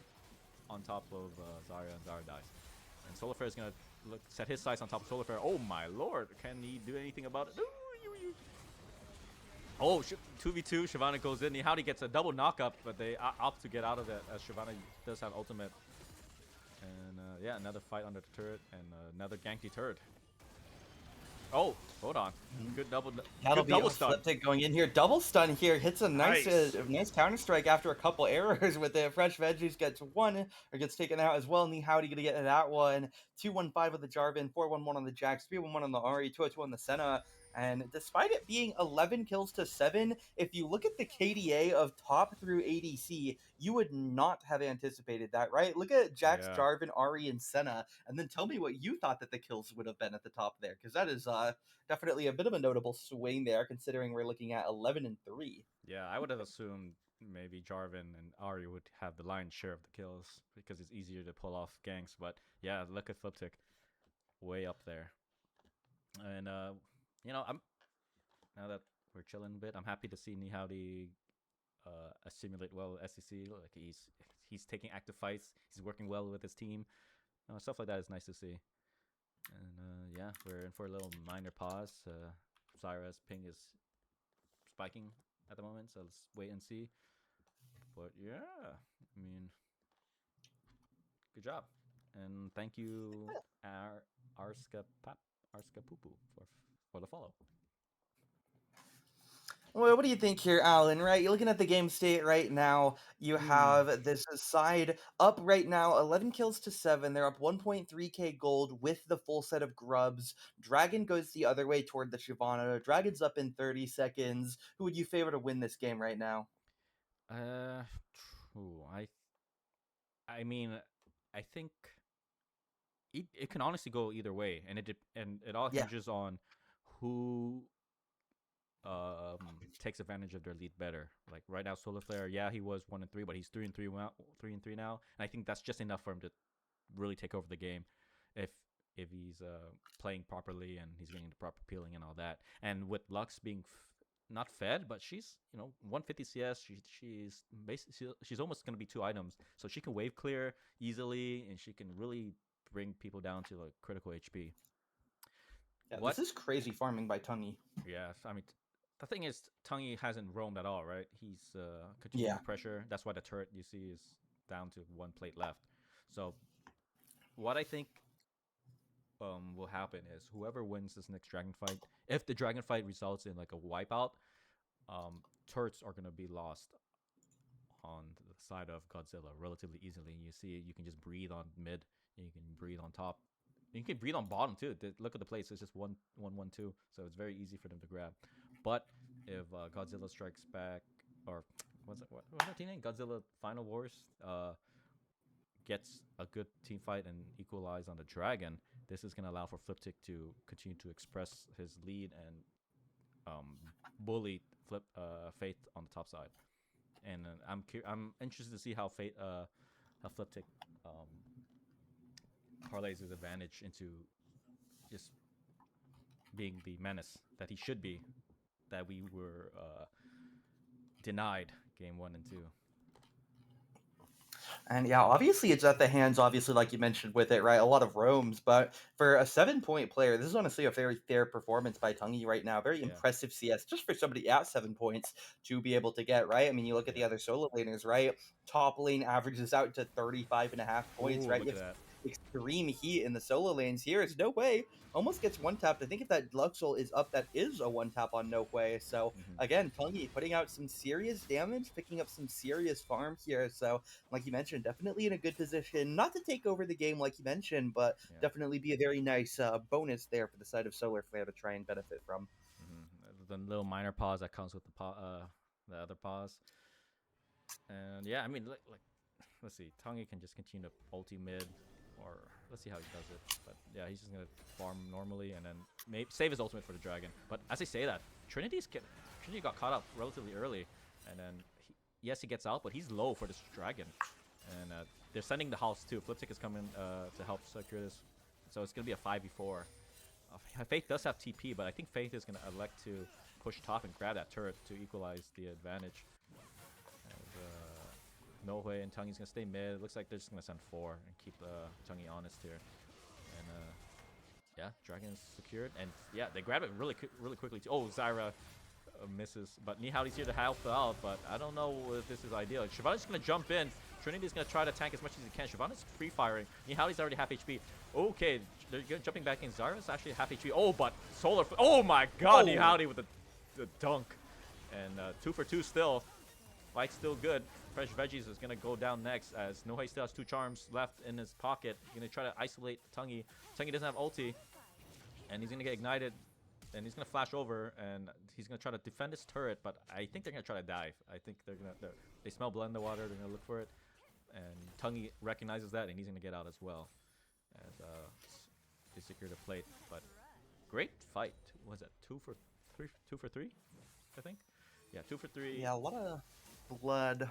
on top of Zyra, and Zyra dies. And Solarflare is going to set his sights on top of Solarflare. Oh my lord, can he do anything about it? Oh, 2v2, Shyvana goes in. Howdy gets a double knock-up, but they opt to get out of it as Shyvana does have ultimate. And yeah, another fight under the turret, and another gank deterred. Oh, hold on. Good double stun. Fliptic going in here. Double stun here. Hits a nice counter strike after a couple errors with it. Fresh Veggies gets 1, or gets taken out as well. And Howdy gonna get that one. 2-1-5 with the Jarvan, 4-1-1 on the Jax, 3-1-1 on the Ahri, 2-2 on the Senna. And despite it being 11 kills to 7, if you look at the KDA of top through ADC, you would not have anticipated that, right? Look at Jax, Jarvan, Ahri, and Senna, and then tell me what you thought that the kills would have been at the top there, because that is definitely a bit of a notable swing there, considering we're looking at 11 and 3. Yeah, I would have assumed maybe Jarvan and Ahri would have the lion's share of the kills, because it's easier to pull off ganks, but yeah, look at Fliptic, way up there. And I'm now that we're chilling a bit, I'm happy to see Howdy assimilate well with SEC. Like he's taking active fights. He's working well with his team. Stuff like that is nice to see. And yeah, we're in for a little minor pause. Zyra's ping is spiking at the moment, so let's wait and see But yeah, I mean, good job, and thank you, Arska Pupu for the follow. Well, what do you think here, Alan? Right, you're looking at the game state right now. You have this side up right now, 11 kills to 7. They're up 1.3k gold with the full set of grubs. Dragon goes the other way toward the Shyvana. Dragon's up in 30 seconds. Who would you favor to win this game right now? True. I mean, I think it can honestly go either way, and it all hinges on who takes advantage of their lead better. Like right now, Solar Flare, yeah, he was 1-3, but he's 3-3 now, and I think that's just enough for him to really take over the game if he's playing properly and he's getting the proper peeling and all that. And with Lux being not fed, but she's 150 CS. She's basically she's almost gonna be 2 items, so she can wave clear easily and she can really bring people down to like critical HP. Yeah, this is crazy farming by Tungy. Yeah, I mean, the thing is, Tungy hasn't roamed at all, right? He's continuing to pressure. That's why the turret you see is down to 1 plate left. So, what I think will happen is whoever wins this next dragon fight, if the dragon fight results in like a wipeout, turrets are gonna be lost on the side of Godzilla relatively easily. You see, you can just breathe on mid, and you can breathe on top. You can breathe on bottom too. Look at the plates; it's just 1-1-1-2, so it's very easy for them to grab. But if Godzilla Strikes Back, or what's that team name? Godzilla Final Wars, gets a good team fight and equalize on the dragon, this is going to allow for Fliptic to continue to express his lead and bully Faith on the top side. And I'm interested to see how Fliptic parlays his advantage into just being the menace that he should be, that we were denied game 1 and 2. And yeah, obviously it's at the hands, obviously, like you mentioned with it, right? A lot of roams, but for a 7-point player, this is honestly a very fair performance by Tungy right now. Very impressive CS, just for somebody at 7 points to be able to get, right? I mean, you look at the other solo laners, right? Top lane averages out to 35.5 points, right? Look at that. Extreme heat in the solo lanes here. It's No Way almost gets 1-tapped. I think if that Luxel is up, that is a 1-tap on No Way. So again, Tungy putting out some serious damage, picking up some serious farm here. So like you mentioned, definitely in a good position, not to take over the game like you mentioned, but definitely be a very nice bonus there for the side of Solar Flare to try and benefit from. The little minor pause that comes with the other pause. And yeah, I mean, like let's see, Tungy can just continue to ulti mid, or let's see how he does it. But yeah, he's just gonna farm normally and then maybe save his ultimate for the dragon. But as I say that, Trinity got caught up relatively early, and then he gets out, but he's low for this dragon. And they're sending the house too. Fliptic is coming to help secure this, so it's gonna be a 5v4. Faith does have TP, but I think Faith is gonna elect to push top and grab that turret to equalize the advantage. No Way and Tungy's gonna stay mid. It looks like they're just gonna send 4 and keep Tungy honest here. And yeah, Dragon's secured, and yeah, they grab it really quickly too. Oh, Zyra misses, but Nihali's here to help out, but I don't know if this is ideal. Shyvana's gonna jump in. Trinity's gonna try to tank as much as he can. Shyvana's free firing. Nihali's already half HP. Okay, they're jumping back in. Zyra's actually half HP. Oh, but Solar. Oh my God, Nihali with the dunk, and 2 for 2 still. Fight's still good. Fresh Veggies is going to go down next as Nohei still has 2 charms left in his pocket. He's going to try to isolate Tungy. Tungy doesn't have ulti, and he's going to get ignited, and he's going to flash over, and he's going to try to defend his turret, but I think they're going to try to dive. I think they smell blood in the water. They're going to look for it, and Tungy recognizes that, and he's going to get out as well as they secure the plate. But great fight. What was that? 2 for 3, I think? Yeah, 2 for 3. Yeah, a lot of blood.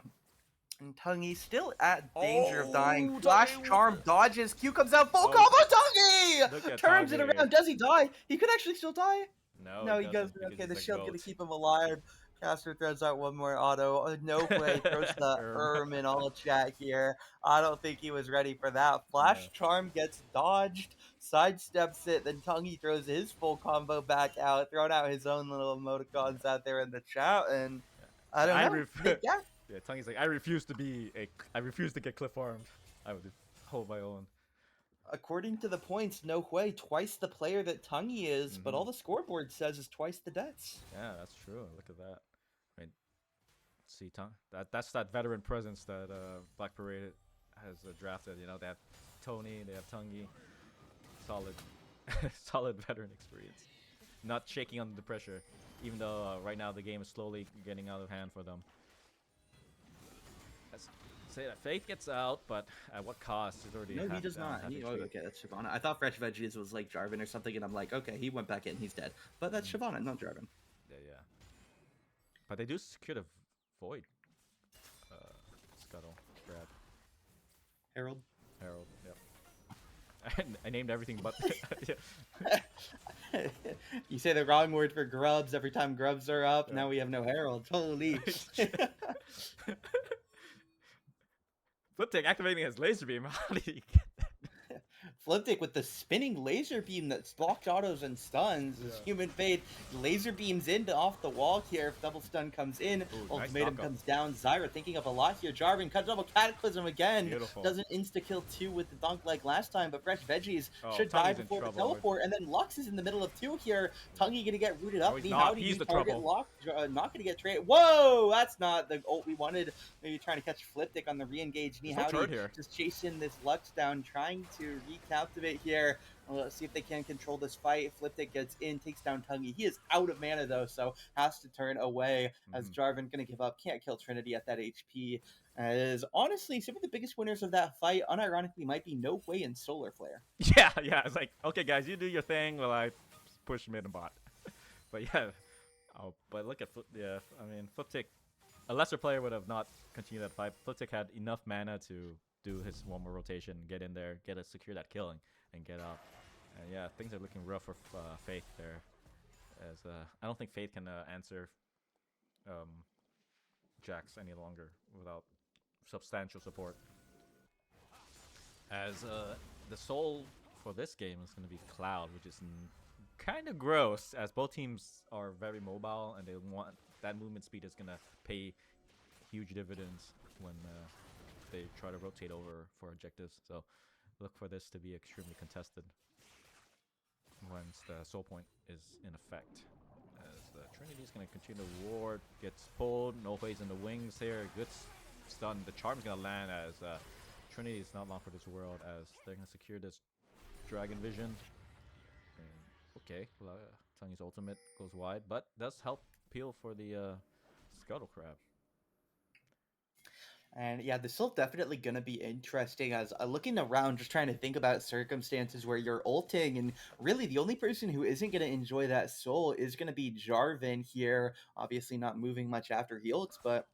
And Tungy still at danger of dying. Flash Charm dodges. Q comes out. Full combo. Tungy turns it around. Does he die? He could actually still die. No, he goes. Okay, the shield's gonna keep him alive. Caster throws out one more auto. No Way throws the in all chat here. I don't think he was ready for that. Flash Charm gets dodged, sidesteps it, then Tungy throws his full combo back out, throwing out his own little emoticons out there in the chat, and I don't know. Yeah, Tungy's like, I refuse to get cliff farmed. I would hold my own. According to the points, no way, twice the player that Tungy is, but all the scoreboard says is twice the debts. Yeah, that's true. Look at that. I mean, see, that's that veteran presence that Black Parade has drafted. You know, they have Tony, they have Tungy, solid, solid veteran experience. Not shaking under the pressure, even though right now the game is slowly getting out of hand for them. Let's say that Faith gets out, but at what cost? He's already no, he does not. Okay, that's Shyvana. I thought Fresh Veggies was like Jarvan or something, and I'm like, okay, he went back in, he's dead. But that's Shyvana, not Jarvan. Yeah. But they do secure the Void. Scuttle, grab. Herald, yep. I named everything but. You say the wrong word for grubs every time grubs are up. Yeah. Now we have no Herald. Holy. Fliptic activating his laser beam. How did he get that? Fliptic with the spinning laser beam that blocks autos and stuns. Yeah. Human Faith laser beams into off the wall here. If double stun comes in, ultimatum comes down. Zyra thinking of a lot here. Jarvan cuts double cataclysm again. Beautiful. Doesn't insta kill 2 with the dunk like last time, but Fresh Veggies should die before the teleport. And then Lux is in the middle of 2 here. Tungy gonna get rooted up. He's the trouble. Lock, not gonna get traded. Whoa, that's not the ult we wanted. Maybe trying to catch Fliptic on the re-engage. Nihowdy just chasing this Lux down, trying to recaptivate here. Let's see if they can control this fight. Fliptic gets in, takes down Tungy. He is out of mana though, so has to turn away as Jarvan gonna give up. Can't kill Trinity at that HP. As honestly, some of the biggest winners of that fight, unironically, might be No Way and Solar Flare. Yeah. It's like, okay, guys, you do your thing while I push mid and bot. But yeah, but look at Fliptic. A lesser player would have not continued that fight. Fliptic had enough mana to do his one more rotation, get in there, secure that killing, and get out. And yeah, things are looking rough for Faith there. As I don't think Faith can answer Jax any longer without substantial support. As the soul for this game is going to be Cloud, which is kind of gross, as both teams are very mobile and they want that movement speed is going to pay huge dividends when they try to rotate over for objectives. So look for this to be extremely contested once the soul point is in effect. As Trinity's going to continue to ward, gets pulled, No Way's in the wings here, good stun. The charm's going to land as Trinity is not long for this world, as they're going to secure this Dragon Vision. And, okay, Tungy's ultimate goes wide, but does help peel for the Scuttle Crab. And yeah, this is definitely going to be interesting as looking around, just trying to think about circumstances where you're ulting, and really the only person who isn't going to enjoy that soul is going to be Jarvan here. Obviously not moving much after he ults, but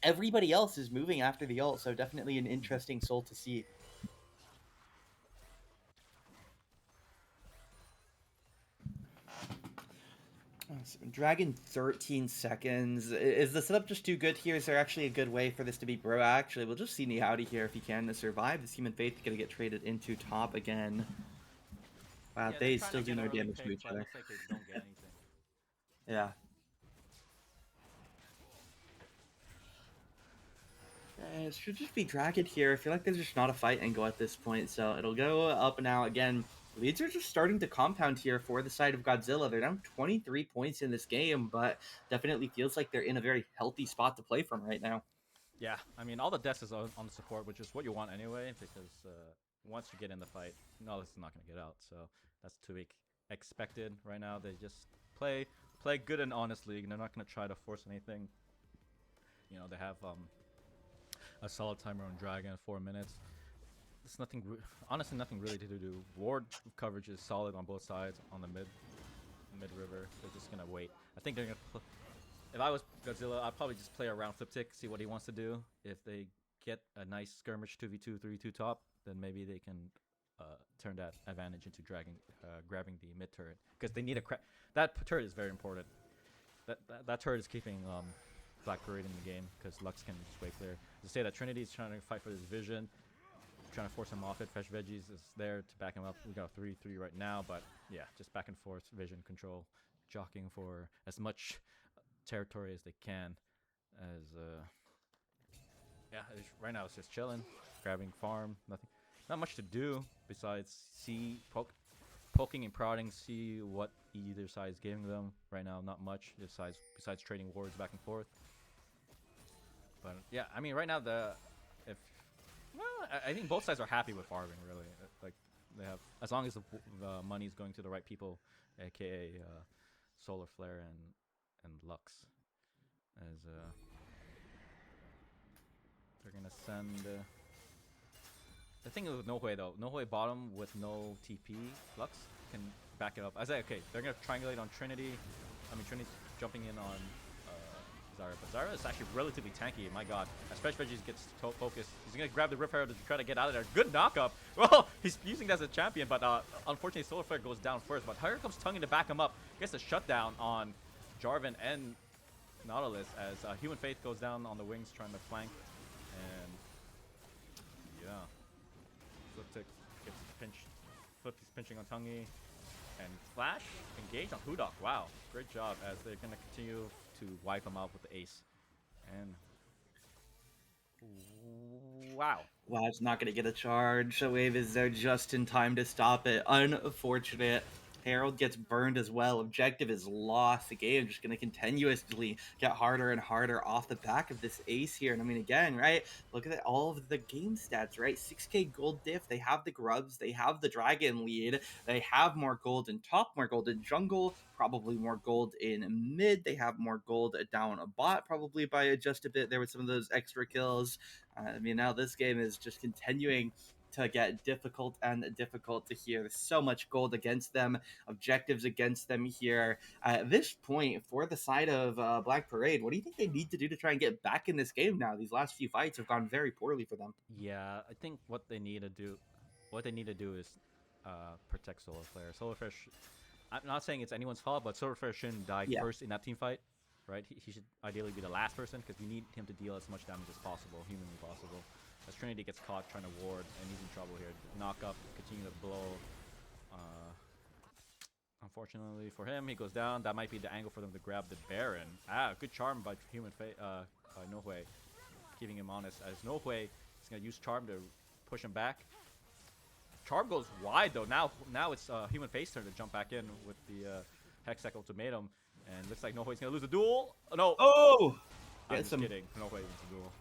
everybody else is moving after the ult, so definitely an interesting soul to see. Dragon 13 seconds. Is the setup just too good here? Is there actually a good way for this to be bro? Actually, we'll just see Nihowdy here if he can to survive. This Human Faith going to get traded into top again. Wow, they still do no damage to each other. Looks like they don't get anything. Yeah. It should just be Dragon here. I feel like there's just not a fight angle at this point, so it'll go up and out again. Leads are just starting to compound here for the side of Godzilla. They're down 23 points in this game, but definitely feels like they're in a very healthy spot to play from right now. Yeah, I mean, all the deaths is on the support, which is what you want anyway, because once you get in the fight, Nihilus is not going to get out, so that's to be expected right now. They just play good and honestly, and they're not going to try to force anything. You know, they have a solid timer on Dragon, 4 minutes. There's nothing, honestly, nothing really to do. Ward coverage is solid on both sides on the mid river. They're just gonna wait. I think they're gonna. If I was Godzilla, I'd probably just play around Fliptic, see what he wants to do. If they get a nice skirmish 2v2, 3v2 top, then maybe they can turn that advantage into dragging, grabbing the mid turret, because they need a that turret is very important. That turret is keeping Black Parade in the game, because Lux can just wait clear. To say that Trinity is trying to fight for this vision. Trying to force him off it. Fresh Veggies is there to back him up. We got 3-3 right now, but yeah, just back and forth vision control, jockeying for as much territory as they can. As yeah, right now it's just chilling, grabbing farm, nothing, not much to do besides poking and prodding, see what either side is giving them. Right now, not much besides trading wards back and forth. But yeah, I mean, right now if well, I think both sides are happy with farming. Really, like they have, as long as the money is going to the right people, aka Solar Flare and Lux, as they're gonna send. The thing is with Nohue though, Nohue bottom with no TP, Lux can back it up. I say, okay, they're gonna triangulate on Trinity. I mean, Trinity's jumping in on Zyra, but Zyra is actually relatively tanky. My god, especially if he gets focused. He's gonna grab the Rip Herald to try to get out of there. Good knockup. Well, he's using that as a champion, but unfortunately, Solar Flare goes down first. But here comes Tungy to back him up. Gets a shutdown on Jarvan and Nautilus as Human Faith goes down on the wings trying to flank. And yeah. Fliptic gets pinched. Fliptic's pinching on Tungy. And Flash engaged on Hudok. Wow, great job as they're going to continue to wipe him out with the ace. And wow. Wow, it's not going to get a charge. The wave is there just in time to stop it. Unfortunate. Herald gets burned as well. Objective is lost. The game just going to continuously get harder and harder off the back of this ace here. And I mean, again, right? Look at all of the game stats, right? 6k gold diff. They have the grubs. They have the dragon lead. They have more gold in top, more gold in jungle, probably more gold in mid. They have more gold down a bot, probably by just a bit there with some of those extra kills. I mean, now this game is just continuing to get difficult and difficult to hear. There's so much gold against them, objectives against them here. At this point, for the side of Black Parade, what do you think they need to do to try and get back in this game now? These last few fights have gone very poorly for them. Yeah, I think what they need to do is protect Solar Flare. Solar Flare, I'm not saying it's anyone's fault, but Solar Flare shouldn't die first in that team fight, right? He should ideally be the last person because we need him to deal as much damage as possible, humanly possible. As Trinity gets caught trying to ward, and he's in trouble here. Knock up, continue to blow. Unfortunately for him, he goes down. That might be the angle for them to grab the Baron. Good charm by Nohue, keeping him honest. As Nohue is going to use charm to push him back. Charm goes wide though. Now it's Human Faith's turn to jump back in with the Hextech ultimatum, and looks like Nohue's going to lose the duel. No. Oh! I'm just kidding. Nohue wins the duel.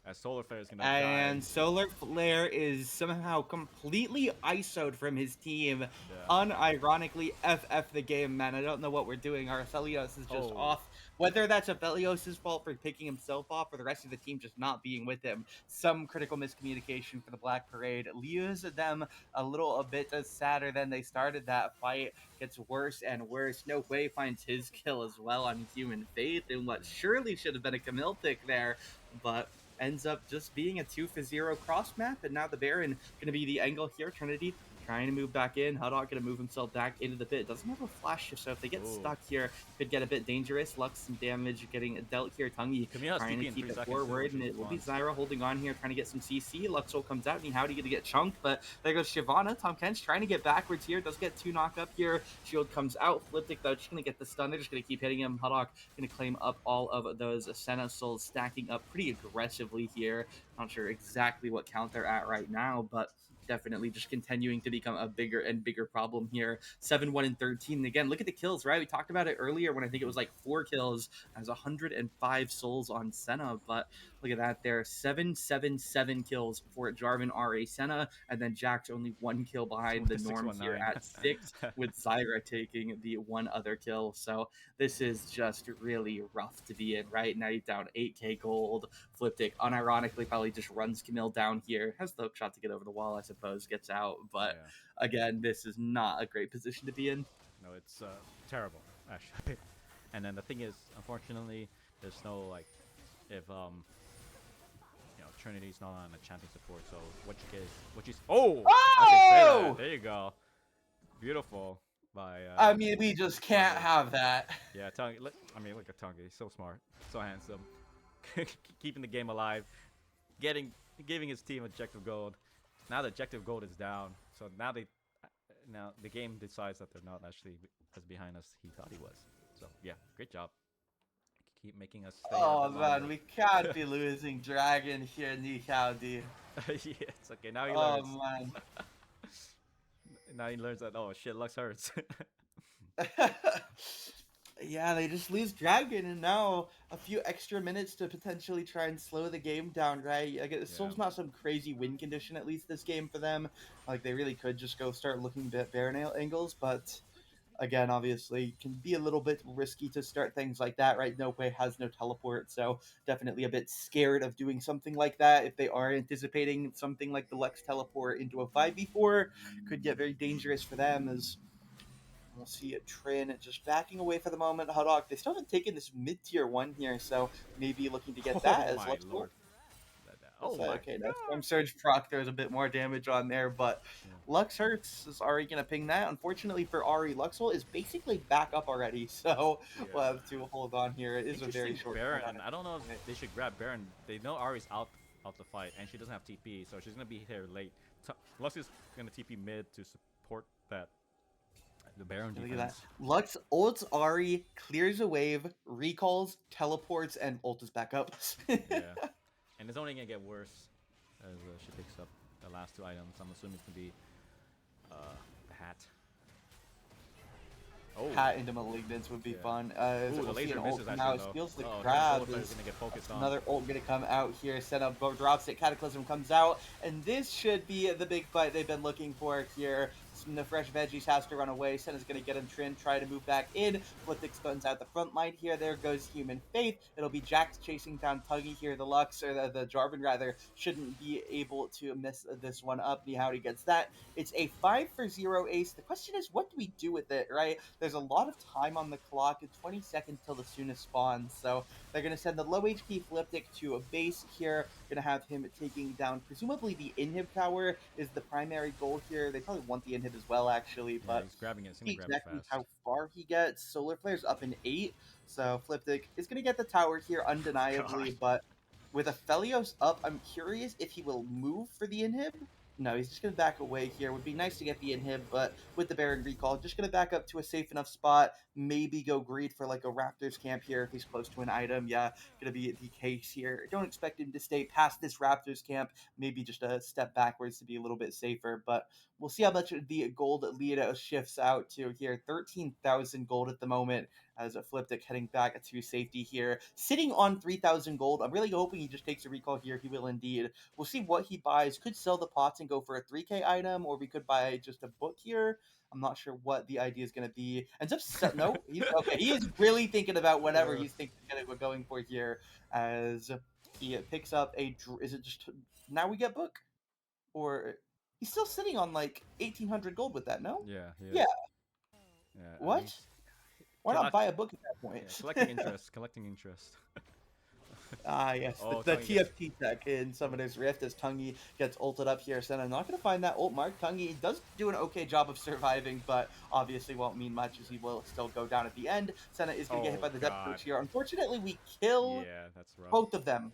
As Solar Flare is going to die. And Solar Flare is somehow completely ISO'd from his team. Unironically, FF the game, man. I don't know what we're doing. Our Aphelios is just off. Whether that's Aphelios' fault for picking himself off or the rest of the team just not being with him. Some critical miscommunication for the Black Parade. Leaves them a bit sadder than they started that fight. Gets worse and worse. Nohue finds his kill as well on Human Faith in what surely should have been a Camille pick there. But ends up just being a 2-for-0 cross map, and now the Baron going to be the angle here. Trinity trying to move back in. Hudok going to move himself back into the pit. Doesn't have a flash, so if they get stuck here, could get a bit dangerous. Lux some damage getting dealt here. Tungy trying to keep it forward, and it will be Zyra holding on here, trying to get some CC. Luxo comes out, and Howdy going to get chunked, but there goes Shyvana. Tahm Kench trying to get backwards here. Does get 2 knock up here. Shield comes out. Fliptic, though, just going to get the stun. They're just going to keep hitting him. Hudok going to claim up all of those Senna souls, stacking up pretty aggressively here. Not sure exactly what count they're at right now, but definitely just continuing to become a bigger and bigger problem here. 7-1 and 13. And again, look at the kills, right? We talked about it earlier when I think it was like 4 kills as 105 souls on Senna, but look at that there. 7 kills for Jarvan RA Senna, and then Jack's only 1 kill behind the norm here at 6, with Zyra taking the 1 other kill. So this is just really rough to be in, right? Now you're down 8k gold. Fliptic unironically probably just runs Camille down here. Has the hook shot to get over the wall, I suppose, gets out. But again, this is not a great position to be in. No, it's terrible, actually. And then the thing is, unfortunately, there's no, like, if, Trinity's not on a champion support, so what you get is, I should say that. There you go. Beautiful. I mean, we just can't have that. Yeah, Tungy, look at Tungy. He's so smart, so handsome. Keeping the game alive, giving his team objective gold. Now the objective gold is down, so now the game decides that they're not actually as behind as he thought he was. So yeah, great job. keep making us stay a Oh bit man, longer. we can't be losing Dragon here, Nikaudy. Yeah, it's okay. Now he Oh learns. man. Now he learns that, oh shit, Lux hurts. Yeah, they just lose Dragon, and now a few extra minutes to potentially try and slow the game down, right? Like, it's still not some crazy win condition, at least this game for them. Like, they really could just go start looking at Baron angles, but again, obviously, can be a little bit risky to start things like that, right? No Way has no teleport, so definitely a bit scared of doing something like that. If they are anticipating something like the Lux teleport into a 5v4, could get very dangerous for them as we'll see a Trin just backing away for the moment. Hudok, they still haven't taken this mid-tier 1 here, so maybe looking to get that Oh as my Lux. lord. Oh my Okay, god. that Storm Surge proc, there's a bit more damage on there, but Lux hurts. Is Ari going to ping that? Unfortunately for Ari, Luxel is basically back up already, so we'll have to hold on here. It is a very short Baron, and I don't know if they should grab Baron. They know Ari's out the fight, and she doesn't have TP, so she's going to be here late. Lux is going to TP mid to support that. The Baron defense. Look at that. Lux ults Ari, clears a wave, recalls, teleports, and ult is back up. Yeah. And it's only going to get worse as she picks up the last 2 items. I'm assuming it's going to be the hat. Oh. Hat into Malignance would be fun. Ooh, the laser misses now. It feels the grab is another ult going to come out here. Setup drops it. Cataclysm comes out. And this should be the big fight they've been looking for here. The fresh veggies has to run away. Senna's going to get him Trin, try to move back in. Fliptix guns out the front line here. There goes Human Faith. It'll be Jax chasing down Tuggy here. The Lux, or the Jarvan rather, shouldn't be able to miss this one up. Nihowdy gets that. It's a 5-for-0 ace. The question is, what do we do with it, right? There's a lot of time on the clock. It's 20 seconds till the soonest spawns. So they're going to send the low HP Fliptix to a base here. Going to have him taking down, presumably the inhib tower is the primary goal here. They probably want the inhib as well, actually, but he's grabbing it. See exactly how far he gets. Solar Flare's up in 8, so Fliptix is going to get the tower here undeniably, but with Aphelios up, I'm curious if he will move for the inhib. No, he's just going to back away here. Would be nice to get the inhib, but with the Baron recall, just going to back up to a safe enough spot. Maybe go greed for like a Raptors camp here if he's close to an item. Yeah, going to be the case here. Don't expect him to stay past this Raptors camp. Maybe just a step backwards to be a little bit safer, but we'll see how much the gold lead shifts out to here. 13,000 gold at the moment as a Fliptix heading back to safety here. Sitting on 3,000 gold. I'm really hoping he just takes a recall here. He will indeed. We'll see what he buys. Could sell the pots and go for a 3k item, or we could buy just a book here. I'm not sure what the idea is going to be. Ends up no, okay. He is really thinking about whatever he's thinking we're going for here, as he picks up a. Is it just now we get book, or he's still sitting on like 1,800 gold with that? No. Yeah. Yeah. What? I mean, why not buy a book at that point? Yeah, collecting interest. Yes, the TFT tech in Summoner's Rift as Tungi gets ulted up here. Senna not going to find that ult mark. Tungi does do an okay job of surviving, but obviously won't mean much as he will still go down at the end. Senna is going to get hit by the Depth Coach here. Unfortunately, we kill both of them.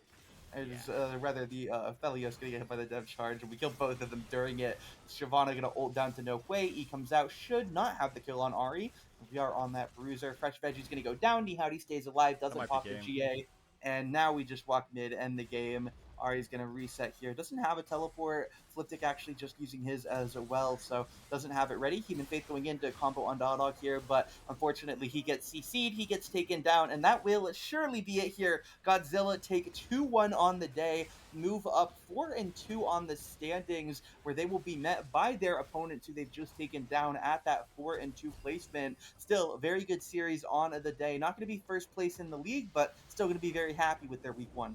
Rather, the Aphelios going to get hit by the Dev Charge, and we kill both of them during it. Shyvana going to ult down to no way. He comes out, should not have the kill on Ari. We are on that Bruiser. Fresh Veggie's going to go down. Nihowdy stays alive, doesn't pop the GA. And now we just walk mid, end the game. Ari's going to reset here. Doesn't have a teleport. Fliptix actually just using his as well, so doesn't have it ready. Human Faith going into combo on Dodog here, but unfortunately he gets CC'd, he gets taken down, and that will surely be it here. Godzilla take 2-1 on the day, move up 4-2 on the standings, where they will be met by their opponents who they've just taken down at that 4-2 placement. Still, a very good series on the day. Not going to be first place in the league, but still going to be very happy with their week 1.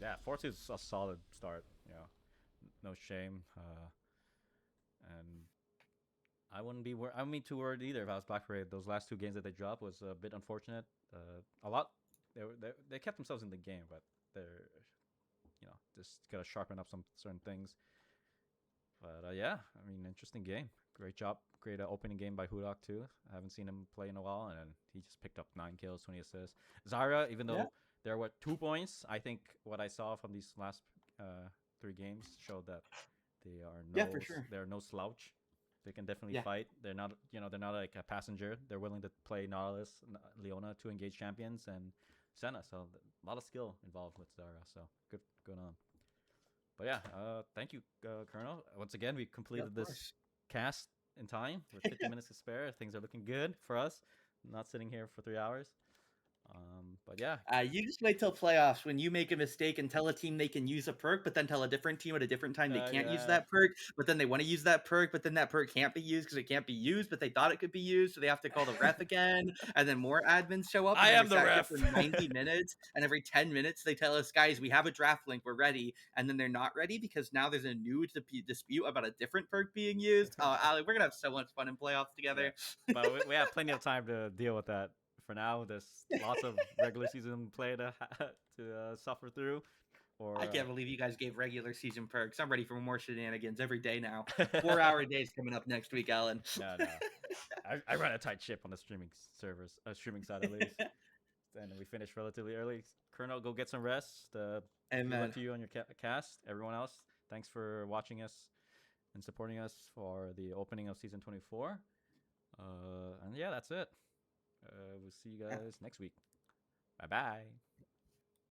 Yeah, 4-2 is a solid start. Yeah, no shame. And I wouldn't be too worried either if I was Black Parade. Those last 2 games that they dropped was a bit unfortunate. They kept themselves in the game, but they're just gotta sharpen up some certain things. But yeah, I mean, interesting game. Great job. Great opening game by Hudok too. I haven't seen him play in a while, and he just picked up 9 kills, 20 assists. Zarya, even though there were 2 points, I think what I saw from these last 3 games showed that they are they're no slouch. They can definitely fight. They're not they're not like a passenger. They're willing to play Nautilus, Leona to engage champions, and Senna. So a lot of skill involved with Zara. So good going on. But yeah, thank you, Colonel. Once again, we completed this cast in time with 50 minutes to spare. Things are looking good for us. Not sitting here for 3 hours. But yeah, you just wait till playoffs when you make a mistake and tell a team they can use a perk, but then tell a different team at a different time they can't use that perk, but then they want to use that perk, but then that perk can't be used because it can't be used, but they thought it could be used, so they have to call the ref again, and then more admins show up. And I am the ref for 90 minutes, and every 10 minutes they tell us, guys, we have a draft link, we're ready, and then they're not ready because now there's a new dispute about a different perk being used. Ali, we're gonna have so much fun in playoffs together. Yeah. But we have plenty of time to deal with that. For now, there's lots of regular season play to suffer through. Or I can't believe you guys gave regular season perks. I'm ready for more shenanigans every day now. 4-hour days coming up next week, Alan. No. I run a tight ship on the streaming servers, streaming side at least. And we finished relatively early. Colonel, go get some rest. Good luck to you on your cast. Everyone else, thanks for watching us and supporting us for the opening of season 24. And yeah, that's it. We'll see you guys next week. Bye-bye.